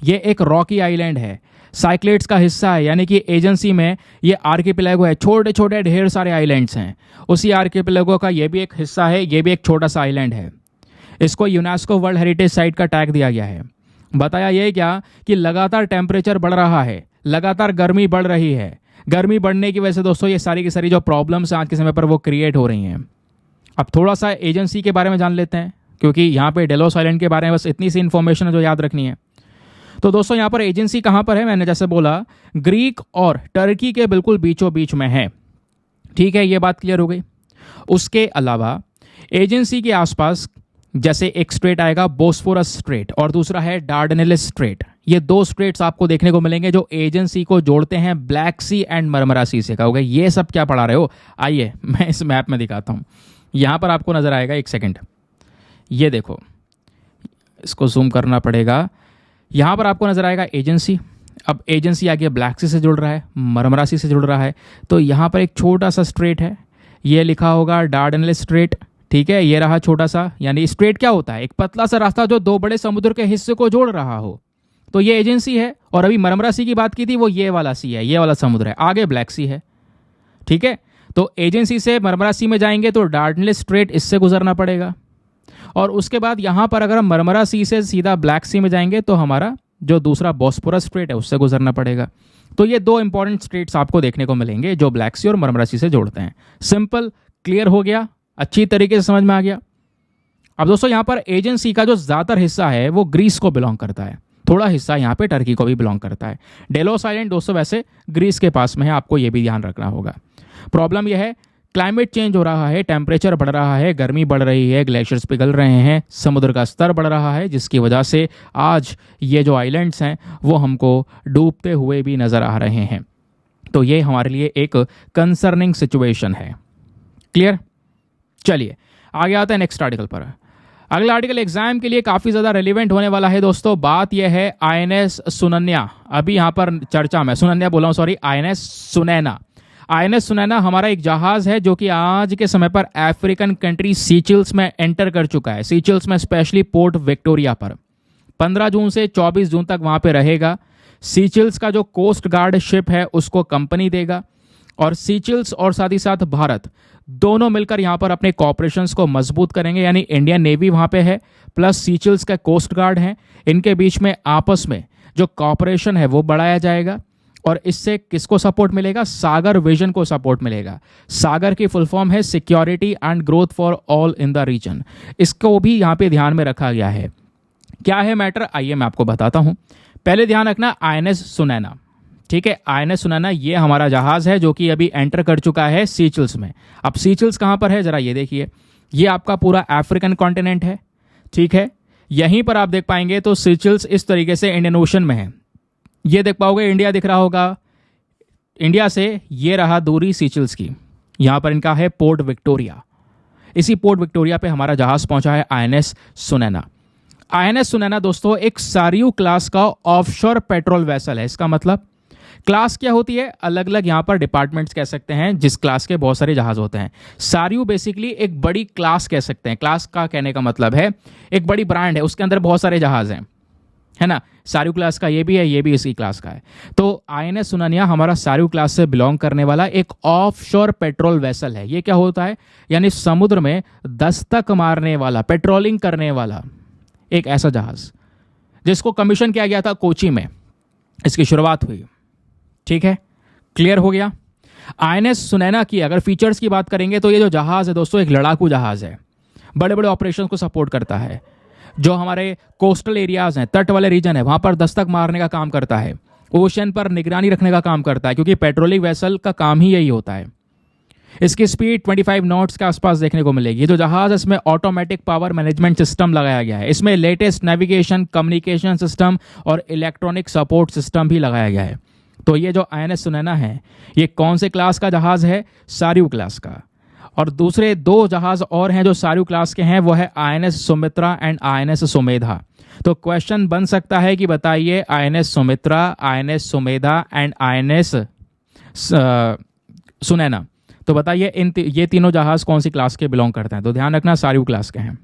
S1: ये एक रॉकी आइलैंड है, साइक्लेट्स का हिस्सा है, यानी कि एजेंसी में ये आर्किपेलागो है, छोटे छोटे ढेर सारे आइलैंड्स हैं। उसी आर्किपेलागो का ये भी एक हिस्सा है, ये भी एक छोटा सा आइलैंड है। इसको यूनेस्को वर्ल्ड हेरिटेज साइट का टैग दिया गया है। बताया ये क्या कि लगातार टेम्परेचर बढ़ रहा है, लगातार गर्मी बढ़ रही है। गर्मी बढ़ने की वजह से दोस्तों ये सारी की सारी जो प्रॉब्लम्स आज के समय पर वो क्रिएट हो रही हैं। अब थोड़ा सा एजेंसी के बारे में जान लेते हैं, क्योंकि यहाँ पे डेलोस आइलैंड के बारे में बस इतनी सी इन्फॉर्मेशन है जो याद रखनी है। तो दोस्तों यहाँ पर एजेंसी कहाँ पर है, मैंने जैसे बोला ग्रीक और टर्की के बिल्कुल बीचों बीच में है, ठीक है। ये बात क्लियर हो गई। उसके अलावा एजेंसी के आसपास जैसे एक स्ट्रेट आएगा बोस्फोरस स्ट्रेट और दूसरा है डार्डनेलिस स्ट्रेट। ये दो स्ट्रेट्स आपको देखने को मिलेंगे जो एजियन सी को जोड़ते हैं ब्लैक सी एंड मरमरा सी से। कहोगे ये सब क्या पढ़ा रहे हो, आइए मैं इस मैप में दिखाता हूँ। यहाँ पर आपको नजर आएगा, एक सेकेंड, ये देखो, इसको जूम करना पड़ेगा। यहाँ पर आपको नजर आएगा एजेंसी। अब एजेंसी आगे ब्लैक सी से जुड़ रहा है, मरमरा सी से जुड़ रहा है, तो यहाँ पर एक छोटा सा स्ट्रेट है, ये लिखा होगा डार्डनेलिस स्ट्रेट। ठीक है, ये रहा छोटा सा, यानी स्ट्रेट क्या होता है, एक पतला सा रास्ता जो दो बड़े समुद्र के हिस्से को जोड़ रहा हो। तो ये एजेंसी है। और अभी मरमरा सी की बात की थी, वो ये वाला सी है, ये वाला समुद्र है, आगे ब्लैक सी है। ठीक है, तो एजेंसी से मरमरा सी में जाएंगे तो डार्डनेलिस स्ट्रेट इससे गुजरना पड़ेगा। और उसके बाद यहाँ पर अगर हम मरमरा सी से सीधा ब्लैक सी में जाएंगे तो हमारा जो दूसरा बोस्फोरस स्ट्रेट है उससे गुजरना पड़ेगा। तो ये दो इंपॉर्टेंट स्ट्रेट्स आपको देखने को मिलेंगे जो ब्लैक सी और मरमरा सी से जोड़ते हैं। सिंपल, क्लियर हो गया, अच्छी तरीके से समझ में आ गया। अब दोस्तों यहाँ पर एजेंसी का जो ज़्यादातर हिस्सा है वो ग्रीस को बिलोंग करता है, थोड़ा हिस्सा यहाँ पे टर्की को भी बिलोंग करता है। डेलोस आइलैंड दोस्तों वैसे ग्रीस के पास में है, आपको ये भी ध्यान रखना होगा। प्रॉब्लम यह है, क्लाइमेट चेंज हो रहा है, टेम्परेचर बढ़ रहा है, गर्मी बढ़ रही है, ग्लेशियर्स पिघल रहे हैं, समुद्र का स्तर बढ़ रहा है, जिसकी वजह से आज ये जो आइलैंड्स हैं वो हमको डूबते हुए भी नज़र आ रहे हैं। तो ये हमारे लिए एक कंसर्निंग सिचुएशन है। क्लियर? चलिए आगे आते हैं नेक्स्ट आर्टिकल पर। अगला आर्टिकल एग्जाम के लिए काफ़ी ज़्यादा रेलिवेंट होने वाला है दोस्तों। बात यह है INS सुनन्या, अभी यहाँ पर चर्चा में, सुनन्या बोला हूँ, sorry, INS Sunaina. INS Sunaina हमारा एक जहाज है जो कि आज के समय पर अफ्रीकन कंट्री सीचिल्स में एंटर कर चुका है। सीचिल्स में स्पेशली पोर्ट विक्टोरिया पर 15 जून से 24 जून तक वहाँ पे रहेगा। सीचिल्स का जो कोस्ट गार्ड शिप है उसको कंपनी देगा और सीचिल्स और साथ ही साथ भारत दोनों मिलकर यहाँ पर अपने कॉपरेशंस को मजबूत करेंगे। यानी इंडियन नेवी वहाँ पे है प्लस सीचिल्स का कोस्ट गार्ड है, इनके बीच में आपस में जो कॉपरेशन है वो बढ़ाया जाएगा। और इससे किसको सपोर्ट मिलेगा? सागर विजन को सपोर्ट मिलेगा। सागर की फुल फॉर्म है security and growth for all in the region. इसको भी यहाँ पे ध्यान में रखा गया है। क्या है मैटर, आइए मैं आपको बताता हूँ। पहले ध्यान रखना INS सुनैना। ठीक है, INS सुनैना ये हमारा जहाज है जो कि अभी एंटर कर चुका है सीचिल्स में। अब सीचिल्स कहाँ पर है जरा ये देखिए, ये आपका पूरा अफ्रीकन कॉन्टिनेंट है। ठीक है, यहीं पर आप देख पाएंगे तो सीचिल्स इस तरीके से इंडियन ओशन में है। ये देख पाओगे, इंडिया दिख रहा होगा, इंडिया से ये रहा दूरी सीचिल्स की। यहाँ पर इनका है पोर्ट विक्टोरिया। इसी पोर्ट विक्टोरिया पे हमारा जहाज पहुंचा है INS सुनैना। INS सुनैना दोस्तों एक सारियू क्लास का ऑफशोर पेट्रोल वेसल है। इसका मतलब क्लास क्या होती है, अलग अलग यहाँ पर डिपार्टमेंट्स कह सकते हैं जिस क्लास के बहुत सारे जहाज होते हैं। सारियू बेसिकली एक बड़ी क्लास कह सकते हैं। क्लास का कहने का मतलब है एक बड़ी ब्रांड है, उसके अंदर बहुत सारे जहाज हैं, है ना। सारियू क्लास का ये भी है, ये भी इसी क्लास का है। तो INS सुनैना हमारा सारियू क्लास से बिलोंग करने वाला एक ऑफशोर पेट्रोल वेसल है। ये क्या होता है, यानी समुद्र में दस्तक मारने वाला, पेट्रोलिंग करने वाला एक ऐसा जहाज जिसको कमीशन किया गया था कोची में, इसकी शुरुआत हुई। ठीक है, क्लियर हो गया। INS सुनैना की अगर फीचर्स की बात करेंगे तो ये जो जहाज है दोस्तों एक लड़ाकू जहाज है, बड़े बड़े ऑपरेशन को सपोर्ट करता है। जो हमारे कोस्टल एरियाज हैं, तट वाले रीजन है, वहां पर दस्तक मारने का काम करता है, ओशन पर निगरानी रखने का काम करता है, क्योंकि पेट्रोलिंग वेसल का काम ही यही होता है। इसकी स्पीड 25 नॉट्स के आसपास देखने को मिलेगी। जो जहाज है इसमें ऑटोमेटिक पावर मैनेजमेंट सिस्टम लगाया गया है। इसमें लेटेस्ट नेविगेशन, कम्युनिकेशन सिस्टम और इलेक्ट्रॉनिक सपोर्ट सिस्टम भी लगाया गया है। तो ये जो INS सुनैना है ये कौन से क्लास का जहाज है? सारियू क्लास का। और दूसरे दो जहाज और हैं जो सारियू क्लास के हैं, वो है INS Sumitra and INS Sumedha. तो क्वेश्चन बन सकता है कि बताइए INS Sumitra, INS Sumedha and INS Sunaina, तो बताइए ये तीनों जहाज कौन सी क्लास के बिलोंग करते हैं? तो ध्यान रखना सारियू क्लास के हैं।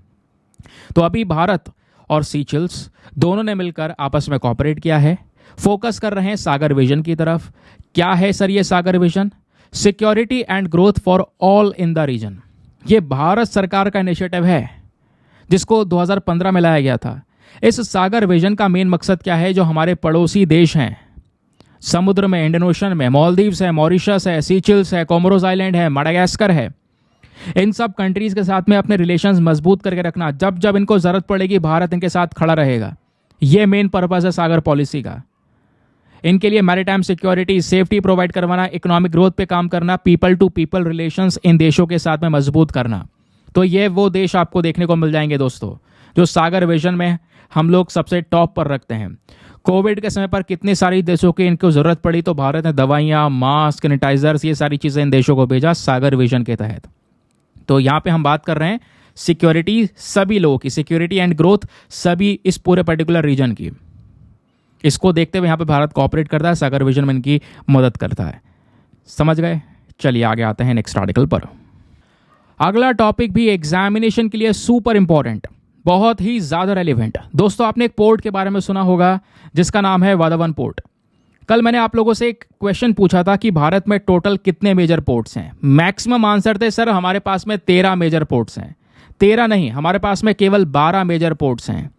S1: तो अभी भारत और सीचिल्स दोनों ने मिलकर आपस में कॉपरेट किया है, फोकस कर रहे हैं सागर विजन की तरफ। क्या है सर ये SAGAR vision? Security and growth for all in the region. ये भारत सरकार का इनिशिएटिव है जिसको 2015 में लाया गया था। इस सागर विजन का मेन मकसद क्या है? जो हमारे पड़ोसी देश हैं समुद्र में, इंडियन ओशन में, मालदीव्स है, मॉरिशस है, सीचिल्स है, कोमोरोस आइलैंड है, मडागास्कर है, इन सब कंट्रीज के साथ में अपने रिलेशंस मजबूत करके रखना। जब जब इनको जरूरत पड़ेगी भारत इनके साथ खड़ा रहेगा। ये मेन पर्पस है सागर पॉलिसी का। इनके लिए मैरीटाइम सिक्योरिटी, सेफ्टी प्रोवाइड करवाना, इकोनॉमिक ग्रोथ पे काम करना, पीपल टू पीपल रिलेशंस इन देशों के साथ में मजबूत करना। तो ये वो देश आपको देखने को मिल जाएंगे दोस्तों जो सागर विजन में हम लोग सबसे टॉप पर रखते हैं। कोविड के समय पर कितनी सारी देशों की इनको ज़रूरत पड़ी तो भारत ने दवाइयाँ, मास्क, सैनिटाइजर्स, ये सारी चीज़ें इन देशों को भेजा सागर विजन के तहत। तो यहाँ पे हम बात कर रहे हैं सिक्योरिटी, सभी लोगों की सिक्योरिटी एंड ग्रोथ, सभी इस पूरे पर्टिकुलर रीजन की। इसको देखते हुए यहाँ पे भारत कोऑपरेट करता है, सागर विजन में इनकी मदद करता है। समझ गए? चलिए आगे आते हैं नेक्स्ट आर्टिकल पर। अगला टॉपिक भी एग्जामिनेशन के लिए सुपर इंपॉर्टेंट, बहुत ही ज़्यादा रेलिवेंट। दोस्तों आपने एक पोर्ट के बारे में सुना होगा जिसका नाम है वाधवन पोर्ट। कल मैंने आप लोगों से एक क्वेश्चन पूछा था कि भारत में टोटल कितने मेजर पोर्ट्स हैं। मैक्सिमम आंसर थे सर हमारे पास में 13 मेजर पोर्ट्स हैं। 13 नहीं, हमारे पास में केवल 12 मेजर पोर्ट्स हैं।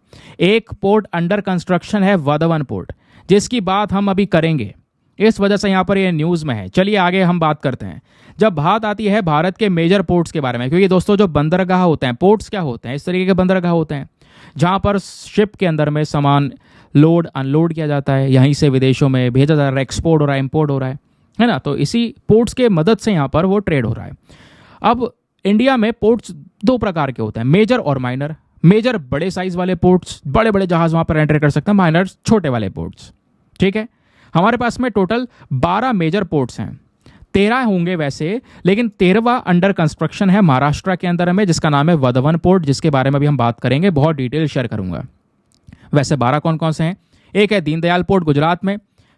S1: एक पोर्ट अंडर कंस्ट्रक्शन है वाधवन पोर्ट, जिसकी बात हम अभी करेंगे, इस वजह से यहाँ पर ये न्यूज़ में है। चलिए आगे हम बात करते हैं। जब बात आती है भारत के मेजर पोर्ट्स के बारे में, क्योंकि दोस्तों जो बंदरगाह होते हैं, पोर्ट्स क्या होते हैं, इस तरीके के बंदरगाह होते हैं जहाँ पर शिप के अंदर में सामान लोड अनलोड किया जाता है, यहीं से विदेशों में भेजा जा रहा है, एक्सपोर्ट हो रहा है, इम्पोर्ट हो रहा है ना। तो इसी पोर्ट्स के मदद से यहाँ पर वो ट्रेड हो रहा है। अब इंडिया में पोर्ट्स दो प्रकार के होते हैं, मेजर और माइनर। मेजर बड़े साइज वाले पोर्ट्स, बड़े बड़े जहाज वहाँ पर एंटर कर सकते हैं। माइनर छोटे वाले पोर्ट्स। ठीक है, हमारे पास में टोटल 12 मेजर पोर्ट्स हैं। 13 होंगे वैसे, लेकिन 13वां अंडर कंस्ट्रक्शन है महाराष्ट्र के अंदर में, जिसका नाम है वाधवन पोर्ट, जिसके बारे में भी हम बात करेंगे, बहुत डिटेल शेयर करूंगा। वैसे 12 कौन कौन से हैं? एक है दीनदयाल पोर्ट गुजरात में,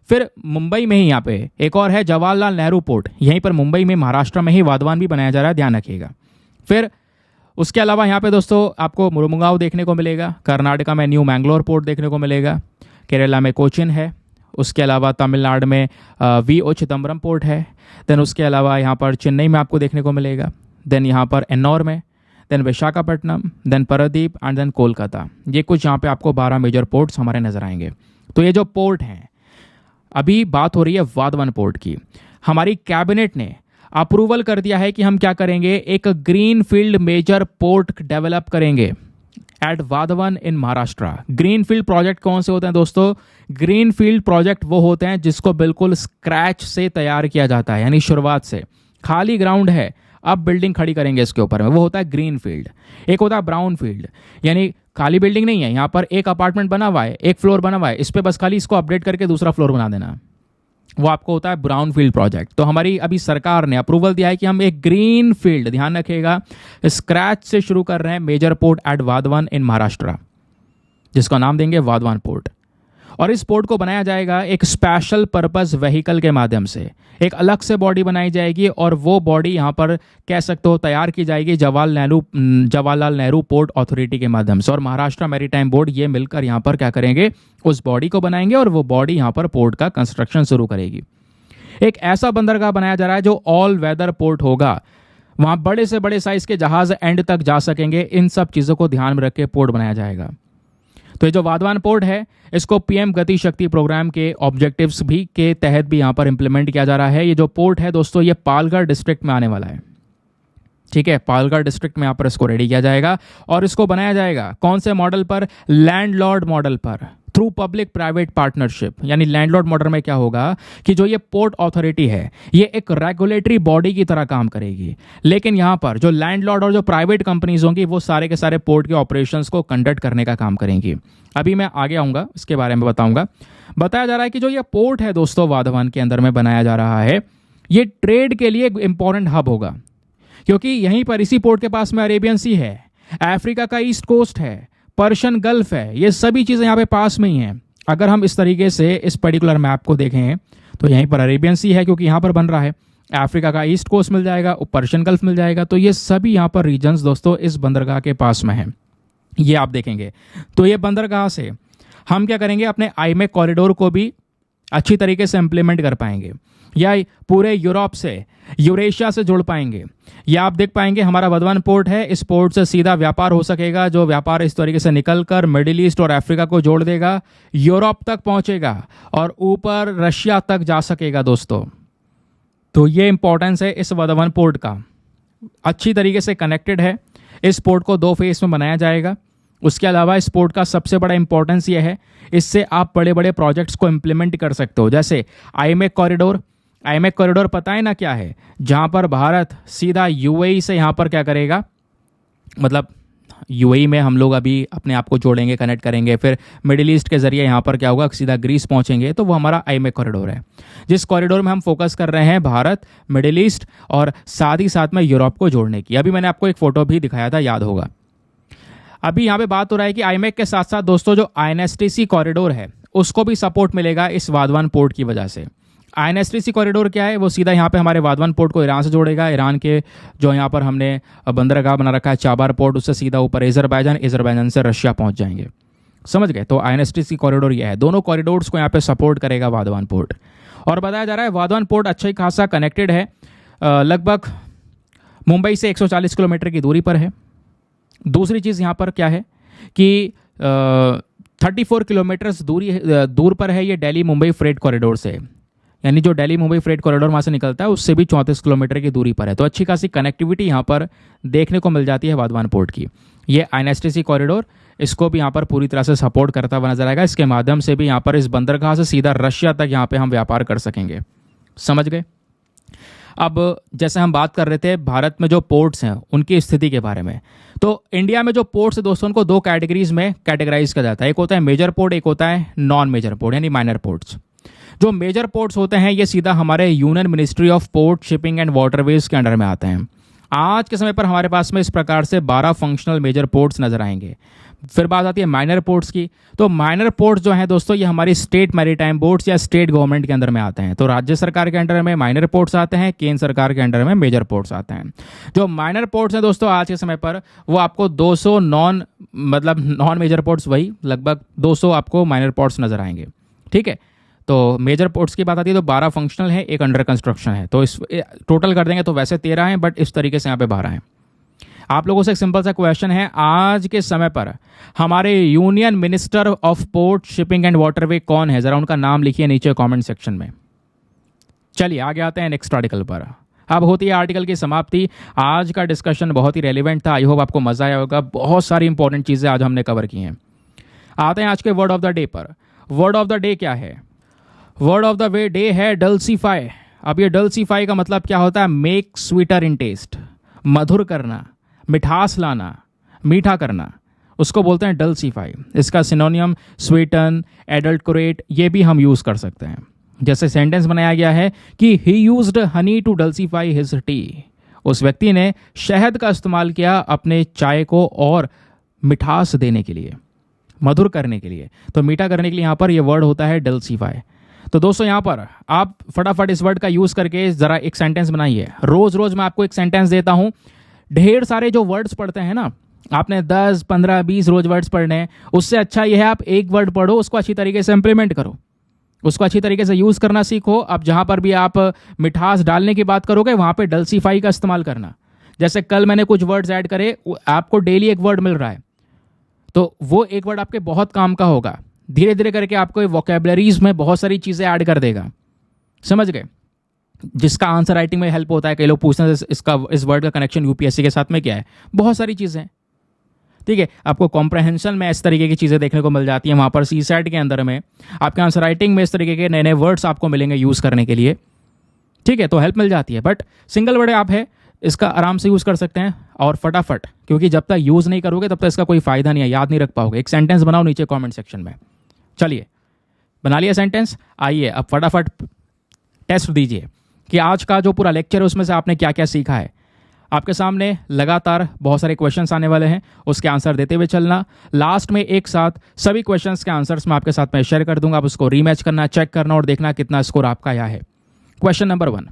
S1: फिर मुंबई में ही यहाँ पे एक और है जवाहरलाल नेहरू पोर्ट, यहीं पर मुंबई में महाराष्ट्र में ही वाधवान भी बनाया जा रहा है, ध्यान रखिएगा। फिर उसके अलावा यहाँ पे दोस्तों आपको मुरुमुगांव देखने को मिलेगा, कर्नाटका में न्यू मैंगलोर पोर्ट देखने को मिलेगा, केरला में कोचिन है, उसके अलावा तमिलनाडु में वी.ओ. चिदम्बरम पोर्ट है, देन उसके अलावा यहाँ पर चेन्नई में आपको देखने को मिलेगा, देन यहाँ पर एन्नौर में, then Visakhapatnam, then Paradip and then Kolkata. ये कुछ यहाँ पे आपको 12 मेजर पोर्ट्स हमारे नजर आएंगे। तो ये जो पोर्ट हैं, अभी बात हो रही है वाधवन पोर्ट की। हमारी कैबिनेट ने अप्रूवल कर दिया है कि हम क्या करेंगे, एक green field measure port develop करेंगे एट वाधवन इन महाराष्ट्र। ग्रीन फील्ड प्रोजेक्ट कौन से होते हैं दोस्तों? ग्रीन फील्ड प्रोजेक्ट वो होते हैं जिसको बिल्कुल स्क्रैच से तैयार किया जाता है, यानी शुरुआत से खाली ग्राउंड है, अब बिल्डिंग खड़ी करेंगे इसके ऊपर में, वो होता है ग्रीन फील्ड। एक होता है ब्राउन फील्ड, यानी खाली बिल्डिंग नहीं है, यहाँ पर एक अपार्टमेंट बना हुआ है, एक फ्लोर बना हुआ है, इस पर बस खाली इसको अपडेट करके दूसरा फ्लोर बना देना, वो आपको होता है ब्राउन फील्ड प्रोजेक्ट। तो हमारी अभी सरकार ने अप्रूवल दिया है कि हम एक ग्रीन फील्ड, ध्यान रखिएगा, स्क्रैच से शुरू कर रहे हैं मेजर पोर्ट एट वाधवन इन महाराष्ट्र, जिसका नाम देंगे वाधवन पोर्ट। और इस पोर्ट को बनाया जाएगा एक स्पेशल पर्पस व्हीकल के माध्यम से, एक अलग से बॉडी बनाई जाएगी और वो बॉडी यहाँ पर कह सकते हो तैयार की जाएगी जवाहरलाल नेहरू पोर्ट अथॉरिटी के माध्यम से, और महाराष्ट्र मैरीटाइम बोर्ड ये मिलकर यहाँ पर क्या करेंगे, उस बॉडी को बनाएंगे और वो बॉडी यहाँ पर पोर्ट का कंस्ट्रक्शन शुरू करेगी। एक ऐसा बंदरगाह बनाया जा रहा है जो ऑल वेदर पोर्ट होगा, वहाँ बड़े से बड़े साइज के जहाज एंड तक जा सकेंगे। इन सब चीज़ों को ध्यान में रख के पोर्ट बनाया जाएगा। तो ये जो वाधवन पोर्ट है, इसको पीएम गति शक्ति प्रोग्राम के ऑब्जेक्टिव्स भी के तहत भी यहाँ पर इंप्लीमेंट किया जा रहा है। ये जो पोर्ट है दोस्तों, ये पालघर डिस्ट्रिक्ट में आने वाला है। ठीक है, पालघर डिस्ट्रिक्ट में यहाँ पर इसको रेडी किया जाएगा और इसको बनाया जाएगा कौन से मॉडल पर? लैंडलॉर्ड मॉडल पर, थ्रू पब्लिक प्राइवेट पार्टनरशिप। यानी लैंडलॉर्ड मॉडल में क्या होगा कि जो ये पोर्ट अथॉरिटी है, ये एक रेगुलेटरी बॉडी की तरह काम करेगी, लेकिन यहाँ पर जो लैंडलॉर्ड और जो प्राइवेट कंपनीज होंगी वो सारे के सारे पोर्ट के ऑपरेशंस को कंडक्ट करने का काम करेंगी। अभी मैं आगे आऊँगा, इसके बारे में बताऊँगा। बताया जा रहा है कि जो ये पोर्ट है दोस्तों वाधवन के अंदर में बनाया जा रहा है, ये ट्रेड के लिए एक इंपॉर्टेंट हब होगा, क्योंकि यहीं पर इसी पोर्ट के पास में अरेबियन सी है, अफ्रीका का ईस्ट कोस्ट है, पर्शियन गल्फ है, ये सभी चीज़ें यहाँ पे पास में ही हैं। अगर हम इस तरीके से इस पर्टिकुलर मैप को देखें तो यहीं पर अरेबियन सी है क्योंकि यहाँ पर बन रहा है, अफ्रीका का ईस्ट कोस्ट मिल जाएगा, पर्शियन गल्फ मिल जाएगा। तो ये सभी यहाँ पर रीजन्स दोस्तों इस बंदरगाह के पास में है, ये आप देखेंगे। तो ये बंदरगाह से हम क्या करेंगे, अपने आईमेक कॉरिडोर को भी अच्छी तरीके से इम्प्लीमेंट कर पाएंगे, या पूरे यूरोप से, यूरेशिया से जुड़ पाएंगे। या आप देख पाएंगे हमारा वाधवन पोर्ट है, इस पोर्ट से सीधा व्यापार हो सकेगा, जो व्यापार इस तरीके से निकलकर मिडिल ईस्ट और अफ्रीका को जोड़ देगा, यूरोप तक पहुंचेगा और ऊपर रशिया तक जा सकेगा दोस्तों। तो ये इंपॉर्टेंस है इस वाधवन पोर्ट का, अच्छी तरीके से कनेक्टेड है। इस पोर्ट को 2 फेज में बनाया जाएगा। उसके अलावा इस पोर्ट का सबसे बड़ा इंपॉर्टेंस ये है, इससे आप बड़े बड़े प्रोजेक्ट्स को इंप्लीमेंट कर सकते हो, जैसे आईमेक कॉरिडोर। आईमेक कॉरिडोर पता है ना क्या है? जहां पर भारत सीधा यूएई से यहां पर क्या करेगा, मतलब यूएई में हम लोग अभी अपने आप को जोड़ेंगे, कनेक्ट करेंगे, फिर मिडिल ईस्ट के ज़रिए यहाँ पर क्या होगा, सीधा ग्रीस पहुँचेंगे, तो वो हमारा आईमेक कॉरिडोर है, जिस कॉरिडोर में हम फोकस कर रहे हैं भारत, मिडिल ईस्ट और साथ ही साथ में यूरोप को जोड़ने की। अभी मैंने आपको एक फ़ोटो भी दिखाया था, याद होगा। अभी यहाँ पे बात हो रहा है कि आईमेक के साथ साथ दोस्तों जो आईएनएसटीसी कॉरिडोर है उसको भी सपोर्ट मिलेगा इस वाधवान पोर्ट की वजह से। आईएनएसटीसी कॉरिडोर क्या है, वो सीधा यहाँ पे हमारे वाधवान पोर्ट को ईरान से जोड़ेगा। ईरान के जो यहाँ पर हमने बंदरगाह बना रखा है चाबार पोर्ट, उससे सीधा ऊपर अजरबैजान से रशिया पहुँच जाएंगे। समझ गए? तो आईएनएसटीसी कॉरिडोर ये है, दोनों कॉरिडोर्स को यहाँ पे सपोर्ट करेगा वाधवान पोर्ट। और बताया जा रहा है वाधवान पोर्ट अच्छा ही खासा कनेक्टेड है, लगभग मुंबई से 140 किलोमीटर की दूरी पर है। दूसरी चीज़ यहाँ पर क्या है कि 34 किलोमीटर दूर पर है ये दिल्ली मुंबई फ्रेट कॉरिडोर से, यानी जो दिल्ली मुंबई फ्रेट कॉरिडोर वहाँ से निकलता है उससे भी 34 किलोमीटर की दूरी पर है। तो अच्छी खासी कनेक्टिविटी यहाँ पर देखने को मिल जाती है वाधवान पोर्ट की। ये आईएनएसटीसी कॉरिडोर इसको भी यहाँ पर पूरी तरह से सपोर्ट करता हुआ नजर आएगा। इसके माध्यम से भी यहाँ पर इस बंदरगाह से सीधा रशिया तक यहाँ पे हम व्यापार कर सकेंगे। समझ गए? अब जैसे हम बात कर रहे थे भारत में जो पोर्ट्स हैं उनकी स्थिति के बारे में, तो इंडिया में जो पोर्ट्स है दोस्तों उनको दो कैटेगरीज में कैटेगराइज किया जाता है। एक होता है मेजर पोर्ट, एक होता है नॉन मेजर पोर्ट यानी माइनर पोर्ट्स। जो मेजर पोर्ट्स होते हैं ये सीधा हमारे union ministry of port shipping and waterways के अंडर में आते हैं। आज के समय पर हमारे पास में इस प्रकार से 12 फंक्शनल मेजर पोर्ट्स नजर आएंगे। फिर बात आती है माइनर पोर्ट्स की, तो माइनर पोर्ट्स जो हैं दोस्तों ये हमारी स्टेट मैरीटाइम बोर्ड्स या स्टेट गवर्नमेंट के अंदर में आते हैं। तो राज्य सरकार के अंडर में माइनर पोर्ट्स आते हैं, केंद्र सरकार के अंडर में मेजर पोर्ट्स आते हैं। जो माइनर पोर्ट्स हैं दोस्तों आज के समय पर वो आपको 200 नॉन मेजर पोर्ट्स, वही लगभग 200 आपको माइनर पोर्ट्स नजर आएंगे। ठीक है, तो मेजर पोर्ट्स की बात आती है तो 12 फंक्शनल है, एक अंडर कंस्ट्रक्शन है। तो इस टोटल कर देंगे तो वैसे 13 हैं, बट इस तरीके से यहाँ पे 12 हैं। आप लोगों से एक सिंपल सा क्वेश्चन है, आज के समय पर हमारे union minister of port shipping and waterway कौन है? जरा उनका नाम लिखिए नीचे कमेंट सेक्शन में। चलिए आगे आते हैं नेक्स्ट आर्टिकल पर। अब होती है आर्टिकल की समाप्ति। आज का डिस्कशन बहुत ही रेलिवेंट था, आई होप आपको मजा आया होगा। बहुत सारी इंपॉर्टेंट चीजें आज हमने कवर की हैं। आते हैं आज के वर्ड ऑफ द डे पर। वर्ड ऑफ द डे क्या है? वर्ड ऑफ द डे है डल्सीफाई। अब ये डल्सीफाई का मतलब क्या होता है? मेक स्वीटर इन टेस्ट, मधुर करना, मिठास लाना, मीठा करना, उसको बोलते हैं डल्सीफाई। इसका सिनोनियम स्वीटन, एडल्टरेट ये भी हम यूज़ कर सकते हैं। जैसे सेंटेंस बनाया गया है कि he used honey to dulcify his tea, उस व्यक्ति ने शहद का इस्तेमाल किया अपने चाय को और मिठास देने के लिए, मधुर करने के लिए। तो मीठा करने के लिए यहाँ पर ये वर्ड होता है डल्सीफाई। तो दोस्तों यहाँ पर आप फटाफट इस वर्ड का यूज़ करके ज़रा एक सेंटेंस बनाइए। रोज़ रोज़ मैं आपको एक सेंटेंस देता हूँ। ढेर सारे जो वर्ड्स पढ़ते हैं ना, आपने 10, 15, 20 रोज वर्ड्स पढ़ने हैं, उससे अच्छा यह है आप एक वर्ड पढ़ो, उसको अच्छी तरीके से इंप्लीमेंट करो, उसको अच्छी तरीके से यूज़ करना सीखो। अब जहाँ पर भी आप मिठास डालने की बात करोगे वहाँ पे डल्सीफाई का इस्तेमाल करना। जैसे कल मैंने कुछ वर्ड्स ऐड करे, आपको डेली एक वर्ड मिल रहा है, तो वो एक वर्ड आपके बहुत काम का होगा। धीरे धीरे करके आपको वोकेबलरीज में बहुत सारी चीज़ें ऐड कर देगा। समझ गए? जिसका आंसर राइटिंग में हेल्प होता है। कई लोग पूछते हैं इस वर्ड का कनेक्शन यूपीएससी के साथ में क्या है? बहुत सारी चीज़ें। ठीक है, आपको कॉम्प्रहेंशन में इस तरीके की चीज़ें देखने को मिल जाती हैं। वहाँ पर सीसैट के अंदर में आपके आंसर राइटिंग में इस तरीके के नए नए वर्ड्स आपको मिलेंगे यूज़ करने के लिए। ठीक है, तो हेल्प मिल जाती है। बट सिंगल वर्ड आप है, इसका आराम से यूज़ कर सकते हैं और फटाफट, क्योंकि जब तक यूज़ नहीं करोगे तब तक इसका कोई फ़ायदा नहीं है, याद नहीं रख पाओगे। एक सेंटेंस बनाओ नीचे कॉमेंट सेक्शन में। चलिए बना लिया सेंटेंस। आइए अब फटाफट टेस्ट दीजिए कि आज का जो पूरा लेक्चर है उसमें से आपने क्या क्या सीखा है। आपके सामने लगातार बहुत सारे क्वेश्चंस आने वाले हैं, उसके आंसर देते हुए चलना। लास्ट में एक साथ सभी क्वेश्चंस के आंसर्स मैं आपके साथ में शेयर कर दूंगा। आप उसको रीमैच करना, चेक करना और देखना कितना स्कोर आपका आया है। Question number 1,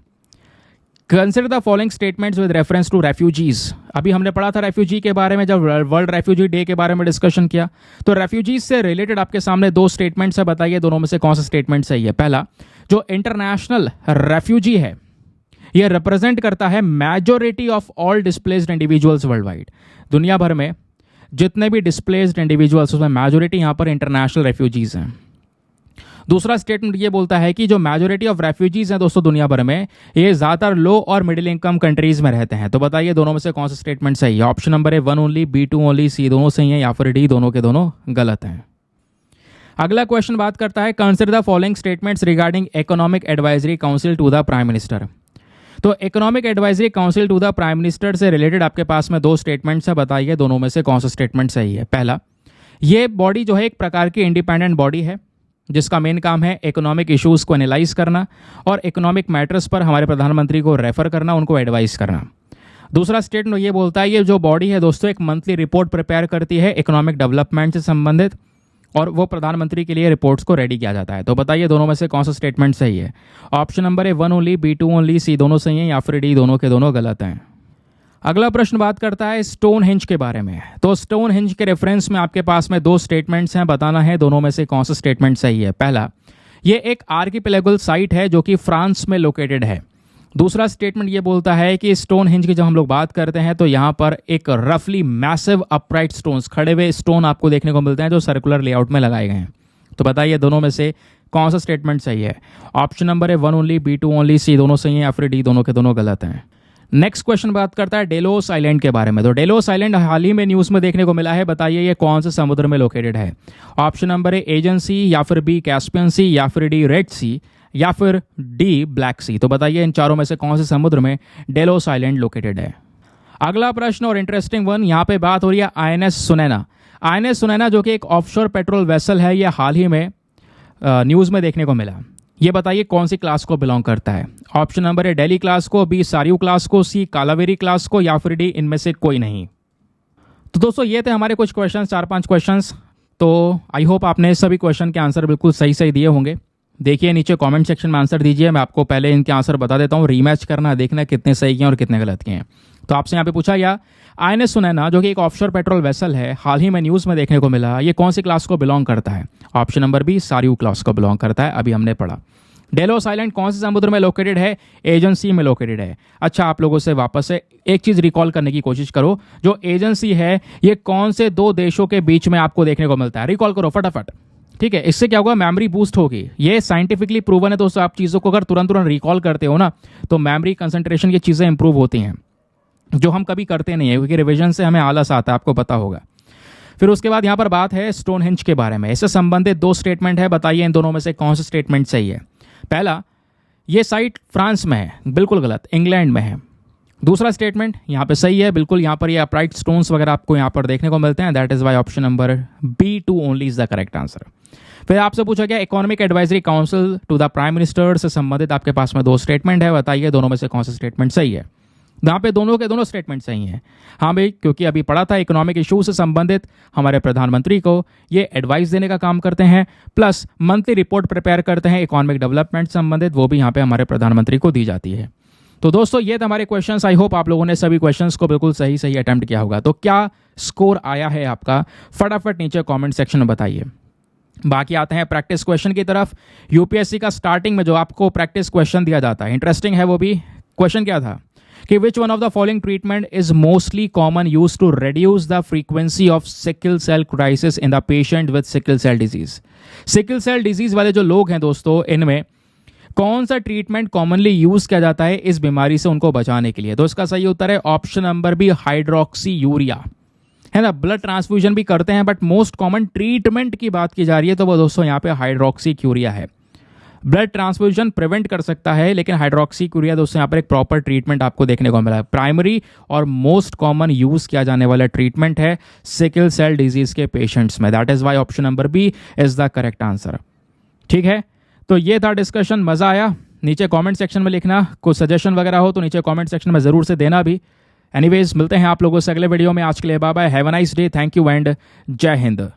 S1: consider the following statements with reference to refugees. अभी हमने पढ़ा था रेफ्यूजी के बारे में जब वर्ल्ड रेफ्यूजी डे के बारे में डिस्कशन किया। तो रेफ्यूजीज से रिलेटेड आपके सामने 2 स्टेटमेंट्स है, बताइए दोनों में से कौन सा स्टेटमेंट सही है। पहला, जो इंटरनेशनल रेफ्यूजी है यह रिप्रेजेंट करता है majority of all displaced individuals world wide. दुनिया भर में जितने भी डिस्प्लेस्ड इंडिविजुअल्स उसमें मेजॉरिटी यहाँ पर इंटरनेशनल रेफ्यूजीज हैं। दूसरा स्टेटमेंट ये बोलता है कि जो मेजॉरिटी ऑफ रेफ्यूजीज हैं दोस्तों दुनिया भर में, ये ज़्यादातर लो और मिडिल इनकम कंट्रीज में रहते हैं। तो बताइए दोनों में से कौन सा स्टेटमेंट सही है। ऑप्शन नंबर है 1 ओनली, B 2 ओनली, C दोनों सही है, या फिर D दोनों के दोनों गलत हैं। अगला क्वेश्चन बात करता है consider the following statements regarding economic advisory council to the prime minister. तो economic advisory council to the prime minister से रिलेटेड आपके पास में दो स्टेटमेंट्स है, बताइए दोनों में से कौन सा स्टेटमेंट सही है। पहला, ये बॉडी जो है एक प्रकार की इंडिपेंडेंट बॉडी है जिसका मेन काम है इकोनॉमिक इश्यूज़ को एनालाइज करना और इकोनॉमिक मैटर्स पर हमारे प्रधानमंत्री को रेफर करना, उनको एडवाइस करना। दूसरा स्टेटमेंट ये बोलता है ये जो बॉडी है दोस्तों एक मंथली रिपोर्ट प्रिपेयर करती है इकोनॉमिक डेवलपमेंट से संबंधित और वो प्रधानमंत्री के लिए रिपोर्ट्स को रेडी किया जाता है। तो बताइए दोनों में से कौन सा स्टेटमेंट सही है। Option number A 1 only, B 2 only, C दोनों सही हैं या फिर डी दोनों के दोनों गलत हैं। अगला प्रश्न बात करता है स्टोन हेंज के बारे में। तो स्टोन हेंज के रेफरेंस में आपके पास में दो स्टेटमेंट्स हैं, बताना है दोनों में से कौन सा स्टेटमेंट सही है। पहला, ये एक आर्किपेलागो साइट है जो कि फ्रांस में लोकेटेड है। दूसरा स्टेटमेंट ये बोलता है कि स्टोन हेंज की जब हम लोग बात करते हैं तो यहाँ पर एक रफली मैसिव अपराइट स्टोन्स, खड़े हुए स्टोन आपको देखने को मिलते हैं जो सर्कुलर लेआउट में लगाए गए हैं। तो बताइए दोनों में से कौन सा स्टेटमेंट सही है। ऑप्शन नंबर है 1 ओनली, B 2 ओनली, सी दोनों सही हैं या फिर डी दोनों के दोनों गलत हैं। नेक्स्ट क्वेश्चन बात करता है डेलोस आइलैंड के बारे में। तो डेलोस आइलैंड हाल ही में न्यूज़ में देखने को मिला है, बताइए ये कौन से समुद्र में लोकेटेड है। ऑप्शन नंबर है एजियन सी या फिर बी कैस्पियन सी या फिर डी रेड सी या फिर डी ब्लैक सी। तो बताइए इन चारों में से कौन से समुद्र में डेलोस आइलैंड लोकेटेड है। अगला प्रश्न और इंटरेस्टिंग वन, यहाँ पे बात हो रही है INS सुनैना। INS सुनैना जो कि एक ऑफशोर पेट्रोल वेसल है, ये हाल ही में न्यूज़ में देखने को मिला। ये बताइए कौन सी क्लास को बिलोंग करता है। ऑप्शन नंबर है डेली क्लास को, बी सारियू क्लास को, सी कालावेरी क्लास को या फिर डी इनमें से कोई नहीं। तो दोस्तों ये थे हमारे कुछ क्वेश्चन, 4-5 क्वेश्चंस। तो आई होप आपने सभी क्वेश्चन के आंसर बिल्कुल सही सही दिए होंगे। देखिए नीचे कमेंट सेक्शन में आंसर दीजिए, मैं आपको पहले इनके आंसर बता देता हूँ, रीमैच करना, देखना कितने सही किए और कितने गलत किए हैं। तो आपसे यहाँ पे पूछा गया INS सुनैना जो कि एक ऑफशोर पेट्रोल वेसल है, हाल ही में न्यूज़ में देखने को मिला, ये कौन सी क्लास को बिलोंग करता है। ऑप्शन नंबर बी सारियू क्लास को बिलोंग करता है, अभी हमने पढ़ा। डेलोस आइलैंड कौन से समुद्र में लोकेटेड है, एजियन सी में लोकेटेड है। अच्छा, आप लोगों से वापस से एक चीज़ रिकॉल करने की कोशिश करो, जो एजियन सी है ये कौन से दो देशों के बीच में आपको देखने को मिलता है, रिकॉल करो फटाफट। ठीक है, इससे क्या होगा, मेमोरी बूस्ट होगी। ये साइंटिफिकली प्रूवन है दोस्तों, आप चीज़ों को अगर तुरंत रिकॉल करते हो ना तो मेमोरी कंसंट्रेशन की चीज़ें इंप्रूव होती हैं, जो हम कभी करते नहीं है क्योंकि रिविजन से हमें आलस आता है, आपको पता होगा। फिर उसके बाद यहाँ पर बात है स्टोन हेंज के बारे में। इससे संबंधित दो स्टेटमेंट है, बताइए इन दोनों में से कौन सा स्टेटमेंट सही है। पहला, ये साइट फ्रांस में है, बिल्कुल गलत, इंग्लैंड में है। दूसरा स्टेटमेंट यहाँ पे सही है, बिल्कुल यहाँ पर ये अपराइट स्टोन्स वगैरह आपको यहाँ पर देखने को मिलते हैं, that is why option number B 2 only is the correct answer. फिर आपसे पूछा गया economic advisory council to the prime minister से संबंधित आपके पास में दो स्टेटमेंट है, बताइए दोनों में से कौन सा स्टेटमेंट सही है। यहाँ पे दोनों के दोनों स्टेटमेंट सही हैं। हाँ भाई, क्योंकि अभी पढ़ा था इकोनॉमिक इशू से संबंधित हमारे प्रधानमंत्री को ये एडवाइस देने का काम करते हैं, प्लस मंथली रिपोर्ट प्रिपेयर करते हैं इकोनॉमिक डेवलपमेंट से संबंधित, वो भी यहाँ पे हमारे प्रधानमंत्री को दी जाती है। तो दोस्तों ये थे हमारे क्वेश्चंस। आई होप आप लोगों ने सभी क्वेश्चंस को बिल्कुल सही सही अटेम्प्ट किया होगा। तो क्या स्कोर आया है आपका, फटाफट नीचे कॉमेंट सेक्शन में बताइए। बाकी आते हैं प्रैक्टिस क्वेश्चन की तरफ। यूपीएससी का स्टार्टिंग में जो आपको प्रैक्टिस क्वेश्चन दिया जाता है, इंटरेस्टिंग है वो भी। क्वेश्चन क्या था कि which one of the following treatment is mostly common use to reduce the frequency of sickle cell crisis in the patient with sickle cell disease. Sickle cell disease वाले जो लोग हैं दोस्तों, इनमें कौन सा ट्रीटमेंट कॉमनली यूज किया जाता है इस बीमारी से उनको बचाने के लिए। तो इसका सही उत्तर है option number B hydroxyurea, है ना। ब्लड ट्रांसफ्यूजन भी करते हैं, बट मोस्ट कॉमन ट्रीटमेंट की बात की जा रही है तो वो दोस्तों यहाँ पे हाइड्रोक्सी यूरिया है। ब्लड ट्रांसफ्यूजन प्रिवेंट कर सकता है, लेकिन हाइड्रोक्सी यूरिया दोस्तों यहाँ पर एक प्रॉपर ट्रीटमेंट आपको देखने को मिला है। प्राइमरी और मोस्ट कॉमन यूज किया जाने वाला ट्रीटमेंट है सिकल सेल डिजीज के पेशेंट्स में, that is why option number B is the correct answer. ठीक है, तो ये था डिस्कशन, मजा आया। नीचे कमेंट सेक्शन में लिखना, कुछ सजेशन वगैरह हो तो नीचे कमेंट सेक्शन में जरूर से देना भी। एनीवेज मिलते हैं आप लोगों से अगले वीडियो में। आज के लिए bye bye, have a nice day, thank you and जय हिंद।